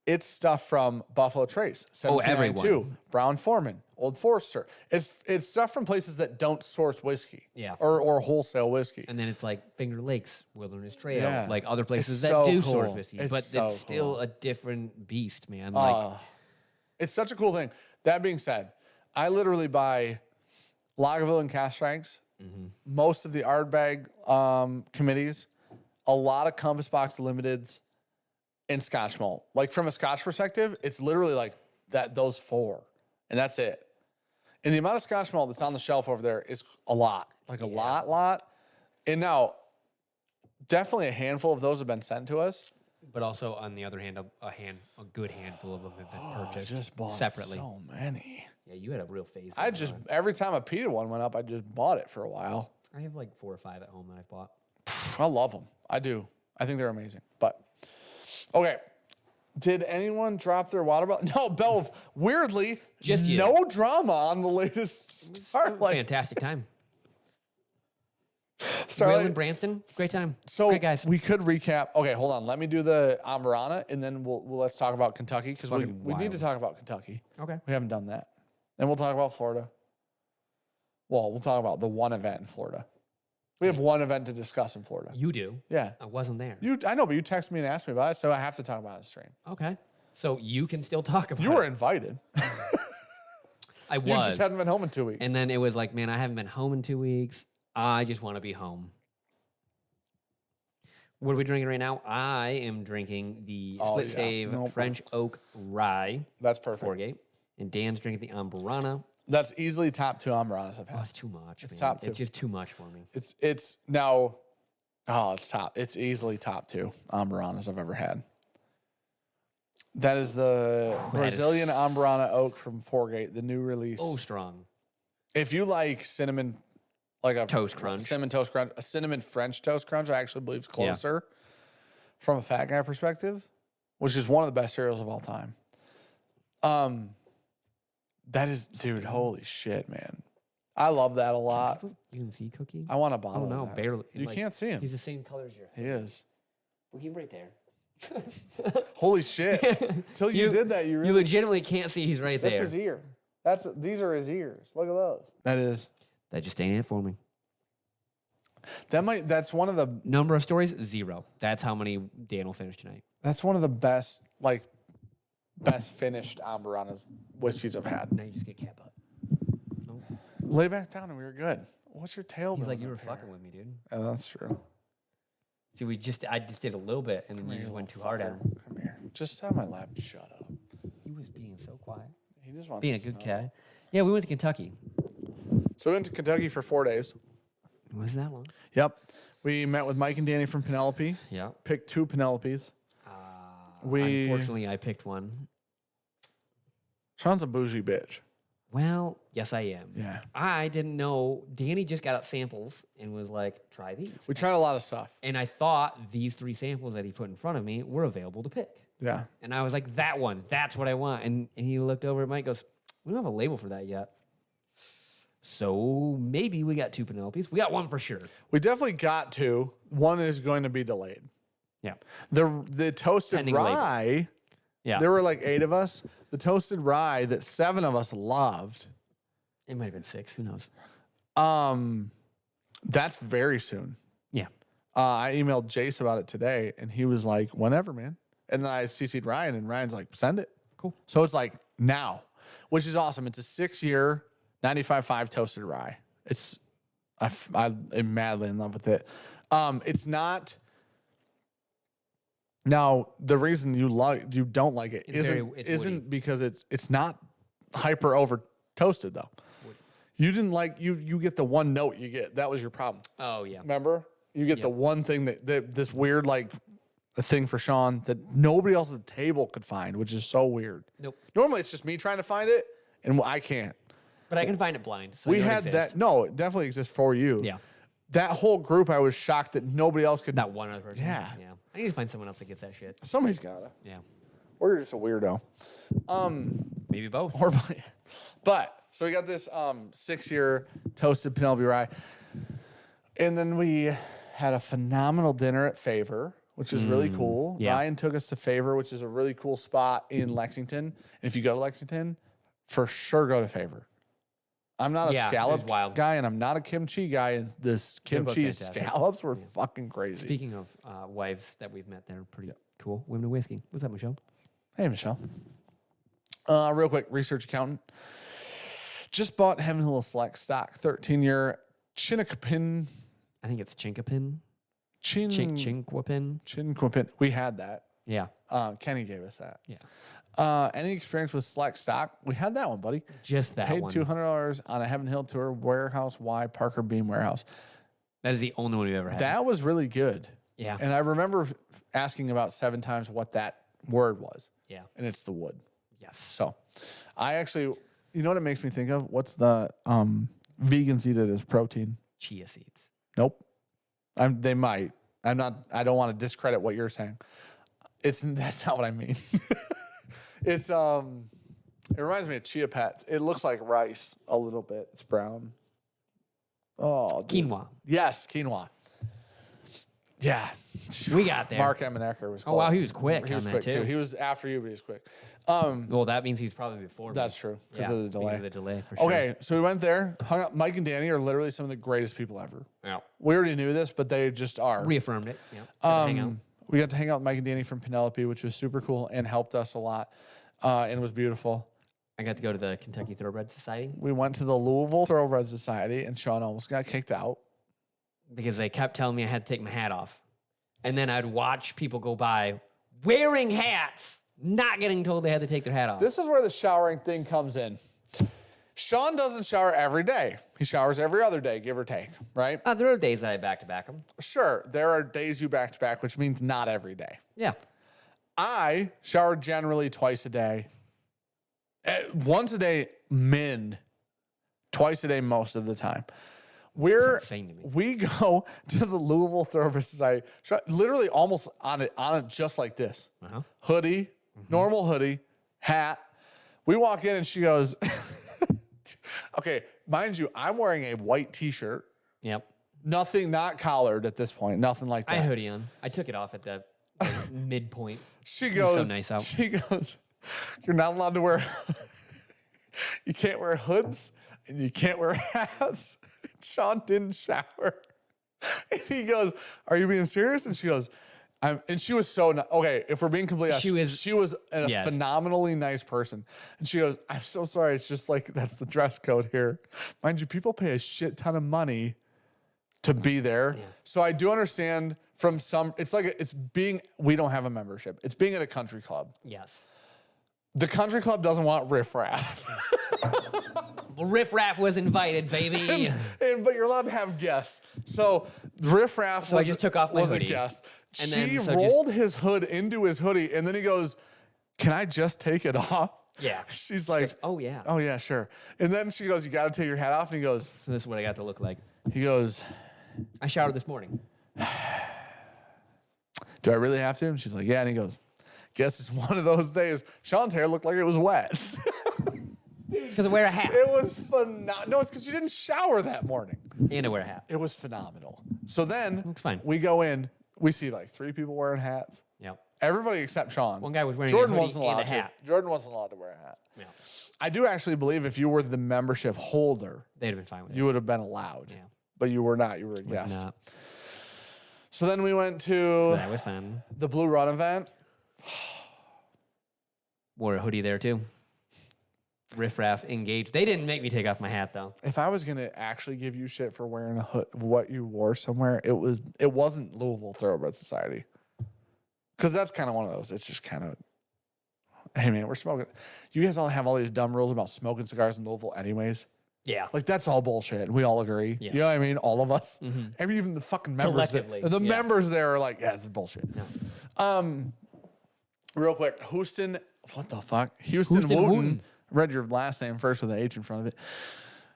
it's stuff from Buffalo Trace, 1792, everyone. Brown Foreman, Old Forester. It's stuff from places that don't source whiskey. Yeah. Or wholesale whiskey. And then it's like Finger Lakes, Wilderness Trail, Yeah. like other places It's that so do cool. source whiskey. It's But so it's still cool. a different beast, man. Like It's such a cool thing. That being said, I literally buy Lagavulin and cask strengths, most of the Ardbeg committees, a lot of Compass Box Limiteds, and Scotch Malt. Like from a Scotch perspective, it's literally like those four, and that's it. And the amount of Scotch Malt that's on the shelf over there is a lot, like a lot. And now, definitely a handful of those have been sent to us. but also on the other hand, a good handful of them have been purchased Just bought separately. so many. Yeah, you had a real phase. I going just on. every time a Peter one went up, I just bought it for a while. I have like 4 or 5 at home that I've bought. I love them. I do. I think they're amazing. But okay, did anyone drop their water bottle? No, Belv. Weirdly, Just you. no drama on the latest Starlight. Fantastic time. Starlight. Will and Branston, great time. So great guys. we could recap. Okay, hold on. Let me do the Ambarana, and then let's talk about Kentucky because we Fucking need to wild. talk about Kentucky. Okay. We haven't done that, and we'll talk about Florida. Well, we'll talk about the one event in Florida. We have one event to discuss in Florida. You do. Yeah, I wasn't there. I know, but you texted me and asked me about it, so I have to talk about it on the stream. Okay. So you can still talk about You were it. invited. I You was. just hadn't been home in 2 weeks. And then it was like, man, I haven't been home in 2 weeks. I just want to be home. What are we drinking right now? I am drinking the Split Stave Nope. French Oak Rye That's perfect. 4-gate. And Dan's drinking the Ambarana. That's easily top 2 Ambaranas I've Oh, had. it's too much, It's man. top 2. It's just too much for me. It's now. Oh, it's top. It's easily top 2 Ambaranas I've ever had. That is the Brazilian Ambarana Oak from 4-gate, the new release. Oh, strong. If you like cinnamon, like a Toast crunch. cinnamon toast crunch, a cinnamon French toast crunch, I actually believe is closer from a fat guy perspective, which is one of the best cereals of all time. That is, dude, holy shit, man. I love that a lot. You can see Cookie? I want a bottle Oh, no, of that. barely. You Like, can't see him. He's the same color as your He is. Well, he's right there. Holy shit. Till you did that, you You really. legitimately can't see he's right That's there. his ear. These are his ears. Look at those. That is. That just ain't it for me. That's one of the Number of stories, 0. That's how many Dan will finish tonight. That's one of the best finished Ambaranas whiskeys I've had. Now you just get cat butt. Nope. Lay back down and we were good. What's your tail? He's like, doing you were up here?" fucking with me, dude. Oh, that's true. See, I just did a little bit, and then you just went too hard at him. Come here. Just sit on my lap. Shut up. He was being so quiet. He just wants Being a to good snuggle. cat. Yeah, we went to Kentucky. So we went to Kentucky for 4 days. Was that long? Yep. We met with Mike and Danny from Penelope. Yeah. Picked 2 Penelopes. Unfortunately, I picked one. Sean's a bougie bitch. Well, yes, I am. Yeah. I didn't know. Danny just got out samples and was like, try these. We tried a lot of stuff. And I thought these 3 samples that he put in front of me were available to pick. Yeah. And I was like, that one, that's what I want. And he looked over at Mike and goes, we don't have a label for that yet. So maybe we got 2 Penelopes. We got 1 for sure. We definitely got 2. 1 is going to be delayed. Yeah. The toasted Pending label. rye Yeah. There were like 8 of us. The toasted rye that 7 of us loved. It might have been 6. Who knows? That's very soon. Yeah. I emailed Jace about it today, and he was like, whenever, man. And then I CC'd Ryan, and Ryan's like, send it. Cool. So it's like now, which is awesome. It's a 6-year 95.5 toasted rye. I'm madly in love with it. It's not. Now, the reason you don't like it isn't because it's not hyper over toasted though. You didn't like you get the one note you get. That was your problem. Oh yeah. Remember? You get the one thing that this weird like a thing for Sean that nobody else at the table could find, which is so weird. Nope. Normally it's just me trying to find it, and I can't. But I can find it blind. So We had that. No, it definitely exists for you. Yeah. That whole group, I was shocked that nobody else could. That one other person. Yeah. Yeah. I need to find someone else that gets that shit. Somebody's got it. Yeah. Or you're just a weirdo. Maybe both. But so we got this 6-year toasted Penelope rye, and then we had a phenomenal dinner at Favor, which is really cool. Yeah. Ryan took us to Favor, which is a really cool spot in Lexington. And if you go to Lexington, for sure go to Favor. I'm not a scallop guy, and I'm not a kimchi guy. And this kimchi scallops were fucking crazy. Speaking of wives that we've met, they're pretty cool. Women of whiskey. What's up, Michelle? Hey, Michelle. Real quick, research accountant. Just bought Heaven Hill Select stock, 13-year Chinkapin. I think it's Chinkapin. Chinquapin. Chinquapin. We had that. Yeah. Kenny gave us that. Yeah. Any experience with Select stock? We had that one, buddy. Just that Paid one. $200 on a Heaven Hill tour, Warehouse Y Parker Beam Warehouse. That is the only one we've ever had. That was really good. Yeah. And I remember asking about 7 times what that word was. Yeah. And it's the wood. Yes. So I actually, you know what it makes me think of? What's the vegans eat it as protein? Chia seeds. Nope. They might. I don't want to discredit what you're saying. That's not what I mean. It reminds me of chia pets. It looks like rice a little bit. It's brown. Oh, dude. Quinoa. Yes, quinoa. Yeah. We got there. Mark Eminecker was Oh, wow, he was quick He was on quick that, too. He was after you, but he was quick. Well, that means he's probably before me. That's true because of the delay. Because of the delay, for sure. Okay, so we went there, hung up. Mike and Danny are literally some of the greatest people ever. Yeah. We already knew this, but they just are. Reaffirmed it. Yeah. Hang out. We got to hang out with Mike and Danny from Penelope, which was super cool and helped us a lot, and was beautiful. I got to go to the Kentucky Thoroughbred Society We went to the Louisville Thoroughbred Society, and Sean almost got kicked out. because they kept telling me I had to take my hat off. And then I'd watch people go by wearing hats, not getting told they had to take their hat off. This is where the showering thing comes in. Sean doesn't shower every day. He showers every other day, give or take, right? There are days that I back-to-back them. Sure, there are days you back-to-back, which means not every day. Yeah. I shower generally twice a day. Once a day, twice a day most of the time. insane to me. We go to the Louisville Thoroughbred Society, literally almost on it just like this. Uh-huh. Hoodie, normal hoodie, hat. We walk in and she goes, okay, mind you, I'm wearing a white t-shirt. Yep. Nothing, not collared at this point, nothing like that. I had a hoodie on. I took it off at the midpoint. She was goes, so nice out. She goes, you're not allowed to wear, you can't wear hoods and you can't wear hats. Sean didn't shower. And he goes, are you being serious? And she goes, and she was so, okay, if we're being completely honest, she was a phenomenally nice person. And she goes, I'm so sorry. It's just like, that's the dress code here. Mind you, people pay a shit ton of money to be there. Yeah. So I do understand from it's like, we don't have a membership. It's being at a country club. Yes. The country club doesn't want riffraff. Well, riffraff was invited, baby. But you're allowed to have guests. So riffraff I just took off my hoodie. A guest. And she rolled his hood into his hoodie, and then he goes, can I just take it off? Yeah. She's like, oh, yeah. Oh, yeah, sure. And then she goes, you got to take your hat off. And he goes, So this is what I got to look like. He goes, I showered this morning. do I really have to? And she's like, yeah. And he goes, guess it's one of those days. Sean's hair looked like it was wet. It's because I wear a hat. It was phenomenal. No, it's because you didn't shower that morning. And I wear a hat. It was phenomenal. So then Looks fine. we go in. We see like 3 people wearing hats. Yep. Everybody except Sean. One guy was wearing Jordan a hoodie wasn't and allowed a hat. to. Jordan wasn't allowed to wear a hat. Yeah. I do actually believe if you were the membership holder, They'd have been fine with it. you would have been allowed. Yeah. But you were not. You were a Was guest. not. So then we went to That was fun. the Blue Run event. Wore a hoodie there too. Riff Raff engaged. They didn't make me take off my hat though. If I was gonna actually give you shit for wearing a hood, what you wore somewhere, it wasn't Louisville Thoroughbred Society, because that's kind of one of those. It's just kind of, hey man, we're smoking. You guys all have all these dumb rules about smoking cigars in Louisville, anyways. Yeah. Like that's all bullshit. And we all agree. Yes. You know what I mean? All of us. Mm-hmm. Even the fucking members. Collectively, The yeah. members there are like, yeah, it's bullshit. No. Real quick, Houston. What the fuck? Houston Wooten. Wooten. Read your last name first with an H in front of it.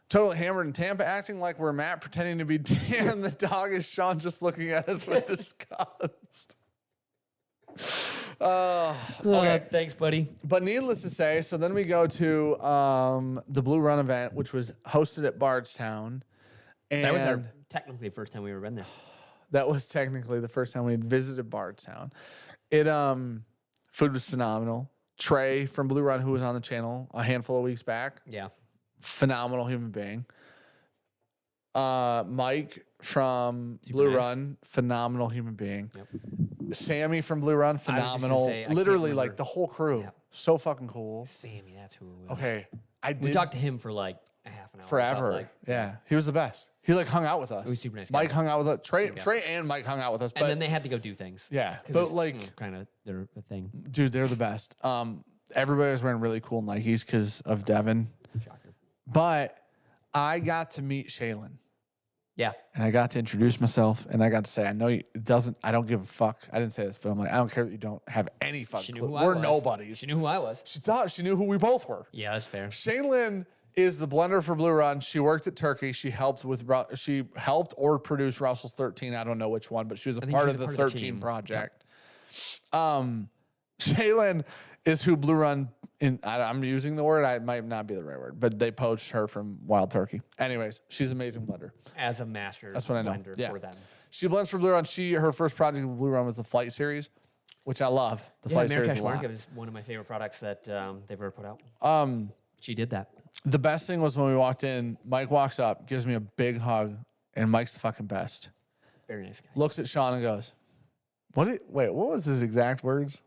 Totally hammered in Tampa, acting like we're Matt, pretending to be Dan. The dog is Sean, just looking at us with disgust. Okay. Thanks, buddy. But needless to say, so then we go to the Blue Run event, which was hosted at Bardstown. And That was our technically first time we ever been there. that was technically the first time we had visited Bardstown. It food was phenomenal. Trey from Blue Run, who was on the channel a handful of weeks back, Yeah. phenomenal human being. Mike from Super Blue nice. Run, phenomenal human being. Yep. Sammy from Blue Run, just gonna phenomenal. say, I can't Literally, remember. like the whole crew, Yeah. so fucking cool. Sammy, that's who it was. Okay, I We did talked to him for like a half an hour. I felt forever. like. Yeah, he was the best. He like hung out with us. He was super nice guy. Mike hung out with us. Trey, Yeah. Trey and Mike hung out with us. And But then they had to go do things. yeah, 'Cause but it's, like, kind of their thing. dude, they're the best. Everybody was wearing really cool Nikes because of Devin. Shocker. But I got to meet Shaylin. Yeah. And I got to introduce myself, and I got to say, I know you, it doesn't, I don't give a fuck. I didn't say this, but I'm like, I don't care that you don't have any fuck She knew clue. who I We're was. nobodies. She knew who I was. She thought she knew who we both were. Yeah, that's fair. Shaylin is the blender for Blue Run. She worked at Turkey. She helped or produced Russell's 13. I don't know which one, but she was a think part she's of a the part of the 13 team. project. Shaylin is who Blue Run, I'm using the word, it might not be the right word, but they poached her from Wild Turkey. Anyways, she's an amazing blender. As a master That's what I know. blender Yeah. for them. She blends for Blue Run. Her first project with Blue Run was the Flight Series, which I love. The Flight Series a lot. Market is one of my favorite products that they've ever put out. She did that. The best thing was when we walked in, Mike walks up, gives me a big hug, and Mike's the fucking best. Very nice guy. Looks at Sean and goes, what was his exact words?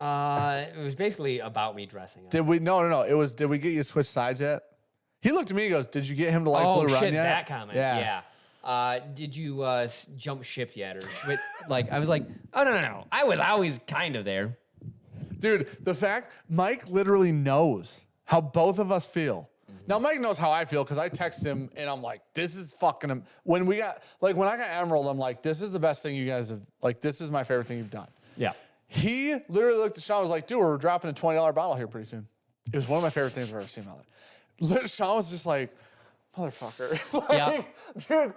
It was basically about me dressing up. No. It was, did we get you to switch sides yet? He looked at me and goes, did you get him to like Blue Run shit, yet? that comment. Yeah. Yeah. Did you jump ship yet? Or like, I was like, oh, no. I was always kind of there. Dude, the fact Mike literally knows how both of us feel. Now, Mike knows how I feel because I text him and I'm like, this is fucking him. When I got Emerald, I'm like, this is the best thing you guys have, like, this is my favorite thing you've done. Yeah. He literally looked at Sean and was like, dude, we're dropping a $20 bottle here pretty soon. It was one of my favorite things I've ever seen in my life. Sean was just like, motherfucker. Yeah. Dude,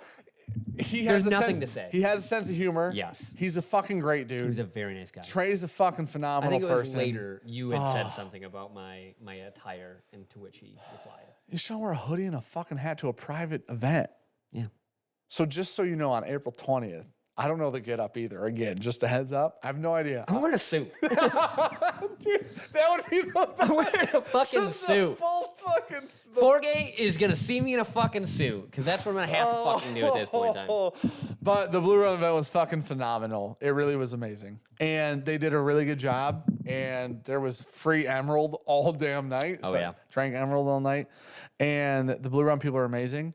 There's nothing to say. He has a sense of humor. Yes. He's a fucking great dude. He's a very nice guy. Trey's a fucking I phenomenal think it was person. later you had said something about my attire, and to which he replied. You should wear a hoodie and a fucking hat to a private event. Yeah. So just so you know, on April 20th, I don't know the get up either. Again, just a heads up. I have no idea. I'm wearing a suit. Dude, that would be the I'm wearing a fucking just suit. the full fucking. Forgate is gonna see me in a fucking suit because that's what I'm gonna have to fucking do at this point in time. But the Blue Run event was fucking phenomenal. It really was amazing, and they did a really good job. And there was free Emerald all damn night. Oh, So yeah. I drank Emerald all night, and the Blue Run people are amazing.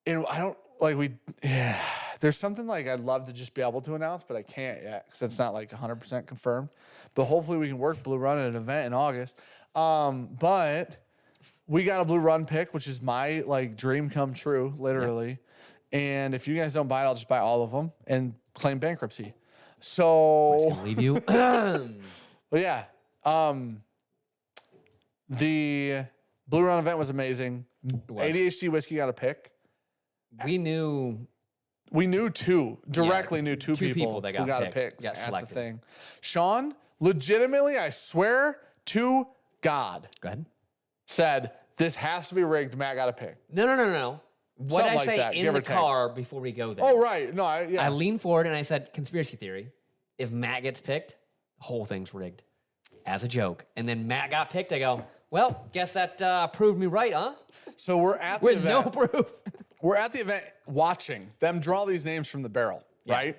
And I don't like yeah. There's something like I'd love to just be able to announce, but I can't yet because it's not like 100% confirmed. But hopefully we can work Blue Run at an event in August. But we got a Blue Run pick, which is my like dream come true, literally. And if you guys don't buy it, I'll just buy all of them and claim bankruptcy. So, Gonna leave you. but yeah, the Blue Run event was amazing. was. ADHD Whiskey got a pick. We knew. We knew directly knew two people that who got a picked, pick got at selected. the thing. Sean, legitimately, I swear to God, Go ahead. said, this has to be rigged. Matt got a pick. No. What Something I like say that, in give the or take. car before we go there? Oh, right. No, I leaned forward and I said conspiracy theory. if Matt gets picked, the whole thing's rigged as a joke. And then Matt got picked. I go, well, guess that proved me right, huh? So we're at the With event. no proof. We're at the event watching them draw these names from the barrel, right?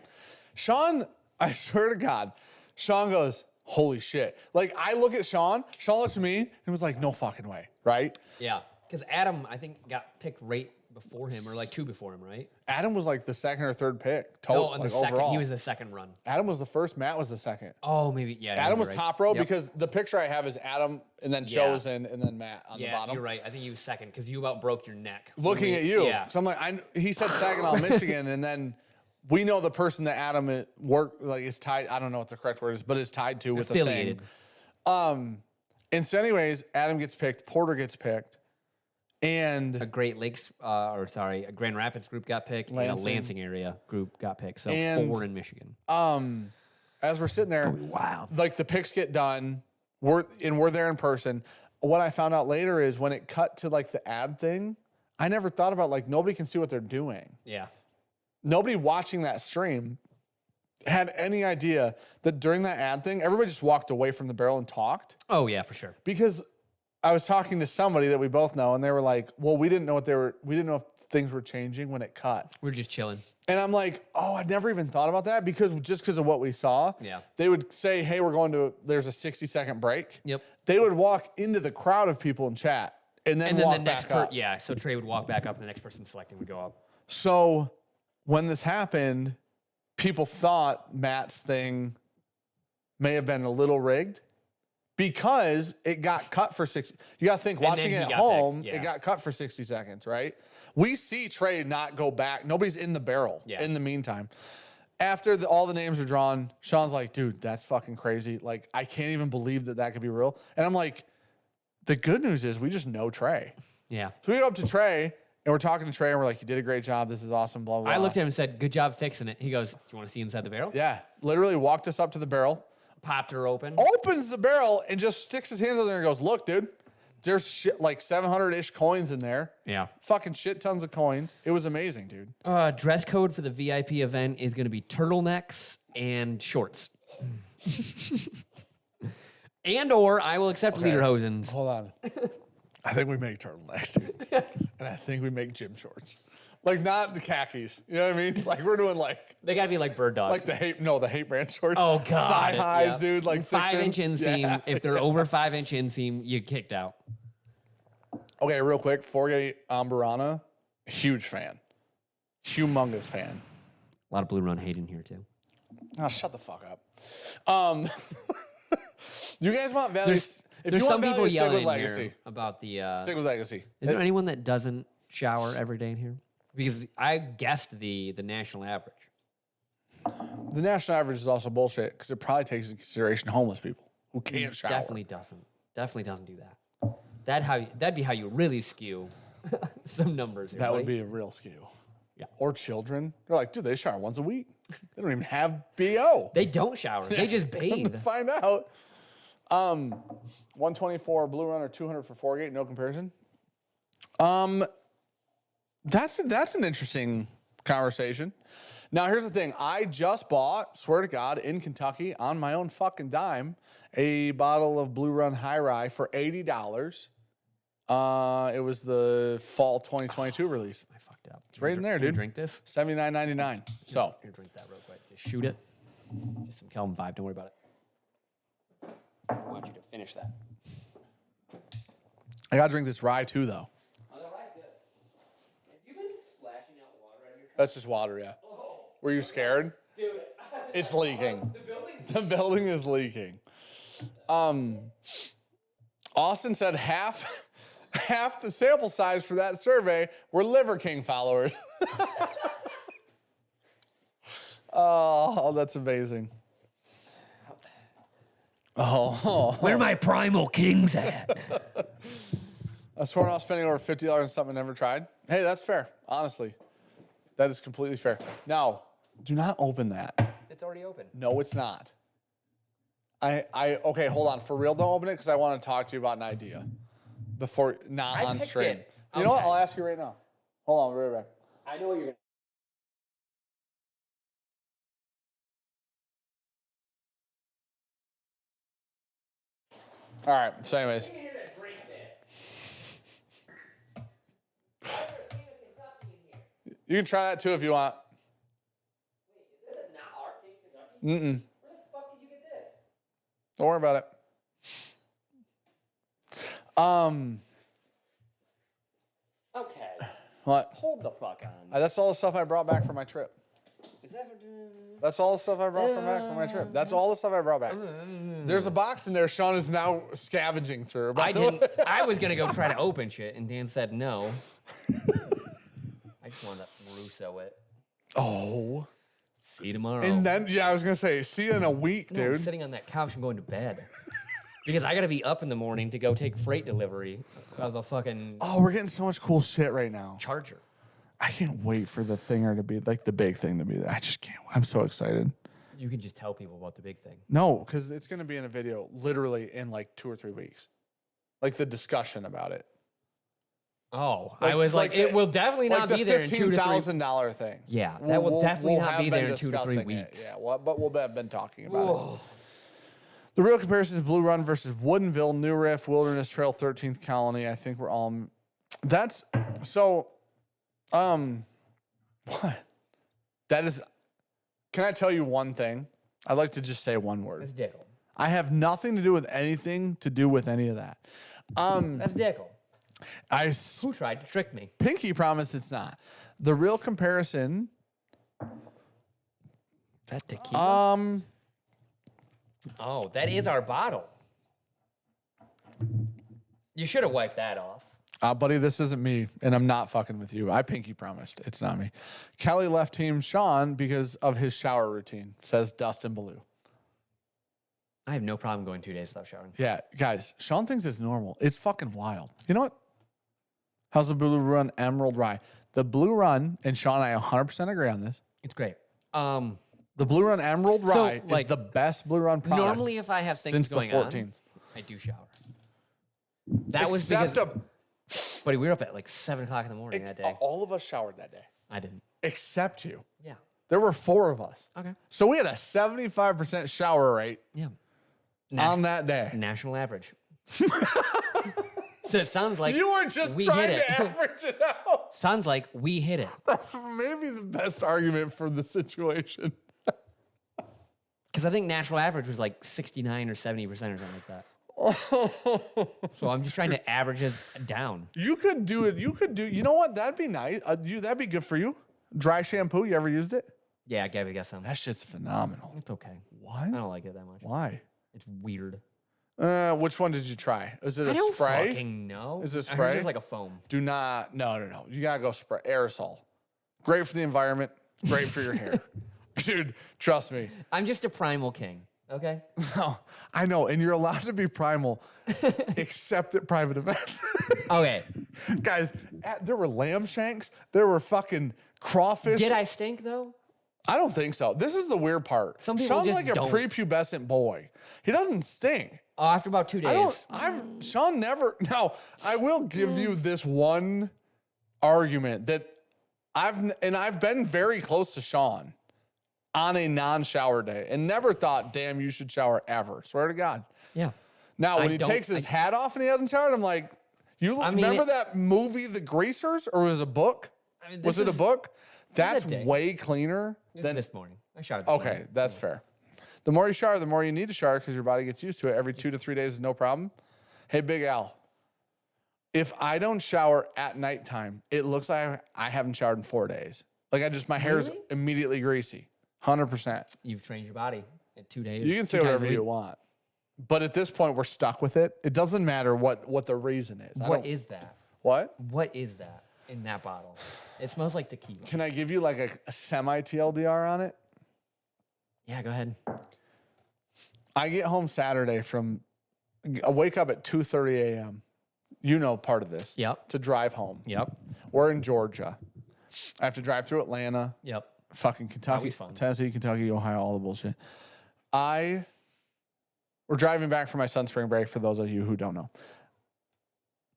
Sean, I swear to God, Sean goes, holy shit. Like, I look at Sean looks at me and was like, no fucking way, right? Yeah, because Adam, I think, got picked right before him, or like 2 before him, right? Adam was like the second or third pick, No, in the like second. overall. He was the second run. Adam was the first, Matt was the second. Oh, maybe, yeah. Adam was right. top row Yep. because the picture I have is Adam and then Yeah. Chosen and then Matt on the bottom. You're right. I think he was second because you about broke your neck. Looking at you. Yeah. So I'm like, he said Saginaw, Michigan, and then we know the person that Adam is tied. I don't know what the correct word is, but is tied to with Affiliated. the thing. And so, anyways, Adam gets picked, Porter gets picked, and A Great Lakes, a Grand Rapids group got picked, and a Lansing area group got picked. So And, 4 in Michigan. as we're sitting there, Wow. like the picks get done, we're there in person. What I found out later is when it cut to like the ad thing, I never thought about like nobody can see what they're doing. Yeah. Nobody watching that stream had any idea that during that ad thing, everybody just walked away from the barrel and talked. Oh, yeah, for sure. Because I was talking to somebody that we both know, and they were like, well, we didn't know if things were changing when it cut. We're just chilling. And I'm like, oh, I never even thought about that because of what we saw. Yeah. They would say, hey, there's a 60-second break. Yep. They would walk into the crowd of people and chat and then walk the next back up. Yeah, so Trey would walk back up, and the next person selecting would go up. So when this happened, people thought Matt's thing may have been a little rigged because it got cut for 60. You got to think, watching it at home, it got cut for 60 seconds, right? We see Trey not go back. Nobody's in the barrel in the meantime. After all the names are drawn, Sean's like, dude, that's fucking crazy. Like, I can't even believe that could be real. And I'm like, the good news is we just know Trey. Yeah. So we go up to Trey, and we're talking to Trey, and we're like, you did a great job. This is awesome, blah, blah, blah. I looked at him and said, good job fixing it. He goes, do you want to see inside the barrel? Yeah, literally walked us up to the barrel, Popped her open. opens the barrel, and just sticks his hands in there and goes, look, dude, there's shit, like 700-ish coins in there. Yeah. Fucking shit tons of coins. It was amazing, dude. Dress code for the VIP event is going to be turtlenecks and shorts. or I will accept lederhosens. Hold on. I think we make turtlenecks, dude. And I think we make gym shorts. Like, not the khakis. You know what I mean? Like, we're doing like... They got to be like bird dogs. Like the hate brand shorts. Oh, God. Thigh highs, Yeah. dude. Like 5-inch 6 inseam. Yeah. If they're over 5-inch inseam, you kicked out. Okay, real quick. Forgate Ambarana, huge fan. Humongous fan. A lot of Blue Run hate in here, too. Oh, shut the fuck up. You guys want value? If There's you some want people value, stick with yelling in legacy. here about the... Stick with legacy. Is there anyone that doesn't shower every day in here? Because I guessed the national average. The national average is also bullshit because it probably takes into consideration homeless people who can't shower. Definitely doesn't do that. That'd be how you really skew some numbers. Here, That would buddy. be a real skew. Yeah. Or children. They're like, dude, they shower once a week. They don't even have BO. They don't shower. They just Come bathe. to find out. 124 Blue Runner, 200 for Forgate, no comparison. That's an interesting conversation. Now, here's the thing. I just bought, swear to God, in Kentucky, on my own fucking dime, a bottle of Blue Run High Rye for $80. It was the fall 2022 release. I fucked up. It's right in there, dude. Drink this. $79.99. So, Here, drink that real quick. Just shoot it. Just some Kelvin vibe. Don't worry about it. I want you to finish that. I got to drink this rye too, though. Oh, the rye's good. Have you been splashing out water out of your That's just water, yeah. Oh, Were you scared? dude. It's leaking. The building's... The building is leaking. Austin said half the sample size for that survey were Liver King followers. Oh, that's amazing. Oh, Where my primal kings at? I sworn off spending over $50 on something I never tried. Hey, that's fair. Honestly, that is completely fair. Now, do not open that. It's already open. No, it's not. Okay, hold on. For real, don't open it because I want to talk to you about an idea before not I on picked stream. it. You know what? Okay. I'll ask you right now. Hold on, we'll be right back. I know what you're going to... All right. So, anyways. You can try that too if you want. Wait, is this not our King Kentucky? Mm-mm. Where the fuck did you get this? Don't worry about it. Okay. What? Hold the fuck on. That's all the stuff I brought back from my trip. Is that That's all the stuff I brought back from my trip. That's all the stuff I brought back. There's a box in there Sean is now scavenging through. I didn't. I was gonna go try to open shit, and Dan said no. I just wanted to Russo it. Oh. See you tomorrow. And then, yeah, I was going to say, see you in a week, No, I'm dude. sitting on that couch and going to bed. Because I gotta be up in the morning to go take freight delivery of a fucking Oh, we're getting so much cool shit right now. Charger. I can't wait for the thinger to be, like, the big thing to be there. I just can't. I'm so excited. You can just tell people about the big thing. No, because it's going to be in a video literally in, like, 2 or 3 weeks. Like, the discussion about it. Oh, Like- I was like, like it the- will definitely not be there in 2 to 3. $15,000 thing. Yeah, that will definitely we'll not have be been there in 2 to 3 discussing it. weeks. Yeah, well, but we'll have been talking about it. Whoa. The real comparison is Blue Run versus Woodinville, New Riff, Wilderness Trail, 13th Colony. I think we're all. That's so. What? That is. Can I tell you one thing? I'd like to just say one word. That's Dickel. I have nothing to do with anything to do with any of that. That's Dickel. Who tried to trick me? Pinky promised it's not. The real comparison. Is that tequila? Oh, that is our bottle. You should have wiped that off. Buddy, this isn't me, and I'm not fucking with you. I pinky promised. It's not me. Kelly left Team Sean because of his shower routine, says Dustin Ballou. I have no problem going 2 days without showering. Yeah, guys, Sean thinks it's normal. It's fucking wild. You know what? How's the Blue Run Emerald Rye? The Blue Run, and Sean and I 100% agree on this. It's great. The Blue Run Emerald So, Rye like, is the best Blue Run product Normally, if I have things since the going 14th. on, I do shower. That was Except because, buddy, we were up at like 7 o'clock in the morning that day. all of us showered that day, I didn't. except you. Yeah. There were 4 of us. Okay. So we had a 75% shower rate Yeah. on that day. National average. So it sounds like You were just we trying hit it. to average it out. Sounds like we hit it. That's maybe the best argument for the situation. Because I think national average was like 69 or 70% or something like that. So I'm just trying to average it down. You could do it. You could do. You know what? That'd be nice. That'd be good for you. Dry shampoo. You ever used it? Yeah, I gotta get some. That shit's phenomenal. It's okay. What? I don't like it that much. Why? It's weird. Which one did you try? Is it a I don't spray? fucking know. Is it I heard spray? It's just like a foam. Do not. No. You gotta go spray aerosol. Great for the environment. Great for your hair, dude. Trust me. I'm just a primal king. Okay. No, I know, and you're allowed to be primal, except at private events. Okay. Guys, there were lamb shanks. There were fucking crawfish. Did I stink though? I don't think so. This is the weird part. Some people Sean's just like a don't. prepubescent boy. He doesn't stink. Oh, after about 2 days. Sean never. Now, I will give you this one argument that I've been very close to Sean on a non-shower day and never thought, damn, you should shower ever. Swear to God. Yeah. Now, when he takes his hat off and he hasn't showered, I'm like, remember that movie, The Greasers, or was it a book? I mean, Was it a book? That's day. way cleaner than This morning. I showered this Okay, morning. that's fair. The more you shower, the more you need to shower because your body gets used to it. Every 2 to 3 days is no problem. Hey, Big Al, if I don't shower at nighttime, it looks like I haven't showered in 4 days. Like my hair's Really? immediately greasy, 100%. You've trained your body in 2 days. You can say 2 times a whatever week. you want, but at this point, we're stuck with it. It doesn't matter what the reason is. What is that? What? What is that in that bottle? It smells like tequila. Can I give you like a semi TLDR on it? Yeah, go ahead. I get home Saturday I wake up at 2:30 a.m. You know part of this. Yep. To drive home. Yep. We're in Georgia. I have to drive through Atlanta, Yep. fucking Kentucky, Always fun. Tennessee, Kentucky, Ohio, all the bullshit. We're driving back for my son's spring break, for those of you who don't know.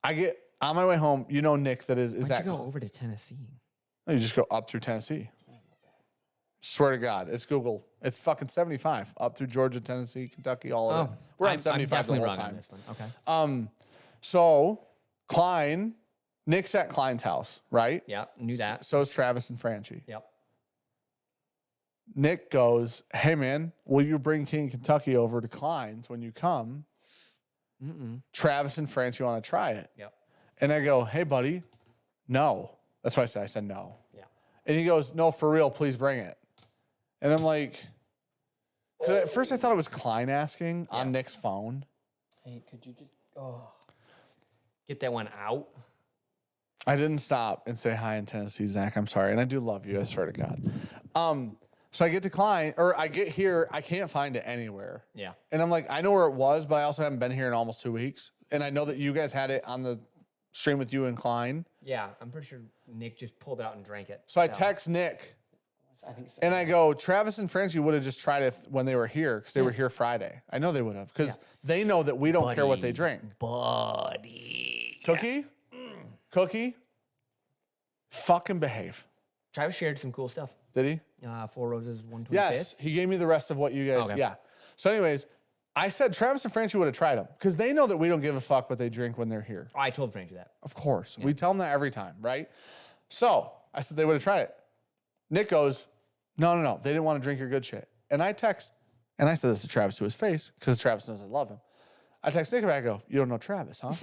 I get on my way home, you know Nick that is Why'd that you go over to Tennessee? No, you just go up through Tennessee. Swear to God, it's Google. It's fucking 75 up through Georgia, Tennessee, Kentucky, all of it. We're on 75 the whole wrong on time. this one. Okay. So Klein, Nick's at Klein's house, right? Yeah, knew that. So is Travis and Franchi. Yep. Nick goes, hey man, will you bring King Kentucky over to Klein's when you come? Travis and Franchi want to try it. Yep. And I go, hey buddy, no. That's what I said. I said no. Yeah. And he goes, no, for real, please bring it. And I'm like, at first I thought it was Klein asking on Nick's phone. Hey, could you just get that one out? I didn't stop and say hi in Tennessee, Zach. I'm sorry. And I do love you. I swear to God. So I get to Klein, or I get here. I can't find it anywhere. Yeah. And I'm like, I know where it was, but I also haven't been here in almost 2 weeks. And I know that you guys had it on the stream with you and Klein. Yeah, I'm pretty sure Nick just pulled it out and drank it. So I text Nick. I think so. And I go, Travis and Franchi would have just tried it when they were here because they were here Friday. I know they would have because they know that we don't care what they drink. Buddy. Cookie? Cookie? Fucking behave. Travis shared some cool stuff. Did he? 4 Roses, 125th. Yes. He gave me the rest of what you guys, Okay. yeah. So anyways, I said Travis and Franchi would have tried them because they know that we don't give a fuck what they drink when they're here. Oh, I told Franchi that. Of course. We tell them that every time, right? So I said they would have tried it. Nick goes, no. They didn't want to drink your good shit. And I text, and I said this to Travis to his face because Travis knows I love him. I text Nick back, I go, you don't know Travis, huh?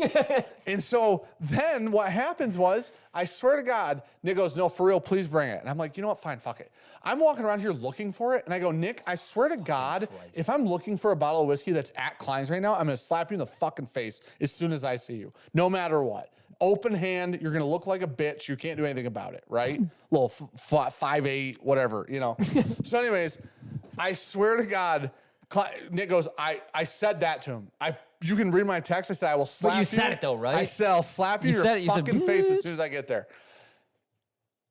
And so then what happens was, I swear to God, Nick goes, no, for real, please bring it. And I'm like, you know what? Fine, fuck it. I'm walking around here looking for it. And I go, Nick, I swear to God, if I'm looking for a bottle of whiskey that's at Klein's right now, I'm going to slap you in the fucking face as soon as I see you, no matter what. Open hand, you're going to look like a bitch. You can't do anything about it, right? Little 5'8", whatever, you know. So anyways, I swear to God, Nick goes, I said that to him. You can read my text. I said, I will slap you. But you said it though, right? I said, I'll slap you in your fucking face as soon as I get there.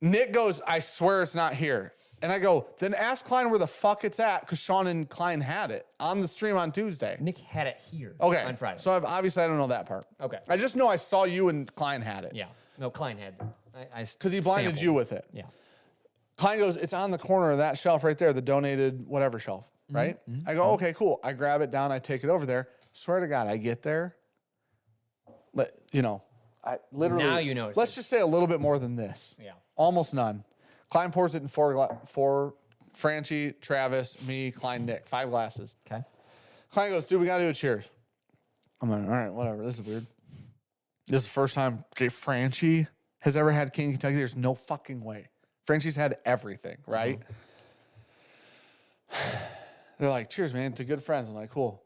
Nick goes, I swear it's not here. And I go, then ask Klein where the fuck it's at because Sean and Klein had it on the stream on Tuesday. Nick had it here on Friday. So obviously I don't know that part. Okay. I just know I saw you and Klein had it. Yeah. No, Klein had because he blinded sampled. you with it. Yeah. Klein goes, it's on the corner of that shelf right there, the donated whatever shelf, right? I go, okay, cool. I grab it down. I take it over there. Swear to God, I get there. I literally. Now you know. Let's just say a little bit more than this. Yeah. Almost none. Klein pours it in four Franchi, Travis, me, Klein, Nick. 5 glasses. Okay. Klein goes, dude, we got to do a cheers. I'm like, all right, whatever. This is weird. This is the first time Franchi has ever had King Kentucky. There's no fucking way. Franchi's had everything, right? They're like, cheers, man, to good friends. I'm like, cool.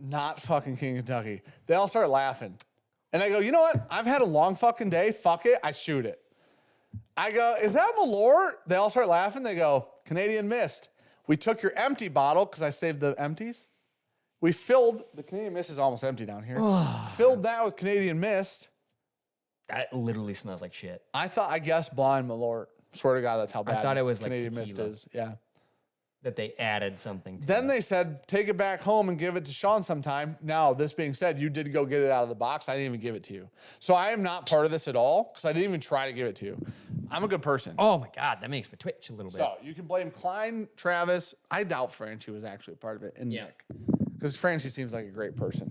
Not fucking King Kentucky. They all start laughing. And I go, you know what? I've had a long fucking day. Fuck it. I shoot it. I go, is that Malort? They all start laughing. They go, Canadian Mist. We took your empty bottle because I saved the empties. We filled, the Canadian Mist is almost empty down here. Filled that with Canadian Mist. That literally smells like shit. I guessed blind Malort. Swear to God, that's how bad I thought it was like Canadian Mist tequila. is. Yeah. That they added something to Then it. they said, take it back home and give it to Sean sometime. Now, this being said, you did go get it out of the box. I didn't even give it to you. So I am not part of this at all because I didn't even try to give it to you. I'm a good person. Oh my God, that makes me twitch a little bit. So you can blame Klein, Travis. I doubt Franchi was actually a part of it. And Nick. Because Franchi seems like a great person.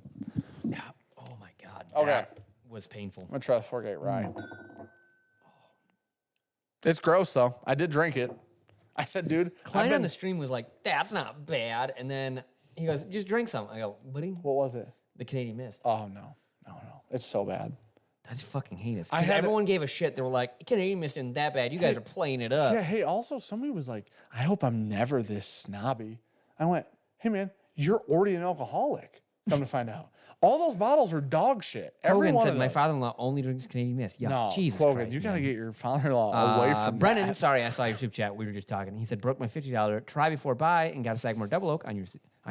Yeah. Oh my God. Okay. That was painful. I'm going to try the 4-gate rye. It's gross, though. I did drink it. I said, dude. Klein on the stream was like, that's not bad. And then he goes, just drink some. I go, buddy, What was it? the Canadian Mist. Oh, no. No. It's so bad. That's fucking heinous. I 'Cause had- everyone gave a shit. They were like, Canadian Mist isn't that bad. You guys are playing it up. Yeah, hey, also, somebody was like, I hope I'm never this snobby. I went, hey, man, you're already an alcoholic. Come to find out. All those bottles are dog shit. Every Kogan one said, of my those. father-in-law only drinks Canadian Mist. Yeah, No, Jesus Logan, Christ, you got to man. get your father-in-law away from Brennan, that. sorry, I saw your super chat. We were just talking. He said, broke my $50 try before buy and got a Sagamore double oak on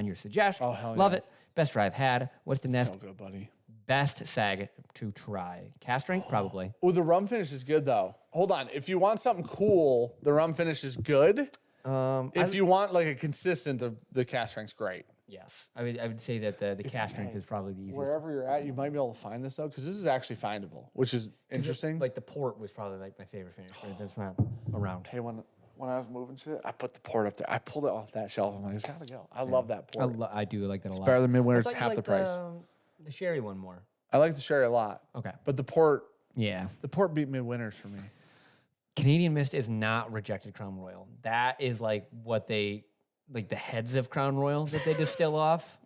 your suggestion. Oh, hell Love yeah. it. Best try I've had. What's the next So good, buddy. best sag to try? Cast strength, probably. Oh, the rum finish is good, though. Hold on. If you want something cool, the rum finish is good. If you want like a consistent, the cast strength's great. Yes, I would say that the cast strength is probably the easiest. Wherever you're at, you might be able to find this, though, because this is actually findable, which is interesting. Like the port was probably like my favorite finish, but that's not around. Hey, when when I was moving shit, I put the port up there. I pulled it off that shelf. I'm like, it's gotta go. I love that port. I do like that a lot. It's better than Midwinter. I It's thought you half the liked price. The sherry one more. I like the sherry a lot, Okay. but the port Yeah. beat Midwinters for me. Canadian Mist is not rejected Crown Royal. That is like what they like the heads of Crown Royal that they distill off,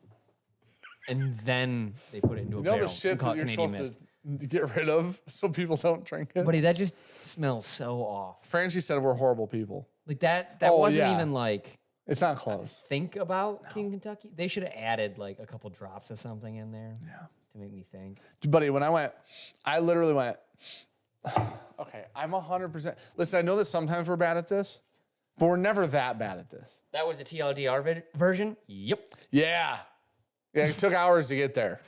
and then they put it into a You know barrel the shit and call that it you're Canadian supposed Mist. to get rid of so people don't drink it. Buddy, that just smells so off. Francie said we're horrible people. Like that Oh, wasn't yeah. even like It's not close. think about King Kentucky. They should have added like a couple drops of something in there to make me think. Buddy, when I went, I literally went, okay, I'm 100%. Listen, I know that sometimes we're bad at this, but we're never that bad at this. That was the TLDR version? Yep. Yeah. Yeah, it took hours to get there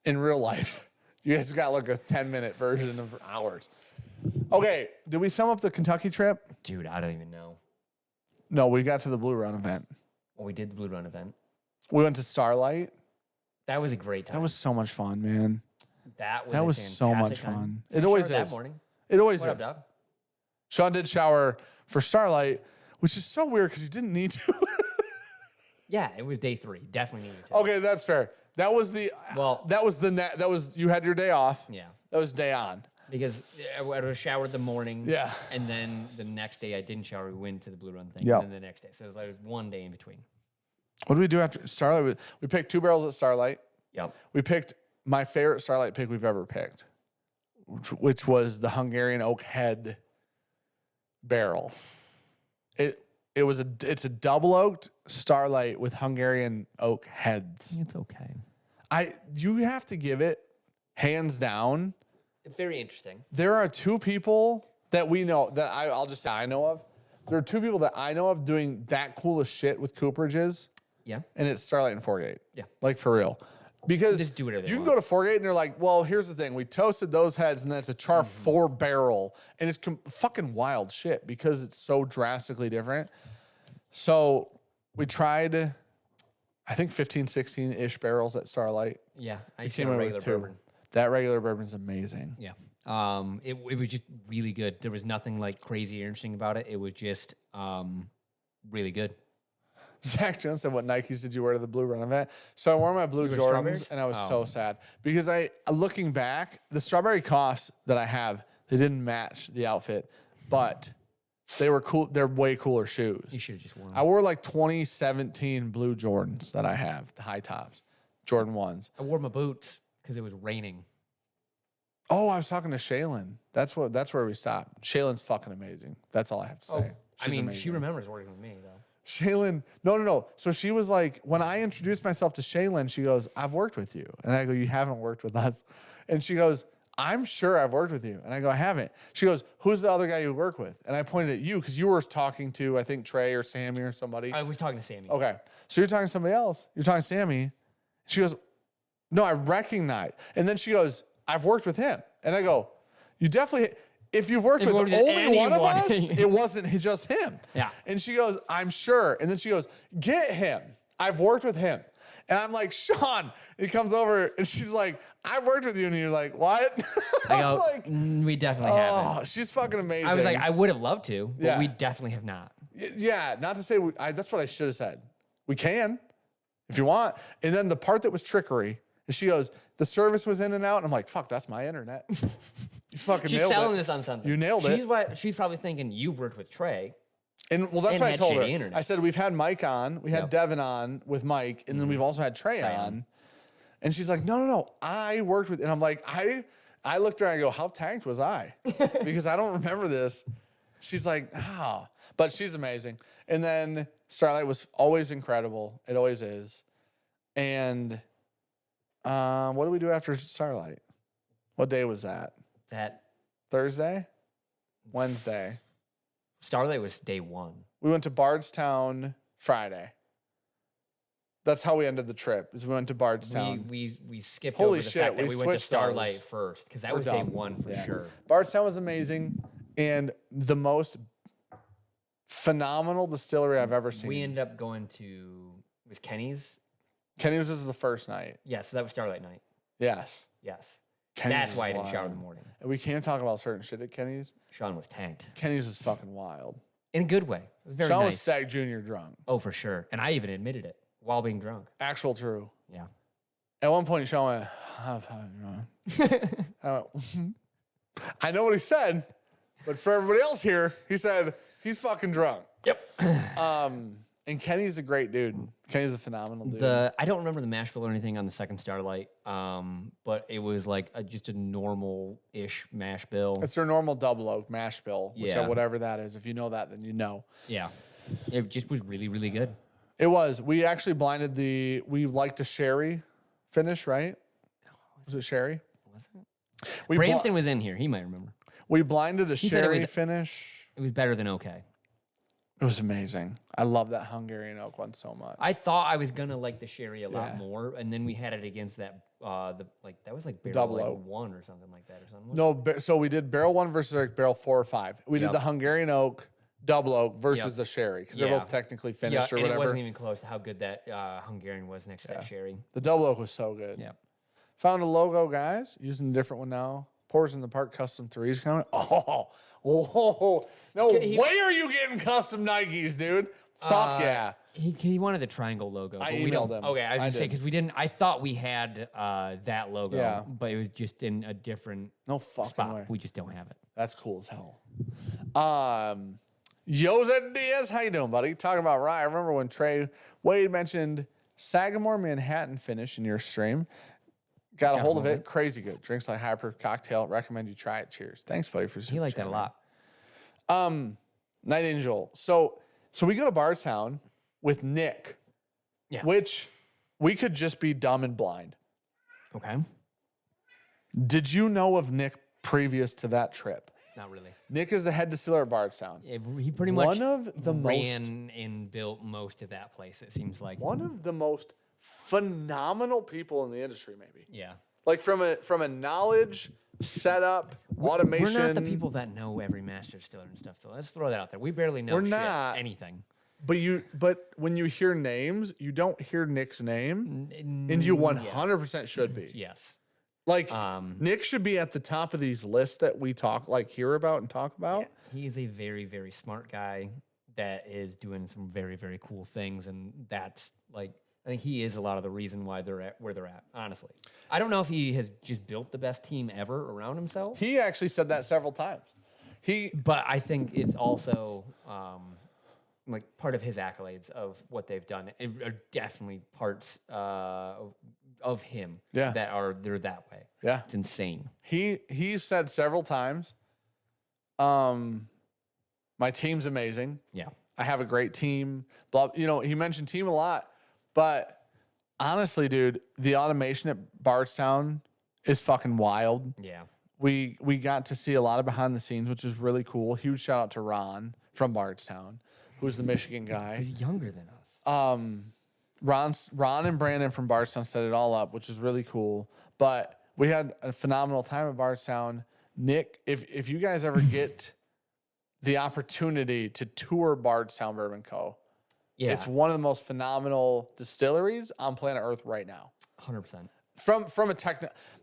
in real life. You guys got like a 10-minute version of hours. Okay, did we sum up the Kentucky trip? Dude, I don't even know. No, we got to the Blue Run event. Well, we did the Blue Run event. We went to Starlight. That was a great time. That was so much fun, man. That was That a was so much fantastic time. fun. I It always showered is. That morning. It always What is. up, dog? Sean did shower for Starlight, which is so weird because you didn't need to. Yeah, it was day 3. Definitely needed to. Okay, that's fair. That was the you had your day off. Yeah, That was day on. because I was showered the morning. Yeah. And then the next day I didn't shower. We went to the Blue Run thing. Yeah. And then the next day. So it was like one day in between. What did we do after Starlight? We picked 2 barrels at Starlight. Yep. We picked my favorite Starlight pick we've ever picked, which was the Hungarian Oak Head barrel. It's a double oaked Starlight with Hungarian Oak heads. It's okay. You have to give it hands down. It's very interesting. There are 2 people that we know that I'll just say I know of. There are 2 people that I know of doing that cool of shit with cooperages. Yeah. And it's Starlight and Foregate. Yeah. Like for real. Because Just do whatever they you can want. go to Foregate and they're like, well, here's the thing. We toasted those heads and then it's a char 4 barrel. And it's fucking wild shit because it's so drastically different. So we tried, I think 15, 16-ish barrels at Starlight. Yeah. I We just came had a away regular with 2. bourbon. That regular bourbon's amazing. Yeah. It was just really good. There was nothing like crazy or interesting about it. It was just really good. Zach Jones said, what Nikes did you wear to the Blue Run event? So I wore my blue You were Jordans strawberries? and I was Oh. so sad because looking back, the strawberry coughs that I have, they didn't match the outfit, but they were cool. They're way cooler shoes. You should have just worn I wore like 2017 blue Jordans that I have, the high tops, Jordan 1s. I wore my boots because it was raining. Oh, I was talking to Shaylin. That's where we stopped. Shaylin's fucking amazing. That's all I have to say. I mean, she amazing. remembers working with me, though. Shaylin, no. So she was like, when I introduced myself to Shaylin, she goes, I've worked with you. And I go, you haven't worked with us. And she goes, I'm sure I've worked with you. And I go, I haven't. She goes, who's the other guy you work with? And I pointed at you because you were talking to, I think, Trey or Sammy or somebody. I was talking to Sammy. Okay. So you're talking to somebody else. You're talking to Sammy. She goes, no, I recognize. And then she goes, I've worked with him. And I go, you definitely, if you've worked with only one of us, it wasn't just him. Yeah. And she goes, I'm sure. And then she goes, get him. I've worked with him. And I'm like, Sean. He comes over and she's like, I've worked with you. And you're like, what? I go, was like, we definitely haven't. oh, she's fucking amazing. I was like, I would have loved to, but Yeah. we definitely have not. Yeah, not to say, that's what I should have said. We can, if you want. And then the part that was trickery, and she goes, the service was in and out. And I'm like, fuck, that's my internet. You fucking She's nailed selling it. this on something. You nailed it. She's probably thinking you've worked with Trey. And well, that's and what I had told her. shitty internet. I said, we've had Mike on. We had Yep. Devin on with Mike. And then we've also had Trey on. And she's like, no. I worked with, and I'm like, I looked at her and I go, how tanked was I? Because I don't remember this. She's like, oh. But she's amazing. And then Starlight was always incredible. It always is. And what did we do after Starlight? What day was that? That Thursday? Wednesday. Starlight was day 1. We went to Bardstown Friday. That's how we ended the trip. Is we went to Bardstown. We skipped Holy over the shit, fact that we we went to switched Starlight those. first because that We're was day dumb. 1 for Yeah. sure. Bardstown was amazing and the most phenomenal distillery I've ever seen. We ended up going to was Kenny's. Kenny's was the first night. Yeah, so that was Starlight night. Yes. Yes. Kenny's That's was why I didn't shower in wild. the morning. And we can't talk about certain shit at Kenny's. Sean was tanked. Kenny's was fucking wild. In a good way. It was very Sean nice. was Sag Jr. drunk. Oh, for sure. And I even admitted it while being drunk. Actual true. Yeah. At one point, Sean went, I'm drunk. I went, I know what he said, but for everybody else here, he said, he's fucking drunk. Yep. And Kenny's a great dude. Kenny's a phenomenal dude. I don't remember the mash bill or anything on the second Starlight, but it was like just a normal-ish mash bill. It's their normal double oak mash bill, Yeah. whatever that is. If you know that, then you know. Yeah. It just was really, really good. It was. We actually blinded we liked a sherry finish, right? Was it sherry? Was it? We Branston was in here. He might remember. we blinded a said it sherry was- finish. It was better than okay. It was amazing. I love that Hungarian oak one so much. I thought I was gonna like the sherry a lot Yeah. more, and then we had it against that that was like barrel Double like oak. 1 or something like that or something. No, so we did barrel 1 versus like barrel 4 or 5. We did Yep. the Hungarian oak, double oak versus Yep. the sherry because they're Yeah. both technically Yeah, finished or and it whatever. wasn't even close to how good that Hungarian was next to that sherry. The double oak was so good. Yep. Found a logo, guys. Using a different one now. Pours in the Park Custom 3s coming. Oh, no Okay, way are you getting custom Nikes, dude. Fuck yeah. He wanted the triangle logo. I but we don't- emailed him. Okay, I was I gonna say did. because we didn't. I thought we had that logo, Yeah. but it was just in a different No fucking spot. way. We just don't have it. That's cool as hell. Jose Diaz, how you doing, buddy? Talking about rye. I remember when Wade mentioned Sagamore Manhattan finish in your stream. Got a hold of it. Crazy good. Drinks like hyper cocktail. Recommend you try it. Cheers. Thanks, buddy, for He liked that a lot. Night Angel. So we go to Bardstown with Nick, Yeah. which we could just be dumb and blind. Okay. Did you know of Nick previous to that trip? Not really. Nick is the head distiller at Bardstown. He pretty much One of the ran and built most of that place. It seems like. One of the most phenomenal people in the industry, maybe. Yeah. Like from a knowledge, setup, automation. We're not the people that know every master distiller and stuff. So let's throw that out there. We barely know We're shit, not. anything. But when you hear names, you don't hear Nick's name, and you 100% should be. Yes. Like Um, Nick should be at the top of these lists that we hear about and talk about. He is a very, very smart guy that is doing some very, very cool things. And that's like, I think he is a lot of the reason why they're at where they're at, honestly. I don't know if he has just built the best team ever around himself. He actually said that several times. But I think it's also like part of his accolades of what they've done are definitely parts of him Yeah. they're that way. Yeah. It's insane. He said several times, my team's amazing. Yeah. I have a great team. Blah, he mentioned team a lot, but honestly, dude, the automation at Bardstown is fucking wild. Yeah. We got to see a lot of behind the scenes, which is really cool. Huge shout out to Ron from Bardstown, who's the Michigan guy. He's younger than us. Ron and Brandon from Bardstown set it all up, which is really cool. But we had a phenomenal time at Bardstown. Nick, if you guys ever get the opportunity to tour Bardstown Bourbon Co., Yeah. it's one of the most phenomenal distilleries on planet Earth right now. 100%. From a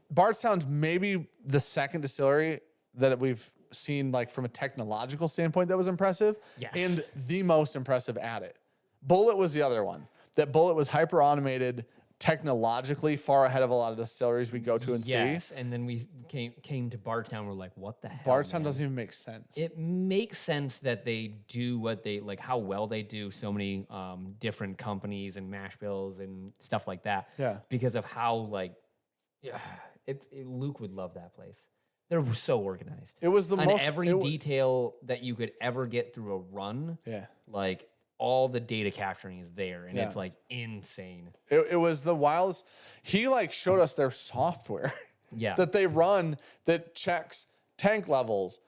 Bardstown's maybe the second distillery that we've seen like from a technological standpoint that was impressive, Yes. and the most impressive at it. Bullet was the other one. That Bullet was hyper automated, technologically far ahead of a lot of distilleries we go to and Yes. see. And then we came to Bardstown. We're like, what the hell? Bardstown man? doesn't even make sense. It makes sense that they do what they like, how well they do so many different companies and mash bills and stuff like that. Yeah. Because of how like, Luke would love that place. They're so organized. It was the On most every detail that you could ever get through a run. Yeah. Like all the data capturing is there, and Yeah. it's like insane. It was the wildest. He like showed us their software Yeah. that they run that checks tank levels,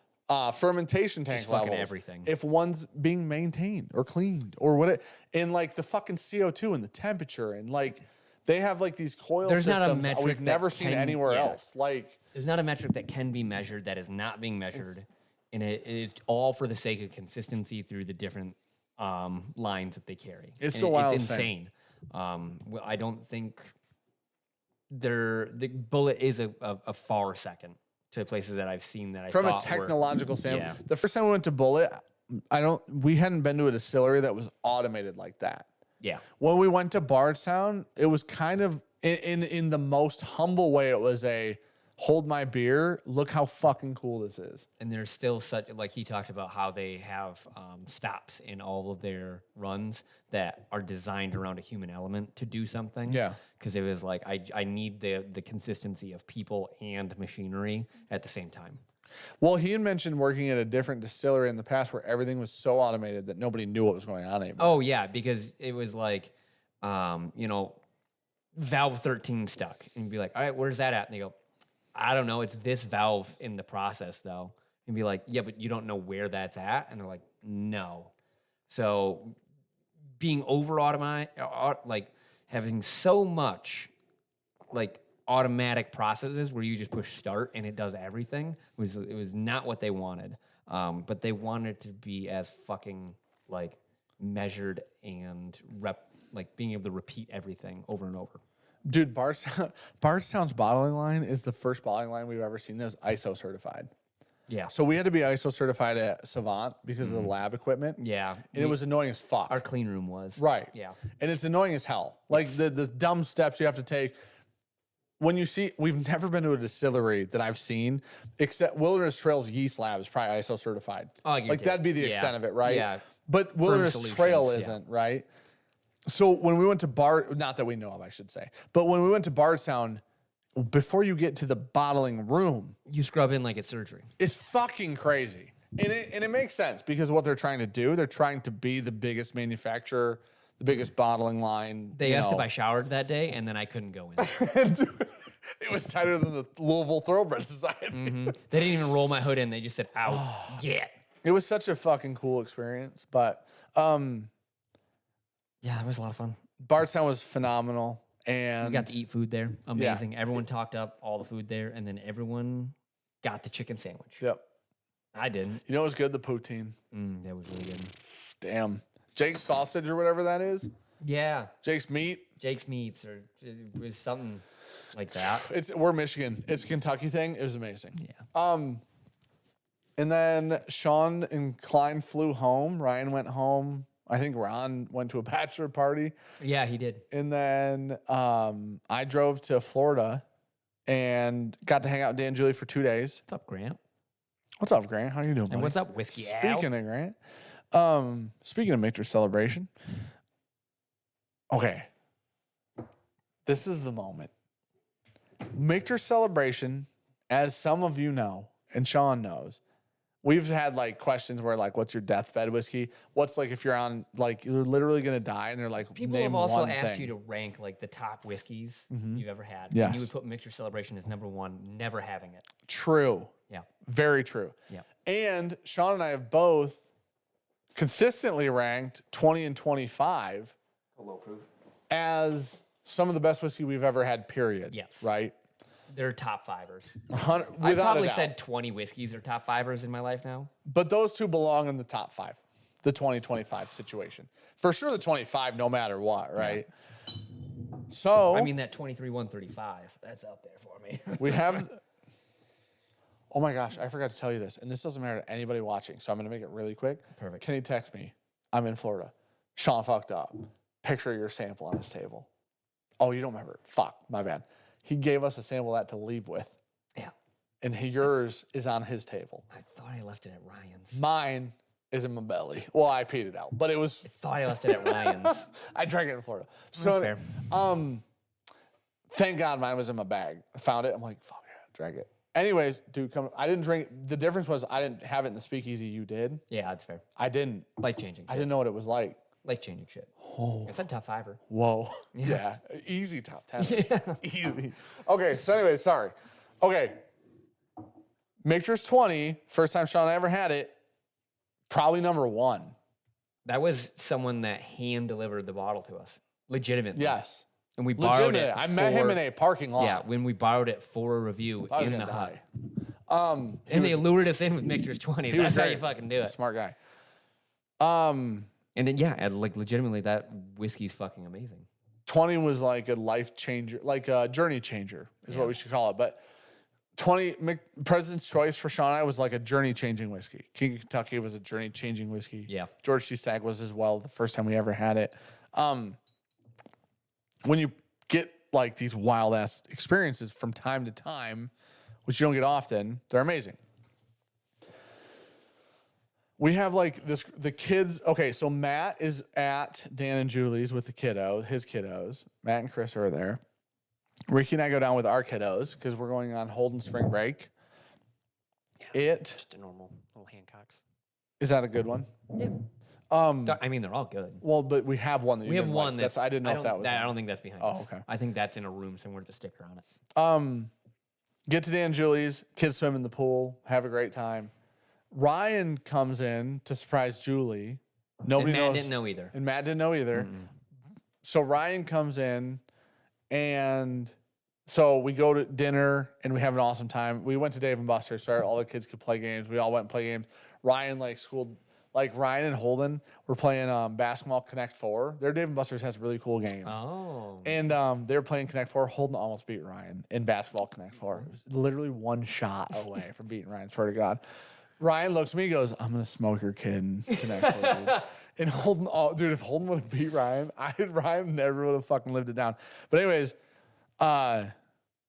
fermentation tank Just fucking levels, everything. if one's being maintained or cleaned or what, and like the fucking CO2 and the temperature, and like they have like these coil There's not a systems metric we've that never seen can- anywhere yeah. else. Like There's not a metric that can be measured that is not being measured, and it's all for the sake of consistency through the different lines that they carry. It's And the wildest It's insane. Well, I don't think the Bullet is a far second to places that I've seen that I from a thought were- technological standpoint, yeah. the first time we went to Bullet, we hadn't been to a distillery that was automated like that. Yeah. When we went to Bardstown, it was kind of in the most humble way. It was a hold my beer. Look how fucking cool this is. And there's still such, like he talked about how they have stops in all of their runs that are designed around a human element to do something. Yeah. Because it was like, I need the consistency of people and machinery at the same time. Well, he had mentioned working at a different distillery in the past where everything was so automated that nobody knew what was going on anymore. Oh, yeah, because it was like, valve 13 stuck. And you'd be like, all right, where's that at? And they go, I don't know. It's this valve in the process, though. And be like, yeah, but you don't know where that's at? And they're like, no. So being like having so much, like, automatic processes where you just push start and it does everything it was not what they wanted. But they wanted to be as fucking like measured and being able to repeat everything over and over. Dude, Bardstown's bottling line is the first bottling line we've ever seen that was ISO certified. Yeah. So we had to be ISO certified at Savant because of the lab equipment. Yeah. And it was annoying as fuck. Our clean room was. Right. Yeah. And it's annoying as hell. Like the dumb steps you have to take. When you see, we've never been to a distillery that I've seen, except Wilderness Trail's yeast lab is probably ISO certified. Oh, like that'd be the extent of it, right? Yeah. But Wilderness Trail Solutions, isn't, right? So when we went to not that we know of, I should say, but when we went to Bardstown, before you get to the bottling room, You scrub in like it's surgery. it's fucking crazy. And it makes sense because what they're trying to do, they're trying to be the biggest manufacturer, the biggest bottling line. They asked if I showered that day, and then I couldn't go in. It was tighter than the Louisville Thoroughbred Society. They didn't even roll my hood in. They just said, out, get. It was such a fucking cool experience. But Yeah, it was a lot of fun. Bardstown was phenomenal. And We got to eat food there. Amazing. Everyone talked up all the food there, and then everyone got the chicken sandwich. Yep. I didn't. You know what was good? The poutine. That was really good. Damn. Jake's sausage or whatever that is. Yeah. Jake's meat. Jake's Meats or it was something like that. We're Michigan. It's a Kentucky thing. It was amazing. Yeah. And then Sean and Klein flew home. Ryan went home. I think Ron went to a bachelor party. Yeah, he did. And then I drove to Florida and got to hang out with Dan and Julie for 2 days. What's up, Grant? What's up, Grant? How you doing, buddy? And what's up, Whiskey Al? Speaking of Grant, speaking of Michter celebration, okay, this is the moment. Michter celebration, as some of you know, and Sean knows, we've had like questions where like, what's your deathbed whiskey? What's like if you're on like you're literally gonna die, and they're like, People name have also one asked thing. you to rank like the top whiskeys you've ever had. Yes. And you would put Michter Celebration as number one, never having it. True. Yeah. Very true. Yeah. And Sean and I have both consistently ranked 20 and 25 Low proof. as some of the best whiskey we've ever had, period. Yes. Right? They're top fivers. Without I've a probably doubt. said 20 whiskeys are top fivers in my life now. But those two belong in the top five, the 20-25 situation. For sure, the 25, no matter what, right? So, I mean, that 23-135, that's out there for me. we have. Oh my gosh, I forgot to tell you this. And this doesn't matter to anybody watching, so I'm going to make it really quick. Perfect. Kenny text me. I'm in Florida. Sean fucked up. Picture your sample on his table. Oh, you don't remember? Fuck, my bad. He gave us a sample of that to leave with. Yeah. And yours is on his table. I thought I left it at Ryan's. Mine is in my belly. Well, I peed it out, but it was. I thought I left it at Ryan's. I drank it in Florida. That's fair. Thank God mine was in my bag. I found it. I'm like, fuck yeah, drank it. Anyways, dude, I didn't drink. The difference was I didn't have it in the speakeasy. You did. Yeah, that's fair. I didn't. Life-changing I shit. didn't know what it was like. Life-changing shit. Oh. It's a top fiver. Whoa. Yeah. Easy top 10. Yeah. Easy. Okay. So anyway, sorry. Okay. Michter's 20. First time Sean ever had it. Probably number one. That was someone that hand-delivered the bottle to us. Legitimately. Yes. And we borrowed it. I met him in a parking lot. Yeah, when we borrowed it for a review I was in gonna the hut. die. And they lured us in with Michter's 20. That's how you fucking do it. Smart guy. And then, yeah, and like legitimately, that whiskey's fucking amazing. 20 was like a life changer, like a journey changer is what we should call it. But President's Choice for Sean and I was like a journey-changing whiskey. King of Kentucky was a journey-changing whiskey. Yeah. George C. Stagg was as well the first time we ever had it. When you get like these wild-ass experiences from time to time, which you don't get often, they're amazing. We have like the kids. Okay, so Matt is at Dan and Julie's with his kiddos. Matt and Chris are there. Ricky and I go down with our kiddos because we're going on Holden spring break. Yeah, just a normal little Hancocks. Is that a good one? Yeah. I mean, they're all good. Well, but we have one that you We have didn't one like. I didn't know if that was. I don't think that's behind us. Oh, okay. I think that's in a room somewhere with a sticker on it. Get to Dan and Julie's. Kids swim in the pool. Have a great time. Ryan comes in to surprise Julie. Nobody knows. Matt didn't know either. And Matt didn't know either. So Ryan comes in, and so we go to dinner, and we have an awesome time. We went to Dave and Buster's, so all the kids could play games. We all went and play games. Ryan Ryan and Holden were playing basketball Connect 4. Their Dave and Buster's has really cool games. Oh. And they were playing Connect 4. Holden almost beat Ryan in basketball Connect 4. It was literally one shot away from beating Ryan, swear to God. Ryan looks at me and goes, I'm going to smoke your kid in Connect 4. Dude. And Holden, dude, if Holden would have beat Ryan, Ryan never would have fucking lived it down. But anyways,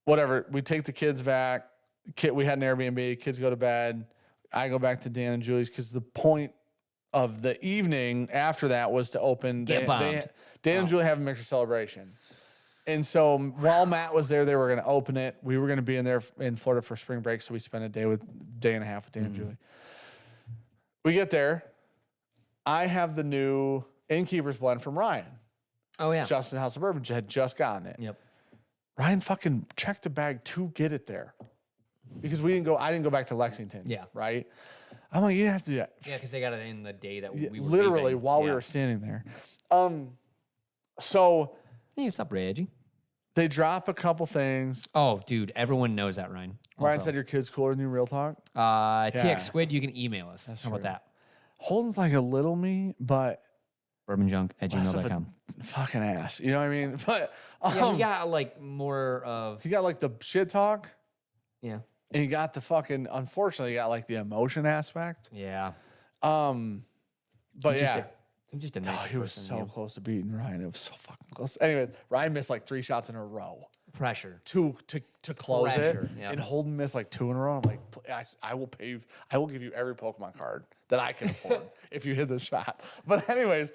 whatever. We take the kids back. We had an Airbnb. Kids go to bed. I go back to Dan and Julie's because the point of the evening after that was to open. Dan and Julie have a Michter celebration. And so while Matt was there, they were going to open it. We were going to be in Florida for spring break, so we spent a day and a half with Dan and Julie. We get there. I have the new Innkeeper's Blend from Ryan. Oh, yeah. Justin House of Bourbon had just gotten it. Yep. Ryan fucking checked the bag to get it there. Because I didn't go back to Lexington. Yeah. Right? I'm like, you have to do that. Yeah, because they got it in the day that we were literally leaving. while we were standing there. So hey, what's up, Reggie? they drop a couple things. Oh, dude, everyone knows that, Ryan. Ryan Also. said your kid's cooler than you, real talk. TX Squid, you can email us. That's How about true. that? Holden's like a little me, but Bourbonjunk@gmail.com. fucking ass. You know what I mean? But Yeah, he got like more of. he got like the shit talk. Yeah. And he got the fucking, unfortunately, he got like the emotion aspect. Yeah. But yeah. He's just a nice he was person, so yeah. close to beating Ryan. It was so fucking close. Anyway, Ryan missed like 3 shots in a row. Pressure. To close Pressure, it. yeah. And Holden missed like 2 in a row. I'm like, I will pay you. I will give you every Pokemon card that I can afford if you hit the shot. But anyways,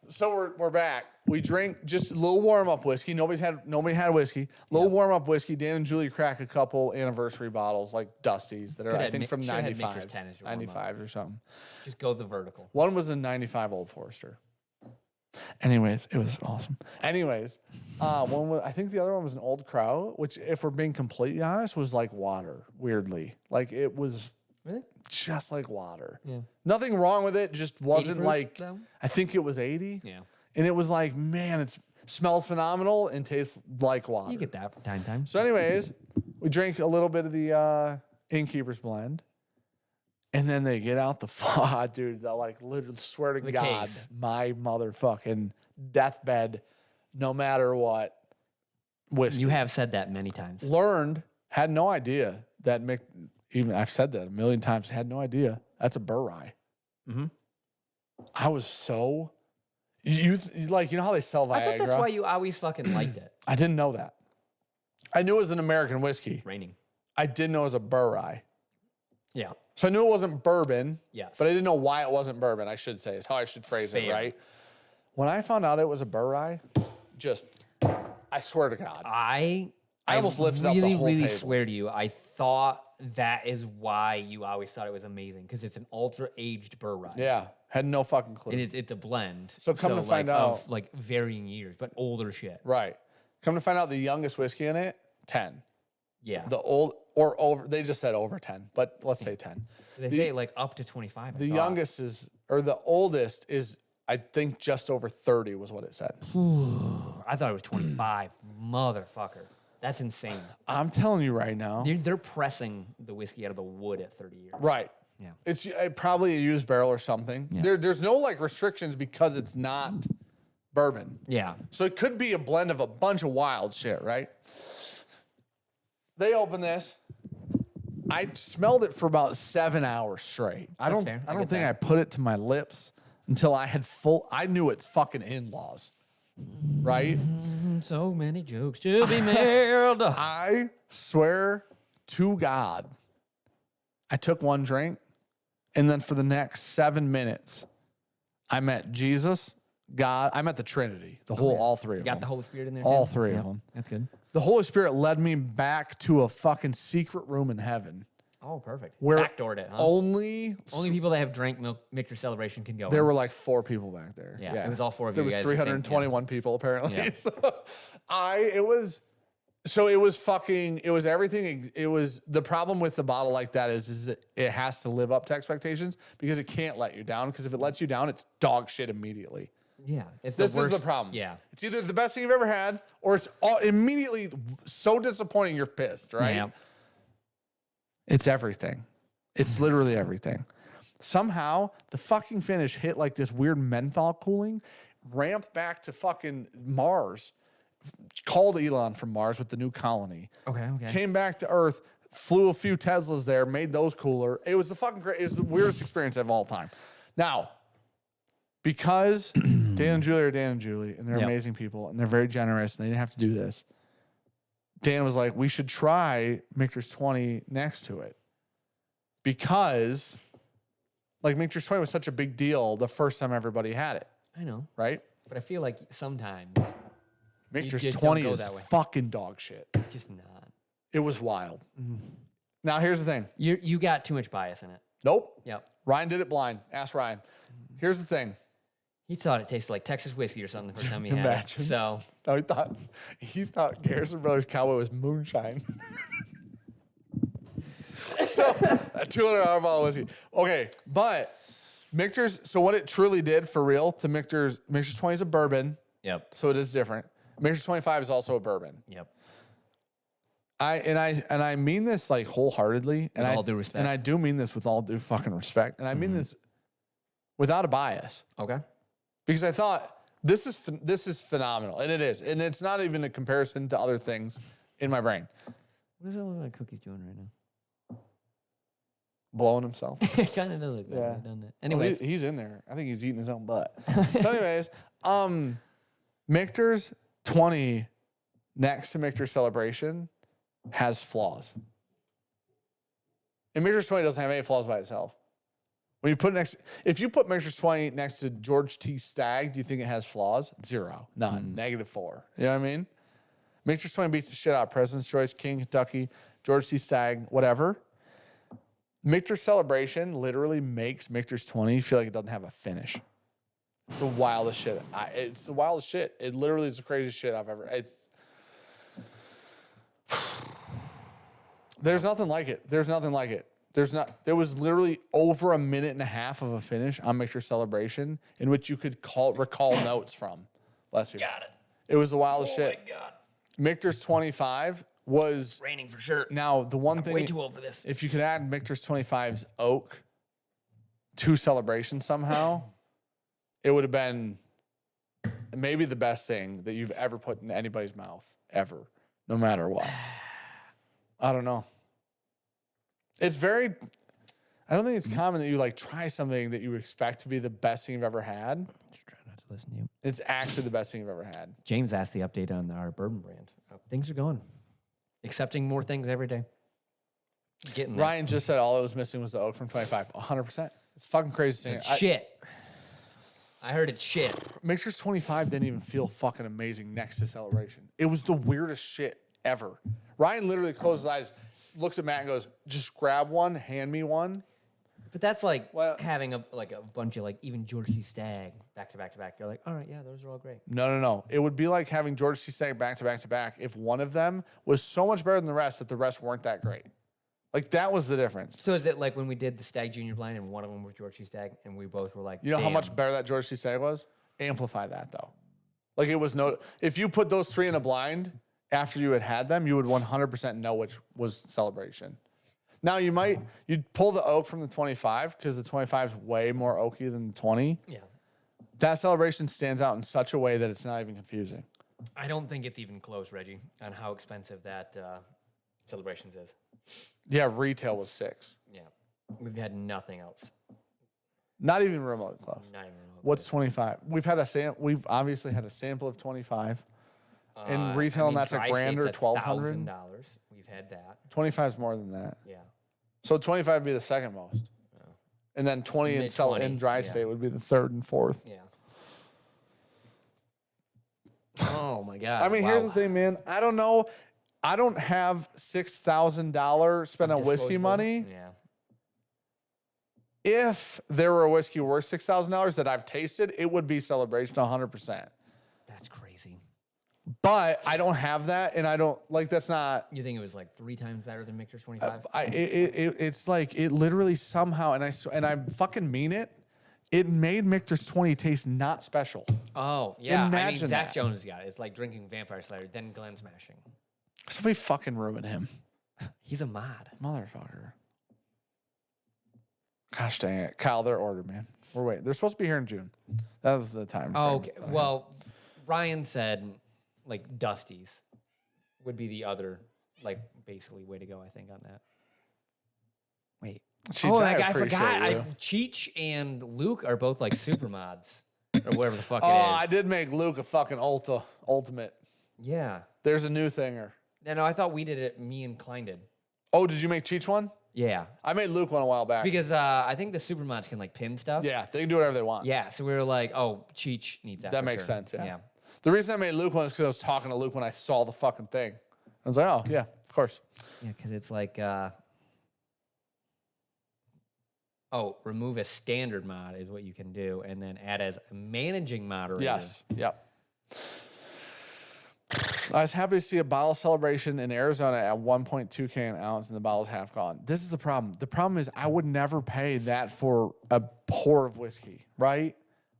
so we're back. We drink just a little warm up whiskey. Nobody had whiskey. Little warm up whiskey. Dan and Julie crack a couple anniversary bottles like Dusties that are I think from 95s or something. Just go the vertical. One was a 95 Old Forester. Anyways, it was awesome. Anyways, I think the other one was an Old Crow, which, if we're being completely honest, was like water. Weirdly, like it was Really? just like water. Yeah. Nothing wrong with it. Just wasn't proof, like. though? I think it was 80. Yeah. And it was like, man, it smells phenomenal and tastes like water. You get that from time to time. So, anyways, we drink a little bit of the Innkeeper's Blend. And then they get out the dude. They'll like literally swear to The God, case. my motherfucking deathbed, no matter what. Whiskey. You have said that many times. Had no idea that even I've said that a million times. Had no idea that's a burr rye. Mm-hmm. I was so you like how they sell Viagra. I thought that's why you always fucking liked it. I didn't know that. I knew it was an American whiskey. Raining. I didn't know it was a burr rye. Yeah. So I knew it wasn't bourbon. Yes. But I didn't know why it wasn't bourbon, I should say, is how I should phrase it, Fair. right? When I found out it was a burr rye, I swear to God. I almost lifted up the whole really table. swear to you, I thought that is why you always thought it was amazing, because it's an ultra aged burr rye. Yeah, had no fucking clue. And it's a blend. So come to find of out- like varying years, but older shit. Right. Come to find out, the youngest whiskey in it, 10. Yeah. The old or over, they just said over 10, but let's say 10. They say like up to 25. I The thought. youngest the oldest is, I think, just over 30 was what it said. I thought it was 25. Motherfucker. That's insane. I'm telling you right now. They're pressing the whiskey out of the wood at 30 years. Right. Yeah. It's probably a used barrel or something. Yeah. There's no like restrictions because it's not bourbon. Yeah. So it could be a blend of a bunch of wild shit, right? They open this. I smelled it for about 7 hours straight. I don't fair. I think get that. I put it to my lips until I had I knew it's fucking in-laws. Right? So many jokes to be made. I swear to God, I took one drink, and then for the next 7 minutes, I met Jesus, God. I met the Trinity, all three of them. Got the Holy Spirit in there All too? three Yep, of them. That's good. The Holy Spirit led me back to a fucking secret room in heaven. Oh, perfect. Where Backdoored it, huh? Only people that have drank Michter Celebration can go. there in. were like 4 people back there. Yeah, it was all 4 of there you was guys. 321 people apparently. Yeah. So it was fucking, it was everything. It was, the problem with the bottle like that is it has to live up to expectations because it can't let you down. Because if it lets you down, it's dog shit immediately. Yeah, it's This the worst. is the problem. Yeah, It's either the best thing you've ever had or it's immediately so disappointing you're pissed, right? Yeah. It's everything. It's literally everything. Somehow the fucking finish hit like this weird menthol cooling, ramped back to fucking Mars, called Elon from Mars with the new colony. Okay. Came back to Earth, flew a few Teslas there, made those cooler. It was it was the weirdest experience of all time. Now, because Dan and Julie are Dan and Julie, and they're amazing people, and they're very generous, and they didn't have to do this. Dan was like, we should try Michter's 20 next to it. Because, like, Michter's 20 was such a big deal the first time everybody had it. I know, Right? but I feel like sometimes Michter's just 20 don't go is that way. fucking dog shit. it's just not. It was wild. Now, here's the thing. You got too much bias in it. Nope. Yep. Ryan did it blind. Ask Ryan. Here's the thing. He thought it tasted like Texas whiskey or something the first time he had Imagine. it. So No, he thought Garrison Brothers Cowboy was moonshine. So, a $200 bottle of whiskey. Okay, but Michter's, so what it truly did for real to Michter's 20 is a bourbon, yep. so it is different. Michter's 25 is also a bourbon. Yep. I mean this like wholeheartedly, and With all due respect. and I do mean this with all due fucking respect, and I mean this without a bias. Okay. Because I thought this is phenomenal, and it is, and it's not even a comparison to other things in my brain. What does that look like Cookie's doing right now? Blowing himself. It kind of does look like that, doesn't it? Anyways, He's in there. I think he's eating his own butt. So, anyways, Michter's 20 next to Michter's Celebration has flaws, and Michter's 20 doesn't have any flaws by itself. When you put if you put Michter's 20 next to George T. Stagg, do you think it has flaws? 0, none, -4. You know what I mean? Michter's 20 beats the shit out of President's Choice, King, Kentucky, George T. Stagg, whatever. Michter's Celebration literally makes Michter's 20 feel like it doesn't have a finish. It's the wildest shit. It's the wildest shit. It literally is the craziest shit I've ever. There's nothing like it. There's nothing like it. There was literally over a minute and a half of a finish on Michter's Celebration in which you could recall notes from. Bless you. got it. It was the wildest shit. My God. Michter's 25 was Raining for sure. now the one thing. Way too old for this. If you could add Michter's 25's oak to Celebration somehow, it would have been maybe the best thing that you've ever put in anybody's mouth, ever, no matter what. I don't know. It's very, I don't think it's common that you like try something that you expect to be the best thing you've ever had. Just try not to listen to you. It's actually the best thing you've ever had. James asked the update on our bourbon brand. Things are going. Accepting more things every day. Getting there. Ryan just said all it was missing was the oak from 25. 100%. It's fucking crazy. It's shit. I heard it's shit. Michter's 25 didn't even feel fucking amazing next to Celebration. It was the weirdest shit ever. Ryan literally closed his eyes, looks at Matt and goes, just grab one, hand me one. But that's like Well- having a bunch of like even George T. Stagg back to back to back. You're like, all right, yeah, those are all great. No. It would be like having George C. Stagg back to back to back if one of them was so much better than the rest that the rest weren't that great. Like, that was the difference. So is it like when we did the Stagg Junior blind and one of them was George T. Stagg and we both were like, You know how damn. much better that George C. Stagg was? Amplify that, though. Like, it was if you put those 3 in a blind after you had them, you would 100% know which was Celebration. Now, you'd pull the oak from the 25 because the 25 is way more oaky than the 20. Yeah. That Celebration stands out in such a way that it's not even confusing. I don't think it's even close, Reggie, on how expensive that Celebrations is. Yeah, retail was 6. Yeah. We've had nothing else. Not even remotely close. Not even remotely. What's 25? We've obviously had a sample of 25. In retail, I mean, and that's a Tri-State's grand or at $1,200. $1,000. We've had that. 25 is more than that. Yeah. So 25 would be the second most. Oh. And then 20 in Mid-20, dry yeah. state would be the third and fourth. Yeah. Oh my God. I mean, here's the thing, man. I don't know. I don't have $6,000 spent on whiskey Disposable? money. Yeah. If there were a whiskey worth $6,000 that I've tasted, it would be Celebration 100%. That's crazy. But I don't have that, and I don't like. That's not. You think it was like 3 times better than Michter's 25? It's like it literally somehow, and I fucking mean it. It made Michter's 20 taste not special. Oh, yeah. I mean, Imagine Zach that. Jones got it. It's like drinking Vampire Slayer, then Glen smashing. Somebody fucking ruin him, He's a mod. motherfucker. Gosh dang it, Kyle, their order, man. We're waiting. They're supposed to be here in June. That was the time. Oh, frame okay. that I had. Well, Ryan said like Dusty's would be the other, like, basically way to go, I think, on that. Wait. Cheech, I appreciate forgot. you. Cheech and Luke are both like super mods or whatever the fuck Oh, it is. I did make Luke a fucking ultimate. Yeah. There's a new thinger. No, I thought we did it. Me and Klein did. Oh, did you make Cheech one? Yeah. I made Luke one a while back. Because I think the super mods can like pin stuff. Yeah, they can do whatever they want. Yeah. So we were like, oh, Cheech needs that. That for makes sure. sense, yeah. Yeah. The reason I made Luke one is because I was talking to Luke when I saw the fucking thing. I was like, oh, yeah, of course. Yeah, because it's like, remove a standard mod is what you can do, and then add as a managing moderator. Yes, yep. I was happy to see a bottle celebration in Arizona at 1.2K an ounce, and the bottle's half gone. This is the problem. The problem is I would never pay that for a pour of whiskey, right?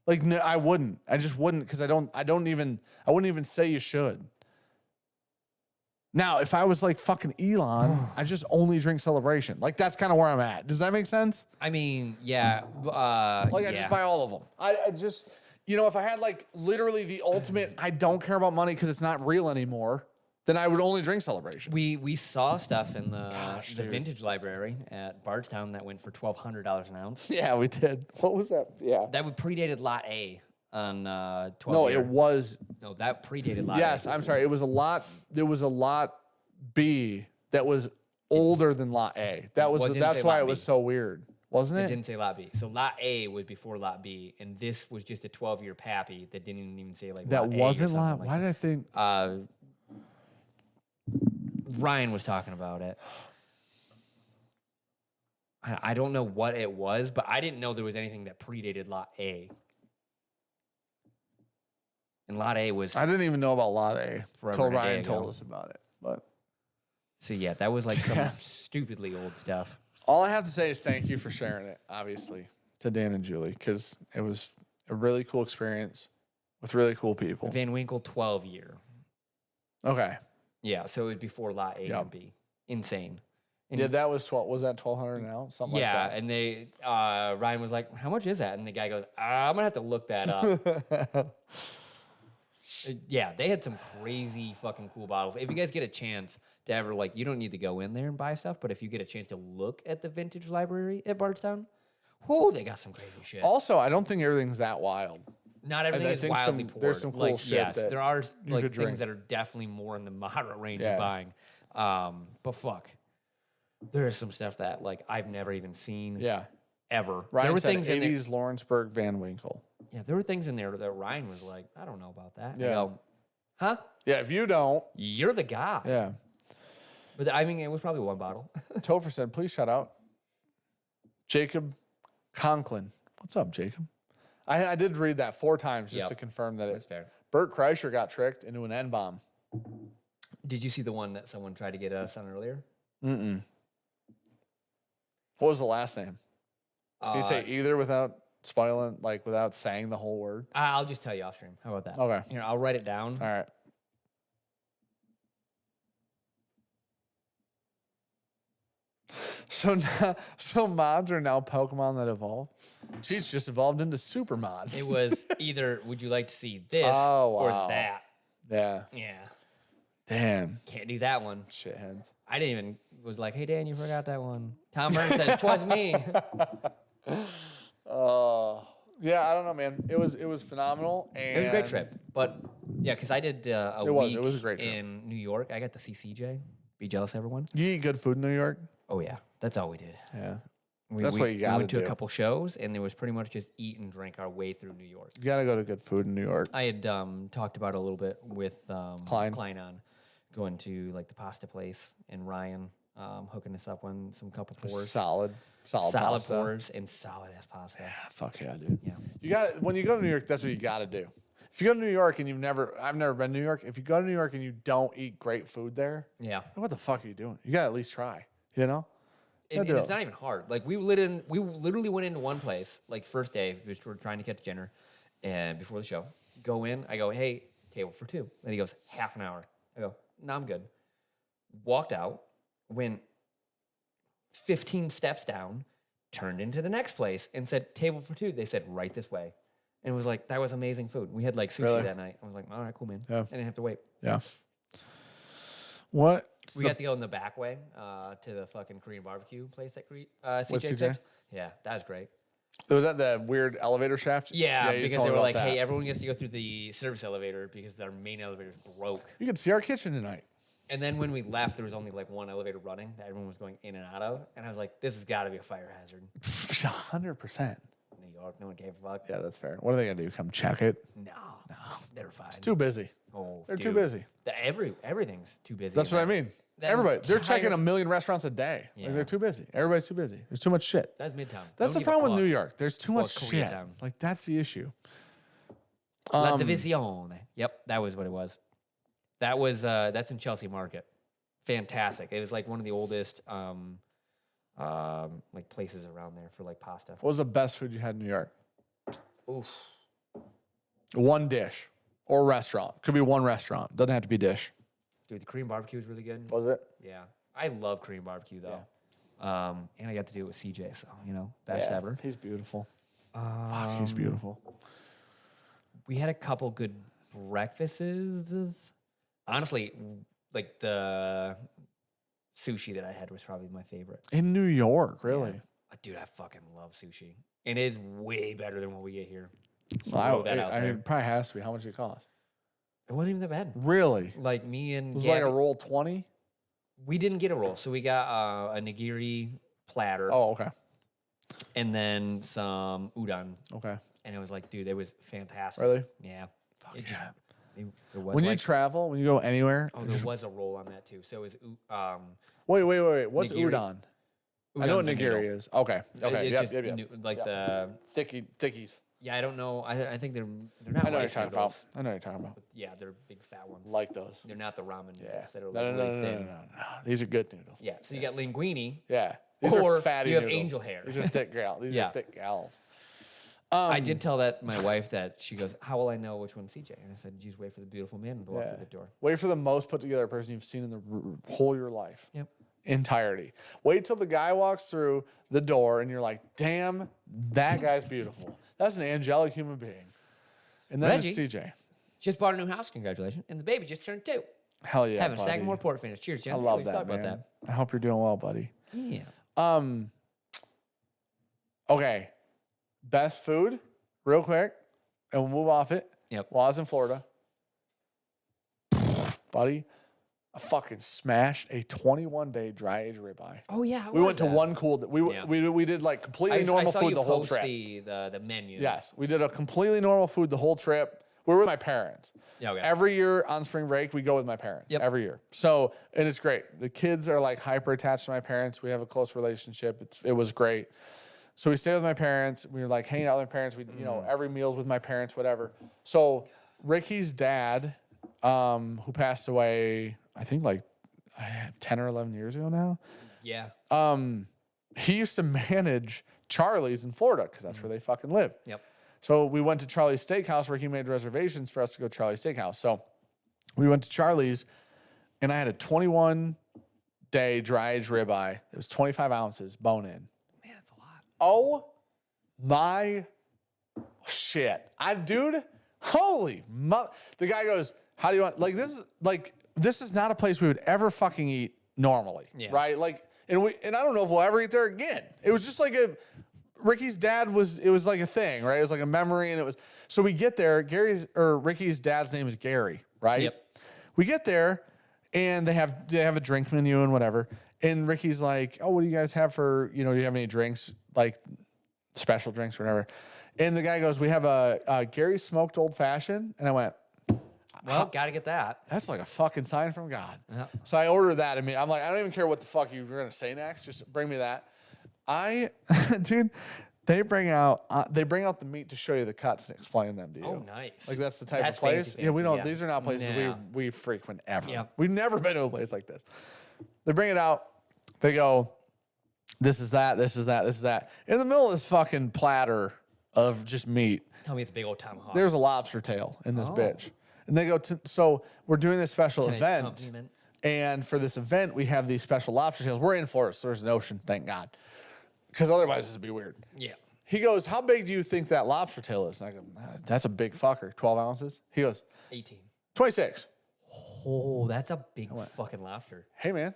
Like, no, I wouldn't. I just wouldn't because I wouldn't even say you should. Now, if I was like fucking Elon, I just only drink Celebration. Like, that's kind of where I'm at. Does that make sense? I mean, yeah. Like, I just buy all of them. I just, if I had like literally the ultimate, I don't care about money because it's not real anymore, then I would only drink Celebration. We saw stuff in the dude. vintage library at Bardstown that went for $1,200 an ounce. Yeah, we did. What was that? Yeah. That would predated Lot A on 12 No, year. it was. No, that predated Lot Yes, A. I'm sorry. It was a lot. There was a Lot B that was older than Lot A. That was. Well, it didn't That's say why Lot it was B. so weird, wasn't It it? didn't say Lot B. So Lot A was before Lot B, and this was just a 12-year pappy that didn't even say like That Lot A or wasn't something Lot. like Why that. did I think? Ryan was talking about it. I don't know what it was, but I didn't know there was anything that predated Lot A. And Lot A was I didn't even know about Lot A Forever until and a day Ryan ago. told us about it. But so yeah, that was like some Yeah. stupidly old stuff. all I have to say is thank you for sharing it, obviously, to Dan and Julie, because it was a really cool experience with really cool people. Van Winkle 12-year. Okay. Yeah, so it was before Lot A Yep. and B. Insane. And Yeah, that was 12. Was that 1,200 now? Something yeah, like and they Ryan was like, "How much is that?" And the guy goes, "I'm gonna have to look that up." that. Yeah, they had some crazy fucking cool bottles. If you guys get a chance to ever you don't need to go in there and buy stuff, but if you get a chance to look at the vintage library at Bardstown, whoa, they got some crazy shit. Also, I don't think everything's that wild. Not everything I is think wildly some- poured. there's some cool shit yes, that there are you like could things drink. that are definitely more in the moderate range Yeah. of buying. But fuck, there is some stuff that I've never even seen Yeah. ever. Ryan there were said things in there. 80s Lawrenceburg Van Winkle. Yeah, there were things in there that Ryan was like, I don't know about that. And I Yeah. go, huh? Yeah, if you don't, You're the guy. yeah. But I mean, it was probably one bottle. Topher said, please shout out Jacob Conklin. What's up, Jacob? I did read that 4 times just Yep. to confirm that That's fair. Bert Kreischer got tricked into an N-bomb. Did you see the one that someone tried to get us on earlier? Mm-mm. What was the last name? Can you say either without spoiling, without saying the whole word? I'll just tell you off stream. How about that? Okay. Here, I'll write it down. All right. So mods are now Pokemon that evolve. Cheats just evolved into Super Mod. It was either would you like to see this Oh, or wow. that? Yeah. Yeah. Damn. Can't do that one. Shitheads. I didn't even was like, hey Dan, you forgot that one. Tom Burns says, "'Twas me." Yeah, I don't know, man. It was phenomenal. And It was a great trip, but yeah, because I did a It was week a great trip. in New York. I got the CCJ. Be jealous, everyone. You eat good food in New York? Oh yeah, that's all we did. Yeah. We, That's what you gotta We went to do. a couple shows, and it was pretty much just eat and drink our way through New York. You gotta go to good food in New York. I had talked about it a little bit with Klein. on going to like the pasta place, and Ryan hooking us up on some couple pours, Solid pasta. pours, and solid ass pasta. Fuck yeah, dude. Yeah. You got when you go to New York, that's what you got to do. If you go to New York and I've never been to New York. If you go to New York and you don't eat great food there, Yeah. what the fuck are you doing? You got to at least try. You know? And do it's it. not even hard. Like we literally went into one place, like first day, we were trying to catch dinner, and before the show, go in. I go, hey, table for two. And he goes, half an hour. I go, no, I'm good. Walked out, went 15 steps down, turned into the next place, and said, table for two. They said, right this way. And it was like, that was amazing food. We had like sushi Really? that night. I was like, all right, cool, man. Yeah. I didn't have to wait. Yeah. What? We got to go in the back way to the fucking Korean barbecue place that What's CJ CJ? picked. Yeah, that was great. Was that the weird elevator shaft? Yeah, you because told they me were about like, that. hey, everyone gets to go through the service elevator because their main elevator is broke. You can see our kitchen tonight. And then when we left, there was only like one elevator running that everyone was going in and out of. And I was like, this has got to be a fire hazard. 100%. New York, no one gave a fuck. Yeah, that's fair. What are they gonna do? Come check it? No, they're fine. Too busy. Oh, They're too dude. busy. Everything's too busy. That's what I mean. that Everybody, they're entire- checking a million restaurants a day. Yeah. Like they're too busy. Everybody's too busy. There's too much shit. That's Midtown. That's Don't the give a problem with fuck. New York. There's too Well, much it's shit. Koreatown. Like that's the issue. La Divisione. Yep, that was what it was. That was that's in Chelsea Market. Fantastic. It was like one of the oldest like places around there for like pasta. What was the best food you had in New York? Oof. One dish or restaurant. Could be one restaurant. Doesn't have to be dish. Dude, the Korean barbecue was really good. Was it? Yeah. I love Korean barbecue though. And I got to do it with CJ, so best ever. He's beautiful. Fuck, he's Um, beautiful. We had a couple good breakfasts. Honestly, like the sushi that I had was probably my favorite. In New York, really? Yeah. Dude, I fucking love sushi. And it is way better than what we get here. Well, Throw that out there. it probably has to be. How much did it cost? It wasn't even that bad. Really? Like me and It was Gabby, like a roll 20? we didn't get a roll. So we got a nigiri platter Oh, okay. and then some udon. Okay. And it was like, dude, it was fantastic. Really? Yeah. Fuck It just- yeah. there was When you like, travel, when you go anywhere, there was a roll on that too. So it was wait. What's Nigiri. udon? I know what udon's a noodle. nigiri is. Okay. Okay. It's Yep, just yep, yep. like Yep. Thickies. yeah, I don't know. I think they're not I know what you're rice talking noodles. about. I know what you're talking about. Yeah, they're big fat ones. Like those. They're not the ramen noodles Yeah. that are No, like no, really no, no, thin. no. These are good noodles. Yeah, so you got linguine. Yeah. These Or are fatty you have noodles. angel hair. These are thick gals. These Yeah. are thick gals. I did tell that my wife that she goes, "How will I know which one's CJ?" And I said, "You just wait for the beautiful man to walk Yeah. through the door." Wait for the most put together person you've seen in the whole of your life. Yep. Entirety. Wait till the guy walks through the door and you're like, damn, that guy's beautiful. That's an angelic human being. And then Reggie. it's CJ. Just bought a new house. Congratulations! And the baby just turned 2. Hell yeah. Having a buddy. Sagamore port finish. Cheers, I Jen. love We that, talked man. about I hope you're doing well, buddy. that. Yeah. Okay. Best food, real quick, and we'll move off it. Yep. While I was in Florida, buddy, I fucking smashed a 21-day dry age ribeye. Oh yeah. how We was went to that? one cool. Yeah. We did like completely normal I saw food you the whole post trip. The menu. Yes, we did a completely normal food the whole trip. We were with my parents. Yeah. Okay. Every year on spring break, we go with my parents. Yep. Every year. So, and it's great. The kids are like hyper attached to my parents. We have a close relationship. It was great. So we stayed with my parents. We were like hanging out with my parents. We, every meal's with my parents, whatever. So Ricky's dad, who passed away, I think like 10 or 11 years ago now. yeah. He used to manage Charlie's in Florida because that's where they fucking live. Yep. So we went to Charlie's Steakhouse where he made reservations for us to go to Charlie's Steakhouse. So we went to Charlie's and I had a 21-day dry aged ribeye. It was 25 ounces bone in. Man, that's a lot. Oh my shit. The guy goes, how do you want, like this is like this is not a place we would ever fucking eat normally, right? Like, and I don't know if we'll ever eat there again. It was just like Ricky's dad it was like a thing, right? It was like a memory, and so we get there. Ricky's dad's name is Gary, right? Yep. We get there, and they have a drink menu and whatever. And Ricky's like, "Oh, what do you guys have for, do you have any drinks, like special drinks or whatever?" And the guy goes, "We have a Gary smoked old fashioned." And I went, Well, gotta get that. "That's like a fucking sign from God." Yeah. So I ordered that. I'm like, I don't even care what the fuck you were gonna say next. Just bring me that. Dude, they bring out the meat to show you the cuts and explain them to you. Oh, nice. Like that's the type That's of place. fancy, Yeah, we don't. fancy, These are not places No. we frequent ever. Yep. We've never been to a place like this. They bring it out. They go, "This is that. This is that. This is that." In the middle of this fucking platter of just meat, Tell me it's a big old tomahawk. there's a lobster tail in this bitch. And they go, so we're doing this special Tonight's event. accompaniment. And for this event, we have these special lobster tails. We're in Florida, so there's an ocean, thank God. Because otherwise, this would be weird. Yeah. He goes, "How big do you think that lobster tail is?" And I go, "That's a big fucker, 12 ounces." He goes, 18. 26. Oh, that's a big fucking lobster. Hey, man.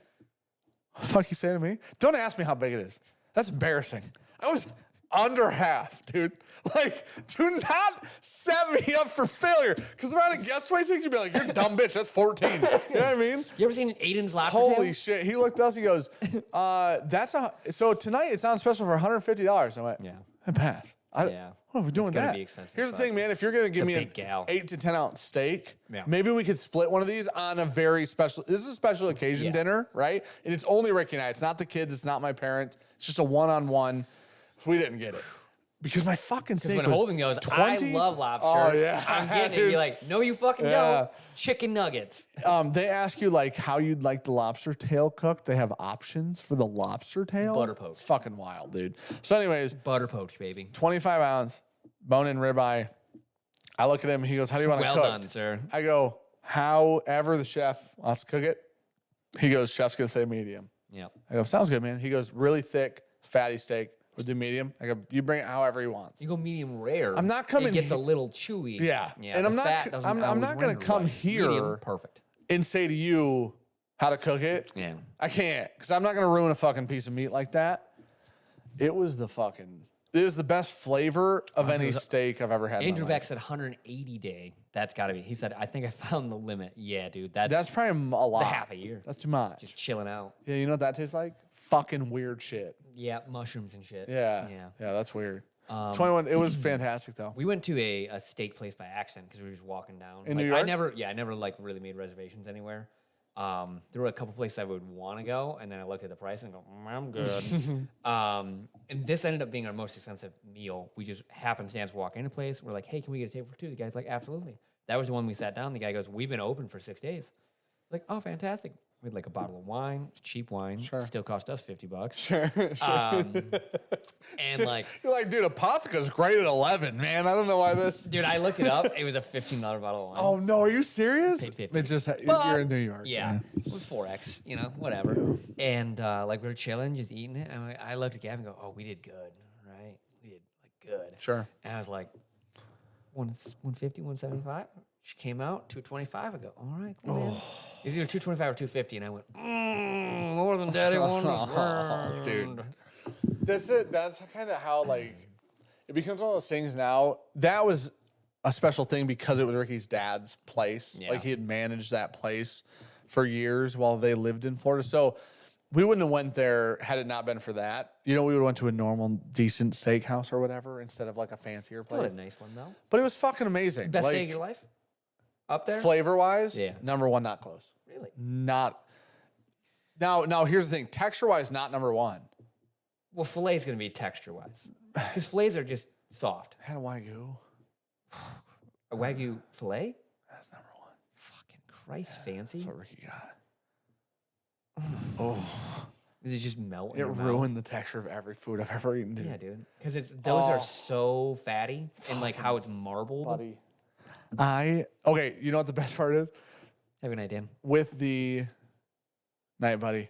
What the fuck you say to me? Don't ask me how big it is. That's embarrassing. I was under half, dude. Like, do not set me up for failure. Because if I had a guess 26, you'd be like, "You're a dumb bitch. That's 14. You know what I mean? You ever seen Aiden's lobster Holy tail? shit. He looked at us, he goes, so tonight it's on special for $150. I went, Yeah. I pass. Yeah. What are we doing It's gonna that? be expensive, Here's the but thing, man. If you're going to give a me big an gal. 8 to 10 ounce steak, Yeah. maybe we could split one of these on a very special, this is a special occasion Yeah. dinner, right? And it's only Ricky and I. It's not the kids. It's not my parents. It's just a one-on-one. So we didn't get it. Because my fucking steak When was Holden goes, 20? I love lobster. Oh, yeah. I'm getting it. Dude. You're like, no, you fucking Yeah. don't. Chicken nuggets. They ask you like how you'd like the lobster tail cooked. They have options for the lobster tail. Butter poached. It's fucking wild, dude. So anyways, Butter poached, baby. 25 ounce bone-in ribeye. I look at him. He goes, "How do you want it Well cooked?" done, sir. I go, "However the chef wants to cook it." He goes, "Chef's gonna say medium." Yep. I go, "Sounds good, man." He goes, "Really thick, fatty steak. We'll do medium." I go, "You bring it however he wants." You go medium rare. I'm not coming It gets he- a little chewy. Yeah. Yeah. And the I'm not fat c- doesn't I'm always not gonna render come right. here- Medium, perfect. And say to you how to cook it. Yeah. I can't, because I'm not gonna ruin a fucking piece of meat like that. It was the best flavor of any steak I've ever had. in my Andrew life. Beck said 180 day. That's got to be. He said, I think I found the limit. Yeah, dude. That's probably a lot. it's a half a year. That's too much. Just chilling out. Yeah, you know what that tastes like? Fucking weird shit. Yeah, mushrooms and shit. Yeah. Yeah. Yeah, that's weird. 21. It was fantastic though. We went to a steak place by accident because we were just walking down. In Like, New York? I never like really made reservations anywhere. There were a couple places I would want to go, and then I looked at the price and go, I'm good. And this ended up being our most expensive meal. We just happenstance walk into a place. We're like, hey, can we get a table for two? The guy's like, absolutely. That was the one we sat down. The guy goes, we've been open for 6 days. Like, oh, fantastic. We had like a bottle of wine, cheap wine. Sure. Still cost us $50. Sure. And like, You're like, dude, Apotheca's great at 11, man. I don't know why this. dude, I looked it up. It was a $15 bottle of wine. Oh no, are you serious? Paid 50. It's just But- you're in New York. Yeah, with 4X, whatever. And like we were chilling, just eating it. And I looked at Gavin and go, oh, we did good, right? We did like good. Sure. And I was like, 150, 175. She came out, 225. I go, all right, cool, man. It was either 225 or 250. And I went, more than daddy wanted. Oh, dude. That's kind of how like it becomes one of those things now. That was a special thing because it was Ricky's dad's place. Yeah. Like he had managed that place for years while they lived in Florida. So we wouldn't have went there had it not been for that. We would have went to a normal, decent steakhouse or whatever instead of like a fancier Still place. a nice one, though. But it was fucking amazing. Best like, day of your life? Up there? flavor wise, Yeah. number one, not close. Really? Not. Now here's the thing. Texture wise, not number one. Well, filet is going to be texture-wise. Because fillets are just soft. I had a Wagyu. A Wagyu filet? That's number one. Fucking Christ, fancy. That's what Ricky got. Oh, Does it just melt in it your mouth? ruined the texture of every food I've ever eaten, dude. Yeah, dude. Because those are so fatty and like how it's marbled. Buddy. Okay, you know what the best part is? Have a good night, Dan. With the night, buddy.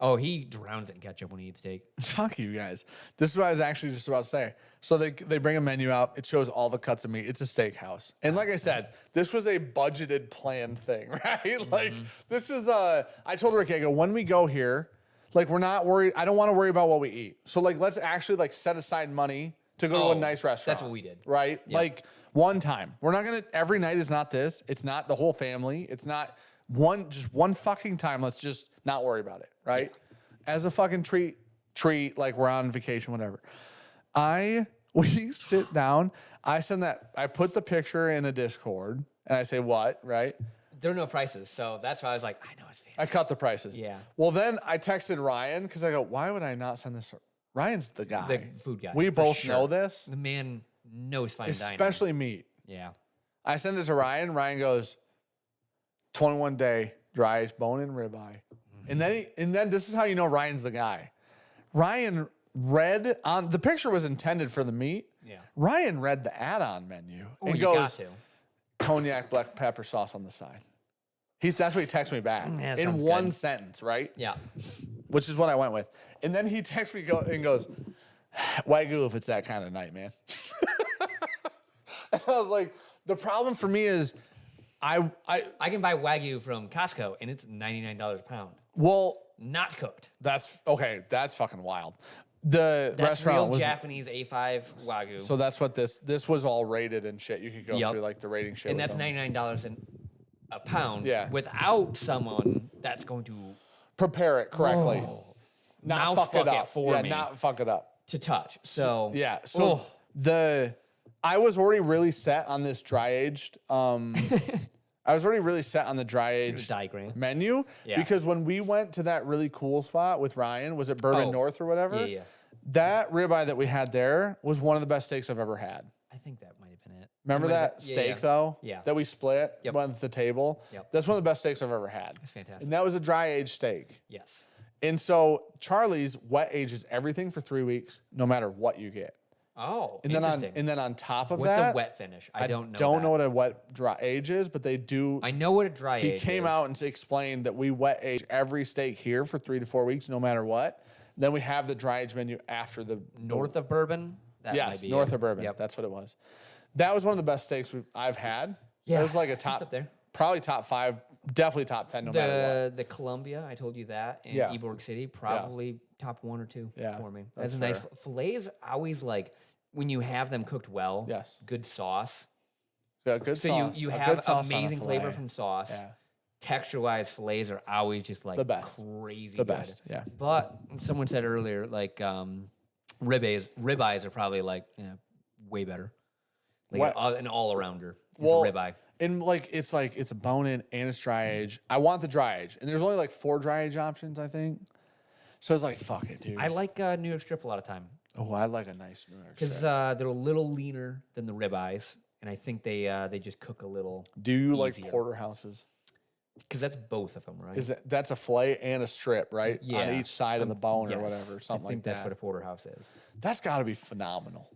Oh, he drowns in ketchup when he eats steak. Fuck you guys. This is what I was actually just about to say. So they bring a menu out. It shows all the cuts of meat. It's a steakhouse. And like I said, this was a budgeted planned thing, right? Like this was I told Ricky, I go, when we go here, like we're not worried. I don't want to worry about what we eat. So like let's actually like set aside money to go to a nice restaurant. That's what we did. Right? Yeah. Like one time. We're not gonna every night is not this. It's not the whole family. It's not just one fucking time. Let's just not worry about it, right? As a fucking treat, like we're on vacation, whatever. We sit down, I put the picture in a Discord and I say, what, right? There are no prices, so that's why I was like, I know it's fancy. I cut the prices. Yeah. Well, then I texted Ryan because I go, why would I not send this? Ryan's the guy. The food guy. We for both sure. know this, The man knows fine dining. especially meat. Yeah. I send it to Ryan. Ryan goes, 21 day dry aged bone and ribeye. And then this is how you know Ryan's the guy. Ryan read on the picture was intended for the meat. Yeah. Ryan read the add-on menu Oh, and you got goes to. cognac black pepper sauce on the side. That's what he texted me back Yeah, in sounds one good. sentence, right? Yeah. Which is what I went with. And then he texts me and goes, Wagyu if it's that kind of night, man. And I was like, the problem for me is I I can buy Wagyu from Costco, and it's $99 a pound. well, Not cooked. that's okay. That's fucking wild. The That's restaurant real was Japanese A5 Wagyu. so that's what this was all rated and shit. You could go Yep. through like the rating shit. and with that's them. $99 a pound. Yeah. Without someone that's going to Prepare it correctly. now Not fuck it up. for yeah, me not fuck it up. to touch. So Yeah. So I was already really set on this dry aged. I was already really set on the dry aged diagram. menu Yeah. because when we went to that really cool spot with Ryan, was it Bourbon Oh, North or whatever? Yeah. That ribeye that we had there was one of the best steaks I've ever had. I think that might have been it. Remember might have that been- yeah, steak yeah. though? Yeah. That we split Yep. went at the table. Yep. That's one of the best steaks I've ever had. It's fantastic. And that was a dry aged steak. Yes. And so Charlie's wet ages everything for 3 weeks, no matter what you get. Oh, And interesting. then on top of With that, the wet finish. I don't know. don't know that. what a wet dry age is, but they do. I know what a dry He age came is. out and explained that we wet age every steak here for 3 to 4 weeks, no matter what. Then we have the dry age menu after the north of Bourbon. That might yes, be north it. of Bourbon. Yep. That's what it was. That was one of the best steaks I've had. Yeah, it was like a it's top, up there. probably top 5, definitely top 10, no matter what. The Columbia, I told you that, in Yeah. Ybor City, probably top 1 or 2 Yeah, for me. that's That's a nice fair. fillets. Always like when you have them cooked well. Yes. Good sauce. Yeah, good So sauce. you a have good sauce on a amazing flavor fillet. from sauce. Yeah, Texture-wise, fillets are always just like The best. crazy the good. best. Yeah. But someone said earlier, like ribeyes are probably like way better. Like What- an all-arounder. Well, Ribeye. And it's a bone in and it's dry age. I want the dry age, and there's only like 4 dry age options, I think. So it's like, fuck it, dude. I like New York strip a lot of time. Oh, I like a nice New York Because strip. they're a little leaner than the ribeyes, and I think they just cook a little. Do you like easier. porterhouses? Because that's both of them, right? That's a fillet and a strip, right? Yeah. On each side of the bone Yes. or whatever, something I think like that's that. what a porterhouse is. That's got to be phenomenal.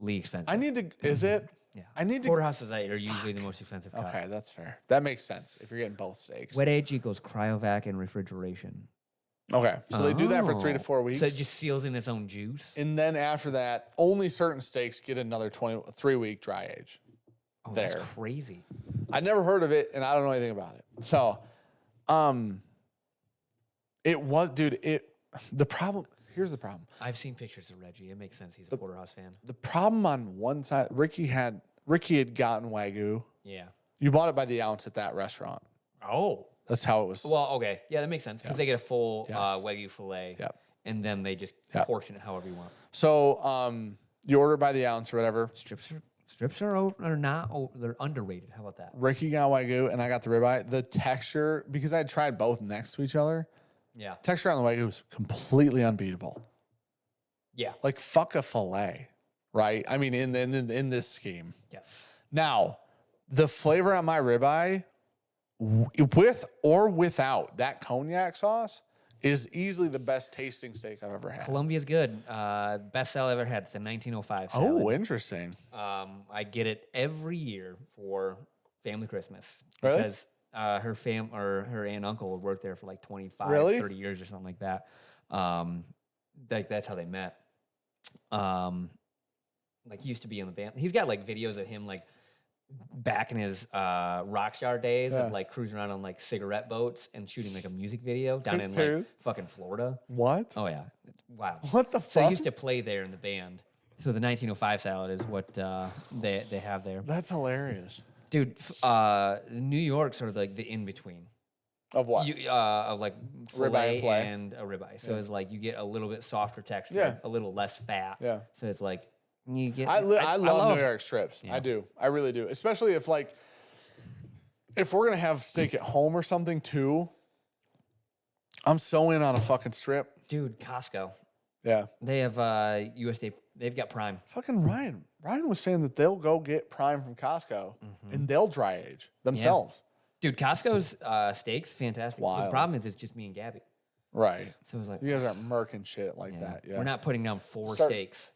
Lee expensive. I need to. Is it? Yeah. I need to. Porterhouses are usually the most expensive cut. Okay, that's fair. That makes sense if you're getting both steaks. Wet age equals cryovac and refrigeration. Okay, so they do that for 3 to 4 weeks. So it just seals in its own juice. And then after that, only certain steaks get another 3-week dry age. Oh, there. that's crazy. I never heard of it, and I don't know anything about it. So, it was, dude. The problem. Here's the problem. I've seen pictures of Reggie. It makes sense. He's a porterhouse fan. The problem on one side, Ricky had gotten Wagyu. Yeah. You bought it by the ounce at that restaurant. Oh. That's how it was. Well, okay. Yeah, that makes sense because they get a full Yes. Wagyu fillet. Yep. And then they just Yep. portion it however you want. So, you order by the ounce or whatever. Strips are not they're underrated. How about that? Ricky got Wagyu and I got the ribeye. The texture, because I had tried both next to each other, Yeah. texture on the Wagyu was completely unbeatable. Yeah. Like fuck a fillet, right? I mean, in this scheme. Yes. Now, the flavor on my ribeye, with or without that cognac sauce, is easily the best tasting steak I've ever had. Colombia's good. Best salad I ever had. It's a 1905 Oh, salad. interesting. I get it every year for family Christmas Really? because her her aunt and uncle would work there for like 25, Really? 30 years or something like that. Like that's how they met. Like he used to be in the band. He's got like videos of him like back in his rock star days Yeah. of like cruising around on like cigarette boats and shooting like a music video down in like Serious? fucking Florida. What? Oh yeah, it's wild. What the So he fuck? used to play there in the band. So the 1905 salad is what they have there. That's hilarious. Dude, New York's sort of like the in between. Of what? Of like Ribeye filet and and a ribeye. So it's like you get a little bit softer texture, Yeah. a little less fat. Yeah. So it's like you get. I love New York strips. Yeah. I do. I really do. Especially if like if we're gonna have steak at home or something too. I'm so in on a fucking strip. Dude, Costco. Yeah. They have USDA. They've got Prime. Fucking Ryan. Ryan was saying that they'll go get Prime from Costco and they'll dry age themselves. Dude, Costco's steaks fantastic. The Wild. problem is it's just me and Gabby. Right. So it's like You guys aren't murking shit like that. Yeah. we're not putting down 4 Start- steaks.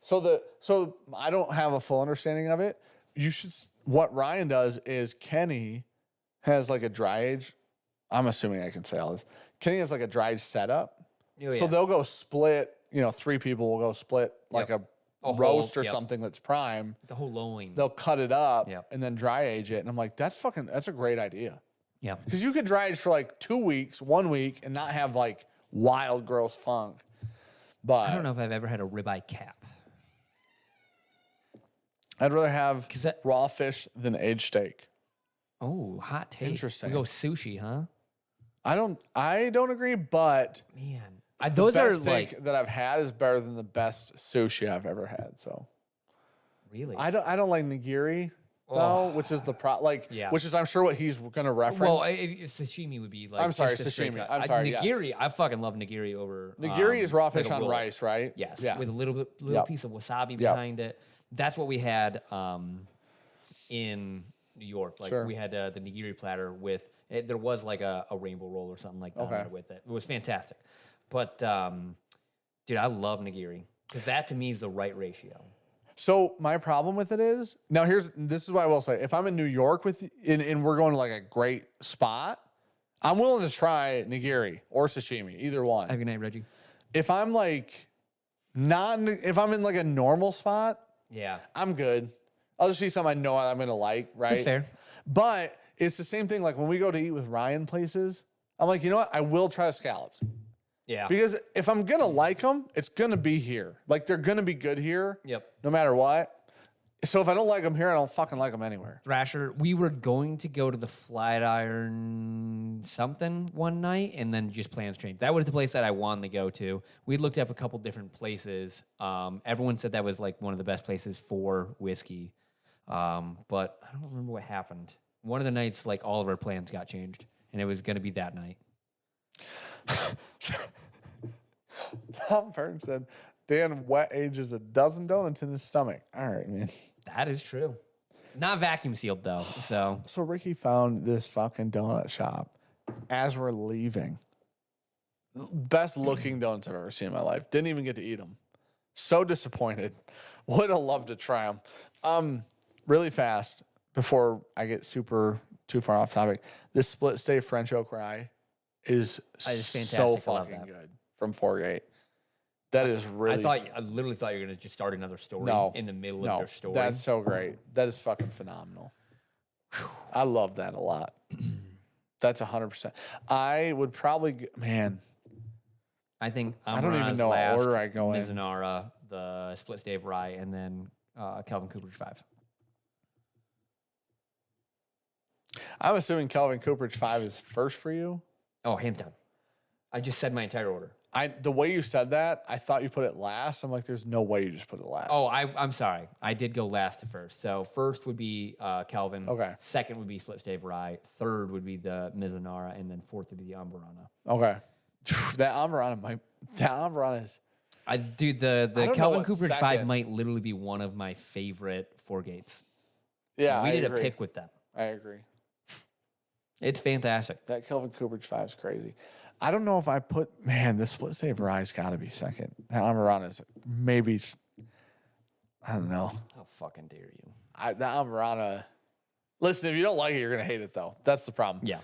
So I don't have a full understanding of it. You should. What Ryan does is Kenny has like a dry age. I'm assuming I can say all this. Kenny has like a dry age setup. Oh, So yeah. they'll go split. 3 people will go split like a A roast whole- or yep. something that's prime. The whole loin. They'll cut it up Yep. and then dry age it. And I'm like, that's a great idea. Yeah. Because you could dry age for like 2 weeks, 1 week, and not have like wild, gross funk. But I don't know if I've ever had a ribeye cap. I'd rather have 'Cause that- raw fish than aged steak. Oh, hot take. Interesting. We go sushi, huh? I don't agree, but Man, the those best are steak like that I've had is better than the best sushi I've ever had. So really. I don't like nigiri though, which is the Yeah. which is I'm sure what he's gonna reference. Well, sashimi would be like. I'm sorry, just a straight sashimi. cut. I'm sorry, yes. Nigiri. I fucking love nigiri over. nigiri is raw like fish a on roll. rice, right? Yes, Yeah. with a little Yep. piece of wasabi Yep. behind it. That's what we had in New York. Like Sure. we had the nigiri platter with. There was like a rainbow roll or something like that on Okay. there with it. It was fantastic. But dude, I love nigiri because that to me is the right ratio. So my problem with it is now this is what I will say. If I'm in New York and we're going to like a great spot, I'm willing to try nigiri or sashimi, either one. Have a good night, Reggie. If I'm like if I'm in like a normal spot, Yeah, I'm good. I'll just see something I know I'm gonna like, right? that's fair. But it's the same thing. Like when we go to eat with Ryan places, I'm like, you know what? I will try scallops Yeah. because if I'm gonna like them, it's gonna be here. Like they're gonna be good here, Yep. no matter what. So if I don't like them here, I don't fucking like them anywhere. Thrasher, we were going to go to the Flatiron something one night, and then just plans changed. That was the place that I wanted to go to. We looked up a couple different places. Everyone said that was like one of the best places for whiskey, but I don't remember what happened. One of the nights, like all of our plans got changed, and it was going to be that night. Tom Fern said, Dan wet ages a dozen donuts in his stomach. All right, man. That is true. Not vacuum sealed though, so So Ricky found this fucking donut shop as we're leaving. Best looking donuts I've ever seen in my life. Didn't even get to eat them. So disappointed. Would have loved to try them. Really fast before I get too far off topic. This split stay French oak rye is That is so fantastic. I love fucking that. good from 4-8. That is really. I literally thought you were going to just start another story No, in the middle no, of your story. that's so great. That is fucking phenomenal. I love that a lot. That's 100%. I would probably, man. I think I don't even Amara's know what last, order I go in. Mizunara, the split stave rye, and then Kelvin Cooperage 5. I'm assuming Kelvin Cooperage 5 is first for you. Oh, hands down. I just said my entire order. The way you said that, I thought you put it last. I'm like, there's no way you just put it last. Oh, I'm sorry. I did go last to first. So first would be Kelvin. Okay. Second would be split stave rye. Third would be the Mizunara, and then fourth would be the Amburana. Okay. That Amburana is. Dude, I the don't know Kelvin what Cooperage 5 second. might literally be one of my favorite four gates. Yeah, we I did agree. a pick with them. I agree. It's fantastic. That Kelvin Cooperage 5 is crazy. I don't know if I put, man, the split save rye's got to be second. That Amburana is maybe, I don't know. How fucking dare you? The Amburana, listen, if you don't like it, you're going to hate it, though. That's the problem. Yeah.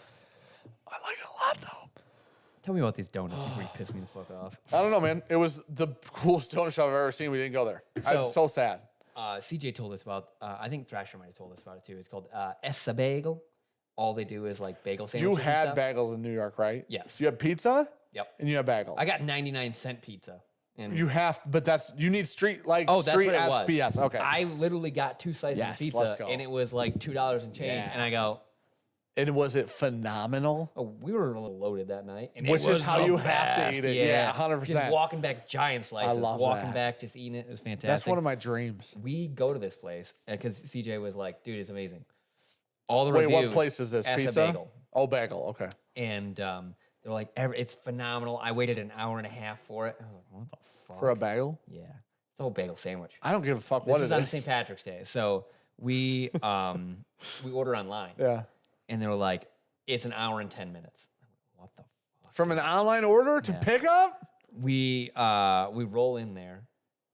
Tell me about these donuts before you piss me the fuck off. I don't know, man. It was the coolest donut shop I've ever seen. We didn't go there. I'm so sad. CJ told us about, I think Thrasher might have told us about it too. It's called Essa Bagel. All they do is like bagel sandwiches. You and had stuff. bagels in New York, right? Yes. You had pizza? Yep. And you had bagel. I got 99-cent pizza. And You have, but you need street, like that's street what it was. SBS. Okay. I literally got 2 slices Yes, of pizza, let's go. and it was like $2 and change. Yeah. And I go, And was it phenomenal? oh, we were a little loaded that night. And Which it was is how the you have to best. eat it. Yeah, 100%. Just walking back giant slices, love walking that. back, just eating it. It was fantastic. That's one of my dreams. We go to this place because CJ was like, dude, it's amazing. All the Wait, reviews. what place is this? Essa Pizza? Bagel. Oh, bagel. Okay. And they're like, it's phenomenal. I waited an hour and a half for it. I was like, what the fuck? For a bagel? Yeah. It's a whole bagel sandwich. I don't give a fuck This what is it on is. St. Patrick's Day. So we we order online. Yeah. And they were like, it's an hour and 10 minutes. What the fuck? From an online order to Yeah. pick up? We roll in there.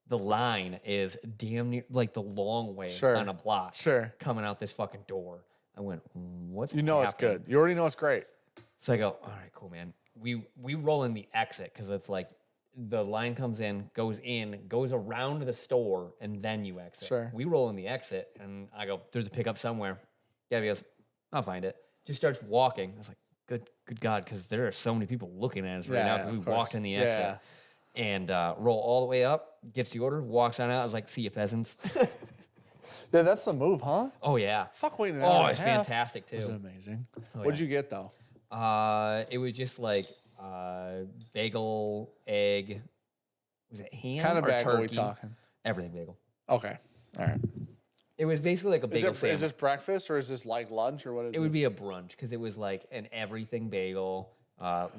The line is damn near like the long way Sure. on a block Sure. coming out this fucking door. I went, what's You know it's happening? good. You already know it's great. So I go, all right, cool, man. We roll in the exit because it's like the line comes in, goes around the store, and then you exit. Sure. We roll in the exit, and I go, there's a pickup somewhere. Gabby goes, I'll find it. Just starts walking. I was like, good God, because there are so many people looking at us right now because we of course. walked in the exit. And roll all the way up, gets the order, walks on out. I was like, see you, peasants. Yeah, that's the move, huh? Oh, yeah. Fuck waiting an hour and a it's half. fantastic, This is too. amazing. Oh, What'd yeah. you get, though? It was just like bagel, egg. Was it ham Kind of or bagel turkey? we talking? Everything bagel. Okay. All right. It was basically like a bagel Is sandwich. this breakfast or is this like lunch or what is It would be a brunch because it was like an everything bagel,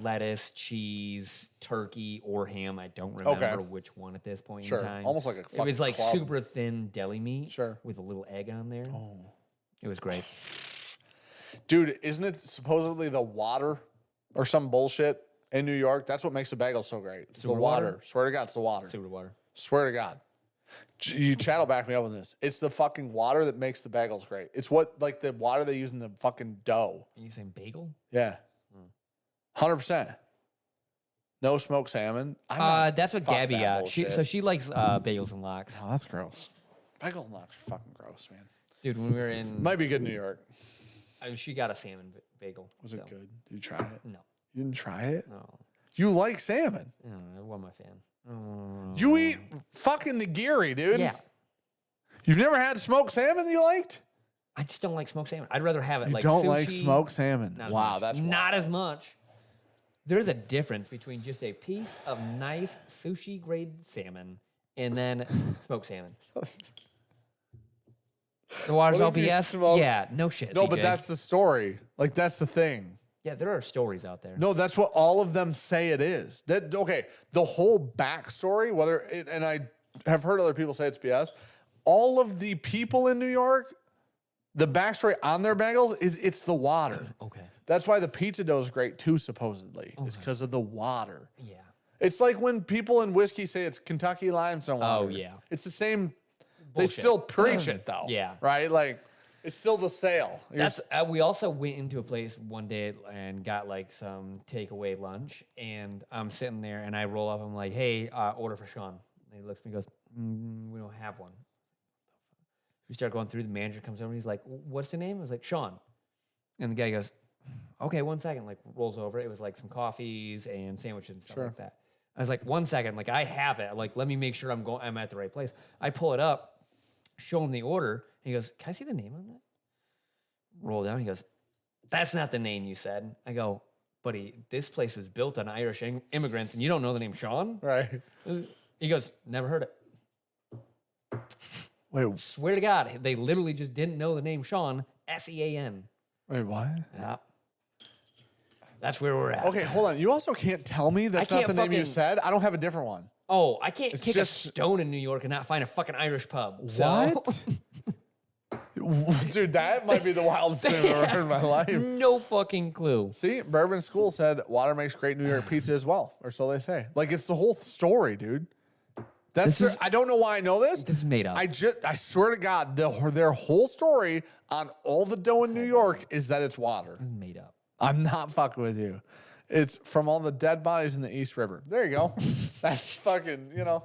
lettuce, cheese, turkey, or ham. I don't remember which one at this point Sure. in time. Almost like a It fucking was like club. super thin deli meat Sure. with a little egg on there. Oh. It was great. Dude, isn't it supposedly the water or some bullshit in New York? That's what makes the bagel so great. It's the Sewer water. water? Swear to God, it's the water. Sewer water. Swear to God. You chat will back me up on this. It's the fucking water that makes the bagels great. It's what, like, the water they use in the fucking dough. Are you saying bagel? Yeah. 100%. No smoked salmon. I'm not- That's what fuck Gabby that got. bullshit. She likes bagels and lox. Oh, that's gross. Bagel and lox are fucking gross, man. Dude, when we were in, Might be good in New York. she got a salmon bagel. Was it so- good? Did you try it? No, You didn't try it? no, You like salmon. I don't know. I wasn't my fan. You eat fucking nigiri, dude. Yeah, You've never had smoked salmon that you liked? I just don't like smoked salmon. I'd rather have it You like don't sushi. like smoked salmon. Not as Wow, much. that's not wild. as much. There's a difference between just a piece of nice sushi grade salmon and then smoked salmon. The water's What all if you BS. smoked- Yeah, no shit. No, CJ. but that's the story. Like, that's the thing. yeah. There are stories out there. No, that's what all of them say it is. That okay, the whole backstory, and I have heard other people say it's BS. All of the people in New York, the backstory on their bagels is it's the water. Okay. That's why the pizza dough is great too, supposedly. It's because of the water. Yeah. It's like when people in whiskey say it's Kentucky limestone water. Oh, yeah. It's the same. Bullshit. They still preach it though. Yeah. Right? Like, it's still the sale. That's we also went into a place one day and got like some takeaway lunch, and I'm sitting there and I roll up. I'm like, "Hey, order for Sean." And he looks at me and goes, "We don't have one." We start going through. The manager comes over. He's like, "What's the name?" I was like, "Sean," and the guy goes, "Okay, 1 second." Like rolls over. It was like some coffees and sandwiches and stuff like that. I was like, 1 second. Like I have it. Like let me make sure I'm at the right place. I pull it up, show him the order. He goes, "Can I see the name on that?" Roll down. He goes, "That's not the name you said." I go, "Buddy, this place was built on Irish immigrants, and you don't know the name Sean?" right. He goes, "Never heard it." Wait, Swear to God, they literally just didn't know the name Sean. Sean. wait, what? Yeah. That's where we're at. Okay, hold on. You also can't tell me that's not can't the name you fucking- said. I don't have a different one. Oh, I can't It's kick just- a stone in New York and not find a fucking Irish pub. So, What? Dude, that might be the wildest thing I've ever heard in my life. no fucking clue. See, Bourbon School said water makes great New York pizza as well, or so they say. Like, it's the whole story, dude. I don't know why I know this. This is made up. I swear to God, their whole story on all the dough in New York is that it's water. Made up. I'm not fucking with you. It's from all the dead bodies in the East River. There you go. That's fucking, you know.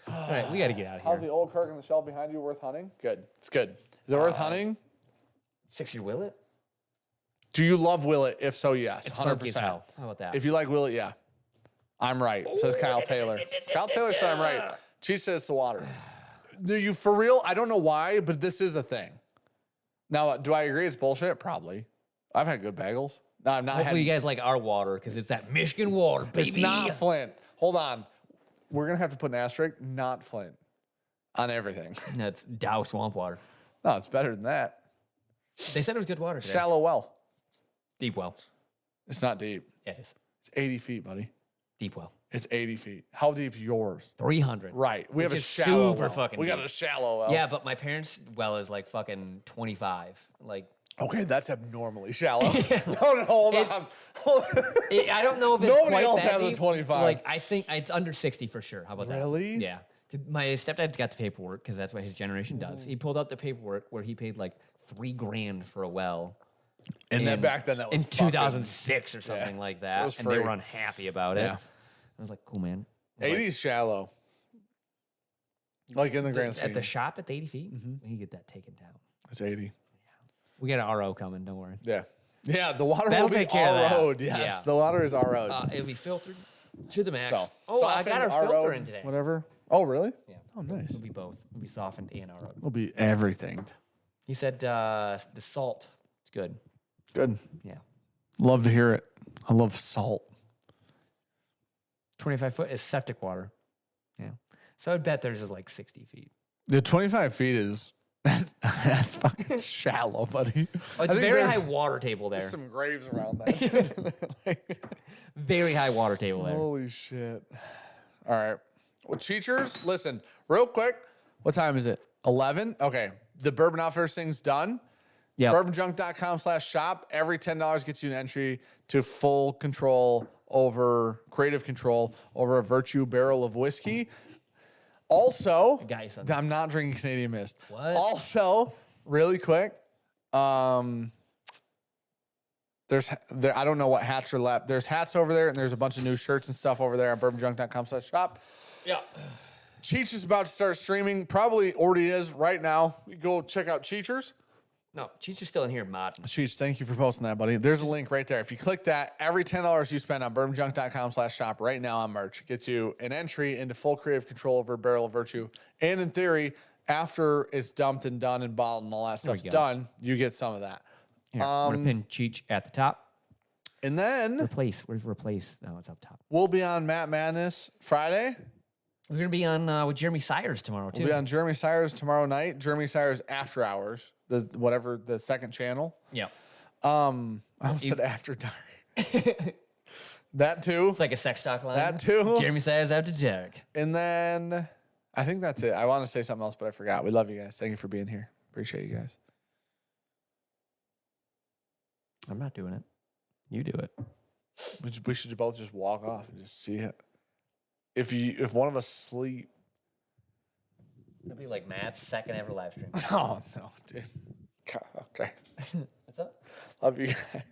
All right, we got to get out of here. How's the old Kirk on the shelf behind you worth hunting? Good. It's good. Is it worth hunting? 6-year Willet? Do you love Willet? If so, yes. It's 100%. funky as hell. How about that? If you like Willet, yeah. I'm right, says Kyle Taylor. Kyle Taylor said I'm right. Cheese says it's the water. Do you for real? I don't know why, but this is a thing. Now, do I agree it's bullshit? Probably. I've had good bagels. No, I've not Hopefully had. you guys like our water because it's that Michigan water, baby. It's not Flint. Hold on. We're going to have to put an asterisk, not Flint, on everything. No, it's Dow swamp water. No, it's better than that. They said it was good water today. Shallow well. Deep well. It's not deep. Yeah, it is. It's 80 feet, buddy. Deep well. It's 80 feet. How deep is yours? 300. Right. We have a Which is shallow super well. fucking We got deep. a shallow well. Yeah, but my parents' well is like fucking 25. Like, Okay, that's abnormally shallow. No, hold on. Hold on. I don't know if it's Nobody quite else that has a deep. 25. Like, I think it's under 60 for sure. How about that? Really? Yeah. 'Cause my stepdad's got the paperwork because that's what his generation does. He pulled out the paperwork where he paid like $3,000 for a well. And then back then that was in 2006 or something like that, was and they free. were unhappy about it. Yeah. I was like, cool, man. I was 80 is shallow. Like in the grand like, scheme. at the shop, it's 80 feet. We can get that taken down. It's 80. We got an RO coming. Don't worry. Yeah. Yeah, the water That'll will be take care of that. RO'd. Yes, Yeah. the water is RO'd. It'll be filtered to the max. So, oh, I got our softened, filter RO'd, in today. Whatever. Oh, really? Yeah. Oh, nice. It'll be both. It'll be softened and RO. It'll be everything. He said the salt is good. Good. Yeah. Love to hear it. I love salt. 25 foot is septic water. Yeah. So I'd bet there's just like 60 feet. The 25 feet is that's fucking shallow, buddy. Oh, it's very high water table there. There's some graves around that. Very high water table there. Holy shit. All right. Well, Cheechers, listen, real quick. What time is it? 11? Okay. The Bourbon Outfitters thing's done. Yeah. Bourbonjunk.com/shop. Every $10 gets you an entry to full control over creative control over a Virtue barrel of whiskey. Also, got you something. I'm not drinking Canadian Mist. What? Also, really quick, I don't know what hats are left. There's hats over there, and there's a bunch of new shirts and stuff over there on bourbonjunk.com/shop. Yeah. Cheech is about to start streaming. Probably already is right now. You go check out Cheechers. No, Cheech is still in here modding. Cheech, thank you for posting that, buddy. There's a link right there. If you click that, every $10 you spend on bourbonjunk.com/shop right now on merch gets you an entry into full creative control over a barrel of Virtue. And in theory, after it's dumped and done and bottled and all that stuff's go. done, you get some of that. Here, I'm gonna pin Cheech at the top. And then Replace. Where's replace? No, it's up top. we'll be on Matt Madness Friday. We're gonna be on with Jeremy Sayers tomorrow too. We'll be on Jeremy Sayers tomorrow night. Jeremy Sayers After Hours, the second channel. Yeah. I almost said After Dark. That too. It's like a sex talk line. That too. Jeremy Sayers after dark. And then I think that's it. I want to say something else, but I forgot. We love you guys. Thank you for being here. Appreciate you guys. I'm not doing it. You do it. We should both just walk off and just see it. If one of us sleep. It'll be like Matt's second ever live stream. Oh no, dude. Okay. What's up? Love you guys.